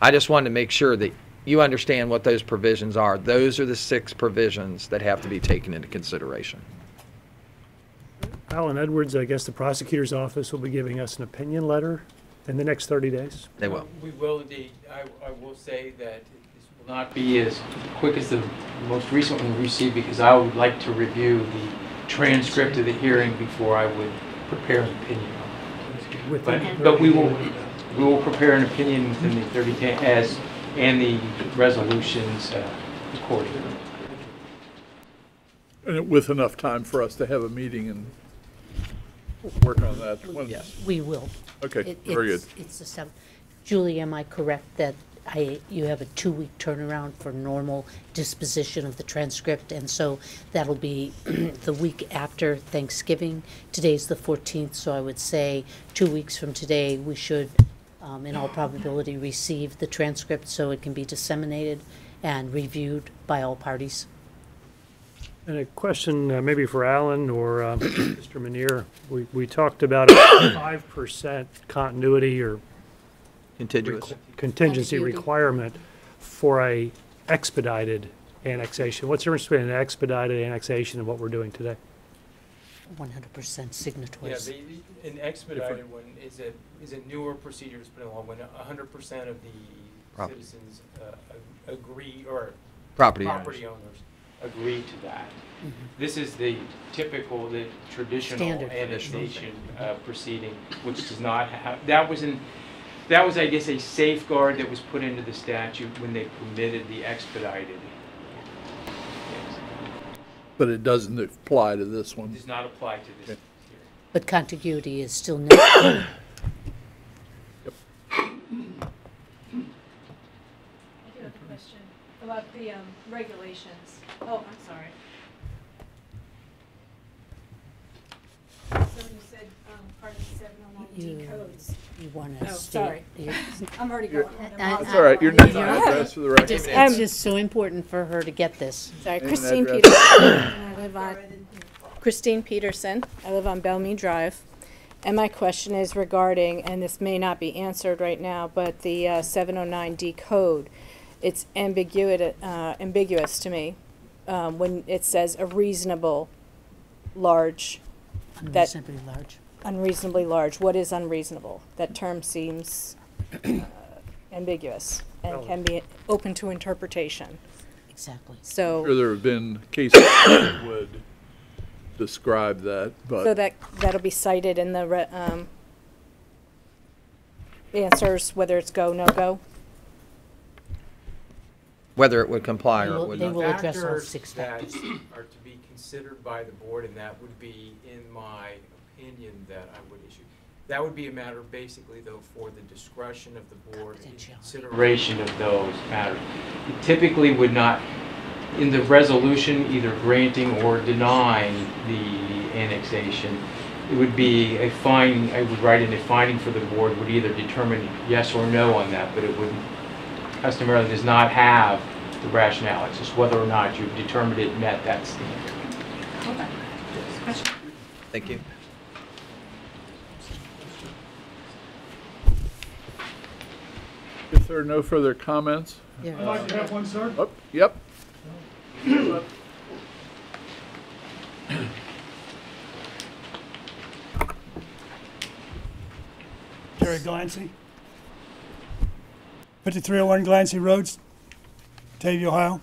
I just wanted to make sure that you understand what those provisions are. Those are the 6 provisions that have to be taken into consideration. Alan Edwards, I guess the prosecutor's office will be giving us an opinion letter in the next 30 days? They will. We will indeed. I will say that this will not be as quick as the most recent one we received, because I would like to review the transcript of the hearing before I would prepare an opinion. But we will prepare an opinion within the 30 days and the resolutions accordingly. And with enough time for us to have a meeting and work on that. Yes, we will. Okay, very good. It's the 7th. Julie, am I correct that you have a 2-week turnaround for normal disposition of the transcript, and so that'll be the week after Thanksgiving? Today's the 14th, so I would say 2 weeks from today we should, in all probability, receive the transcript so it can be disseminated and reviewed by all parties. And a question maybe for Alan or Mr. Manier. We talked about a 5% continuity or contingency requirement for a expedited annexation. What's the difference between an expedited annexation and what we're doing today? 100% signatories. Yeah, an expedited one is a newer procedure that's been along when 100% of the citizens agree, or property owners agree to that. Mm-hmm. This is the typical, the traditional annexation proceeding, which does not have, that was, I guess, a safeguard that was put into the statute when they permitted the expedited. Yes. But it doesn't apply to this one. It does not apply to this. Okay. But contiguity is still necessary. Yep. I do have a question about the regulations. Oh, I'm sorry. So you said part of the 701D codes. You want to sorry. I'm already going. That's all right. Your name and address for the record. It's just so important for her to get this. Sorry, Name Christine and Peterson. Christine Peterson. I live on Bellmead Drive. And my question is regarding, and this may not be answered right now, but the 709D code. It's ambiguous to me when it says a reasonable large. Unreasonably large. Unreasonably large. What is unreasonable? That term seems ambiguous and can be open to interpretation. Exactly. So I'm sure there have been cases that would describe that, but so that'll be cited in the answers, whether it's go, no go. Whether it would comply or it would They not. will address all Factors 6 that factors. are to be considered by the board, and that would be, in my opinion, that I would issue. That would be a matter basically, though, for the discretion of the board in consideration of those matters. It typically would not, in the resolution, either granting or denying the annexation, it would be a finding, I would write in a finding for the board would either determine yes or no on that, but it would customarily does not have the rationale. It's just whether or not you've determined it met that standard. Okay. Thank you. If there are no further comments. I'd like to have one, sir. Oh, yep. Jerry Glancy, 5301 Glancy Road, Batavia, Ohio.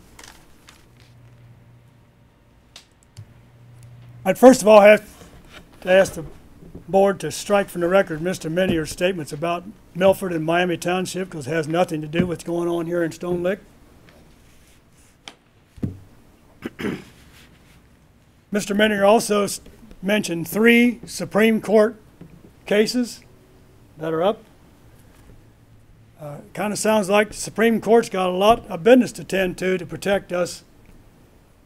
I'd first of all have to ask the board to strike from the record Mr. Minier's statements about Milford and Miami Township, because it has nothing to do with what's going on here in Stone Lick. Mr. Minier also mentioned 3 Supreme Court cases that are up. Kind of sounds like the Supreme Court's got a lot of business to tend to protect us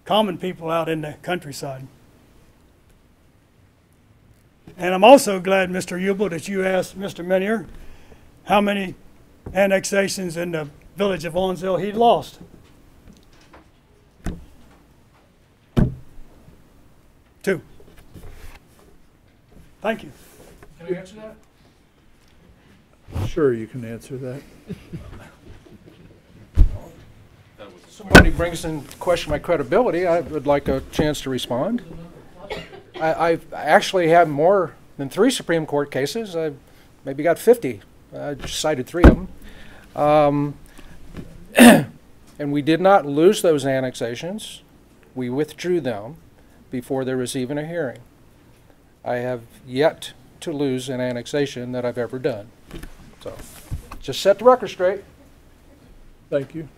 common people out in the countryside. And I'm also glad, Mr. Ubel, that you asked Mr. Minier how many annexations in the village of Owensville he'd lost. 2. Thank you. Can you answer that? Sure, you can answer that. Somebody brings in question my credibility, I would like a chance to respond. I actually have more than 3 Supreme Court cases. I've maybe got 50. I just cited 3 of them. And we did not lose those annexations. We withdrew them before there was even a hearing. I have yet to lose an annexation that I've ever done. So, just set the record straight. Thank you.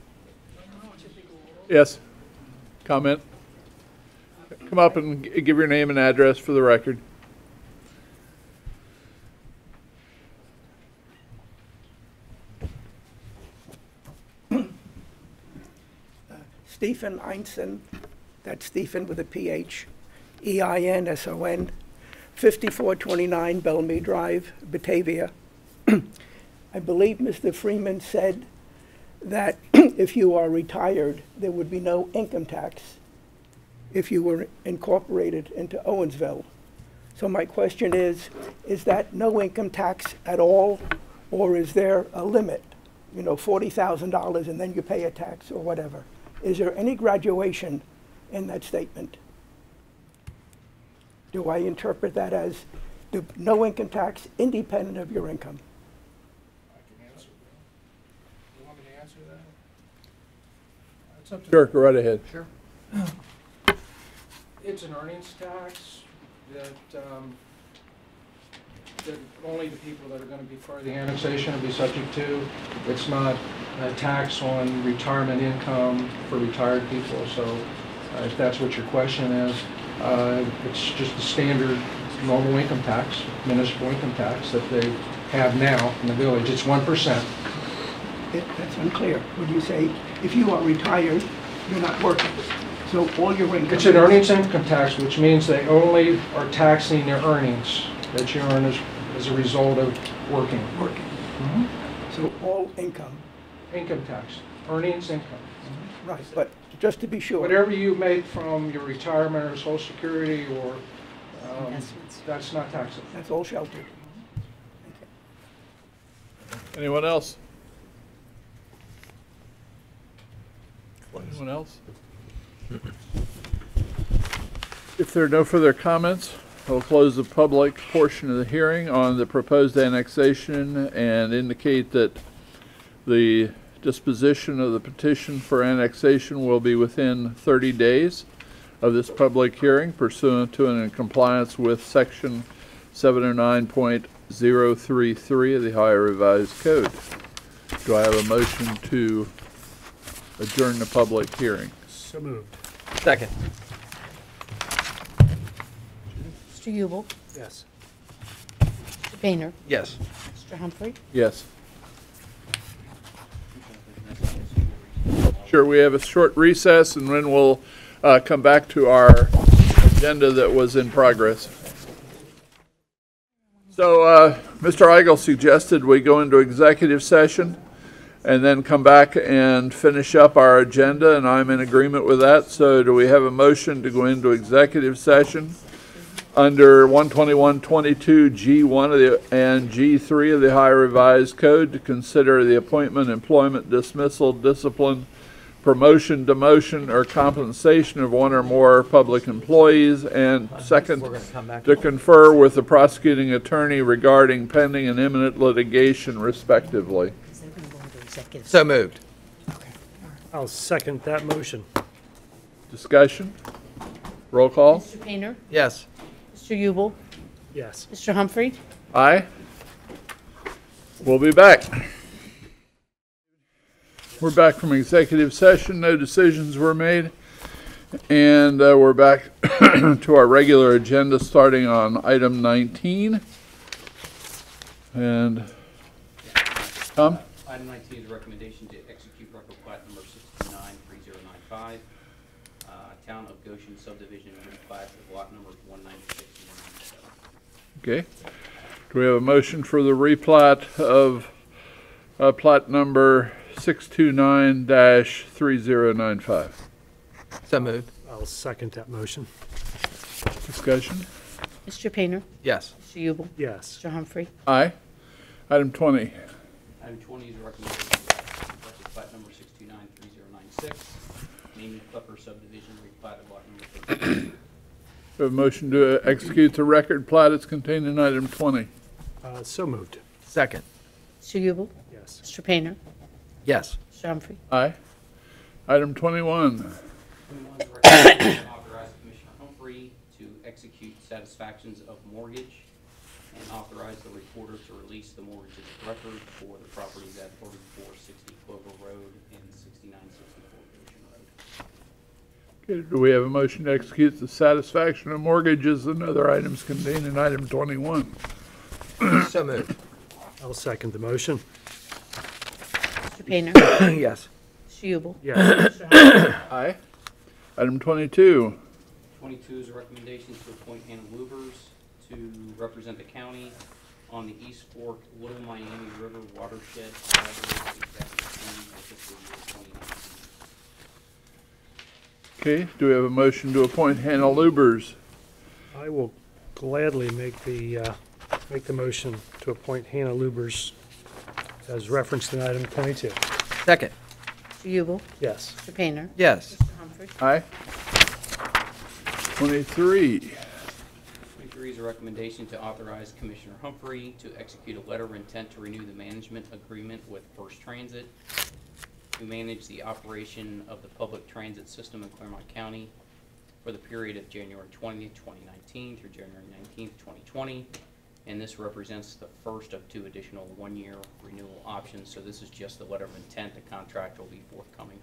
Yes. Comment? Come up and give your name and address for the record. Stephen Einson, that's Stephen with a PH, EINSON, 5429 Bellamy Drive, Batavia. I believe Mr. Freeman said that if you are retired, there would be no income tax if you were incorporated into Owensville. So my question is that no income tax at all, or is there a limit? You know, $40,000 and then you pay a tax or whatever. Is there any graduation in that statement? Do I interpret that as no income tax independent of your income? I can answer that. You want me to answer that? It's up to Sure, go right ahead. Sure. It's an earnings tax that only the people that are going to be part of the annexation will be subject to. It's not a tax on retirement income for retired people. So if that's what your question is, it's just a standard normal income tax, municipal income tax that they have now in the village. It's 1%. That's unclear. Would you say if you are retired, you're not working? So all your income... It's an earnings income tax, which means they only are taxing their earnings that you earn as a result of working. Mm-hmm. So all income? Income tax. Earnings income. Mm-hmm. Right, but just to be sure... Whatever you make from your retirement or Social Security or... that's not taxable. That's all sheltered. Anyone else? Anyone else? If there are no further comments, I will close the public portion of the hearing on the proposed annexation and indicate that the disposition of the petition for annexation will be within 30 days of this public hearing pursuant to and in compliance with section 709.033 of the Ohio Revised Code. Do I have a motion to adjourn the public hearing? So moved. Second. Mr. Ubel? Yes. Mr. Boehner? Yes. Mr. Humphrey? Yes. Sure, we have a short recess and then we'll come back to our agenda that was in progress. So Mr. Eigel suggested we go into executive session and then come back and finish up our agenda, and I'm in agreement with that. So do we have a motion to go into executive session under 121.22 G1 of the, and G3 of the Ohio Revised Code to consider the appointment, employment, dismissal, discipline, promotion, demotion, or compensation of one or more public employees, and second, to confer with the prosecuting attorney regarding pending and imminent litigation, respectively. So moved. I'll second that motion. Discussion? Roll call? Mr. Painter? Yes. Mr. Ubel? Yes. Mr. Humphrey? Aye. We'll be back. We're back from executive session. No decisions were made. And we're back to our regular agenda starting on item 19. And Tom? Item 19 is a recommendation to execute record plat number 6293095, Town of Goshen subdivision replat of lot numbers 196 and 197. Okay. Do we have a motion for the replat of plat number 629-3095? So moved. I'll second that motion. Discussion? Mr. Painter? Yes. Mr. Ubel? Yes. Mr. Humphrey? Aye. Item 20. Item 20 is a recommendation to execute record plat number 6293096, Mamie Clipper subdivision replat of lot number 13. We have a motion to execute the record plat as contained in item 20. So moved. Second. Mr. Ubel? Yes. Mr. Painter? Yes. Mr. Humphrey? Aye. Item 21. 21 is a recommendation to authorize Commissioner Humphrey to execute satisfactions of mortgage and authorize the recorder to release the mortgage's record for the properties at 3460 Clover Road and 6964 Goshen Road. Okay, do we have a motion to execute the satisfaction of mortgages and other items contained in item 21? So moved. I'll second the motion. Mr. Painter? Yes. Mr. Ubel? Yes. Mr. Humphrey? Aye. Item 22. 22 is a recommendation to appoint Hannah Lubers to represent the county on the East Fork Little Miami River Watershed Collaborative Executive Committee for fiscal year 2019. Okay, do we have a motion to appoint Hannah Lubers? I will gladly make the motion to appoint Hannah Lubers as referenced in item 22. Second. Mr. Ubel? Yes. Mr. Painter? Yes. Mr. Humphrey? Aye. 23. 23 is a recommendation to authorize Commissioner Humphrey to execute a letter of intent to renew the management agreement with First Transit to manage the operation of the public transit system in Clermont County for the period of January 20th, 2019 through January 19th, 2020. And this represents the first of 2 additional 1-year renewal options. So this is just the letter of intent. The contract will be forthcoming.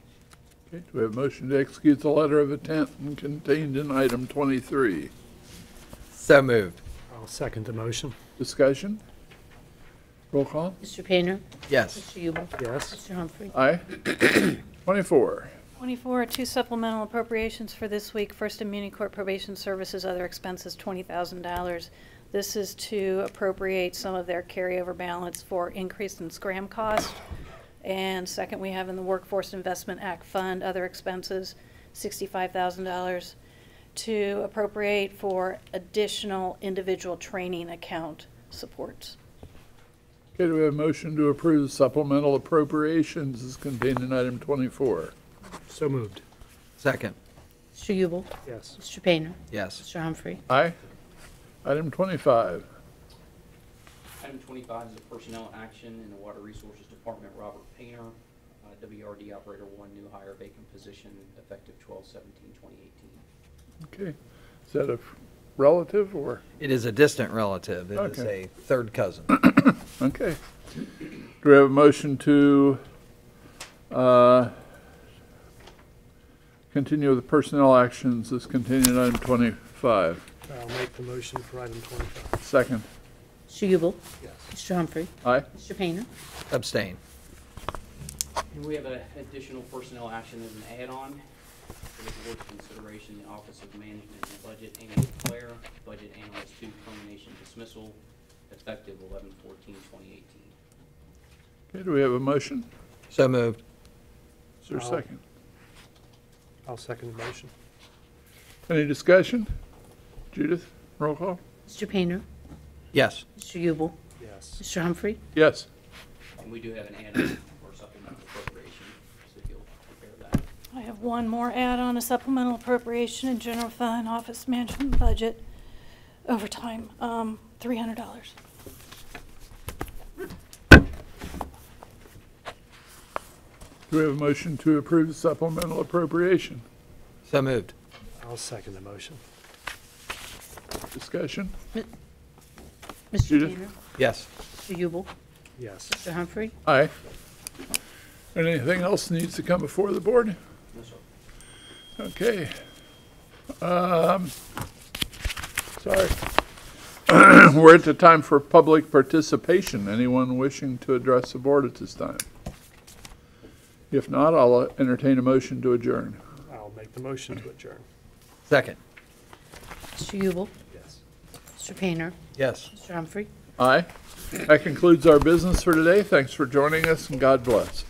Okay, do we have a motion to execute the letter of intent contained in item 23? So moved. I'll second the motion. Discussion? Roll call? Mr. Painter? Yes. Mr. Ubel? Yes. Mr. Humphrey? Aye. 24. 24, 2 supplemental appropriations for this week. First, Immunity Court Probation Services, other expenses, $20,000. This is to appropriate some of their carryover balance for increase in scram cost. And second, we have in the Workforce Investment Act Fund, other expenses, $65,000 to appropriate for additional individual training account supports. Okay, do we have a motion to approve the supplemental appropriations as contained in item 24? So moved. Second. Mr. Ubel? Yes. Mr. Painter? Yes. Mr. Humphrey? Aye. Item 25. Item 25 is a personnel action in the Water Resources Department. Robert Painter, WRD Operator 1, new hire, vacant position, effective 12/17/2018. Okay. Is that a relative or? It is a distant relative. It is Okay. a third cousin. Okay. Do we have a motion to continue with the personnel actions as contained in item 25? I'll make the motion for item 25. Second. Mr. Ubel? Yes. Mr. Humphrey? Aye. Mr. Painter? Abstain. And we have an additional personnel action as an add-on for the board's consideration, the Office of Management and Budget Annual Declare, Budget Analyst 2 termination dismissal, effective 11/14/2018. Okay, do we have a motion? So moved. Is there a second? I'll second the motion. Any discussion? Judith? Roll call? Mr. Painter? Yes. Mr. Ubel? Yes. Mr. Humphrey? Yes. And we do have an add-on for supplemental appropriation, so if you'll prepare that. I have one more add-on, a supplemental appropriation in general fund office management budget overtime, $300. Do we have a motion to approve the supplemental appropriation? So moved. I'll second the motion. Discussion? Mr. Judith? Painter? Yes. Mr. Ubel? Yes. Mr. Humphrey? Aye. Anything else needs to come before the board? No, sir. Okay. Sorry. We're at the time for public participation. Anyone wishing to address the board at this time? If not, I'll entertain a motion to adjourn. I'll make the motion to adjourn. Second. Mr. Ubel? Yes. Mr. Painter? Yes. Mr. Humphrey? Aye. That concludes our business for today. Thanks for joining us, and God bless.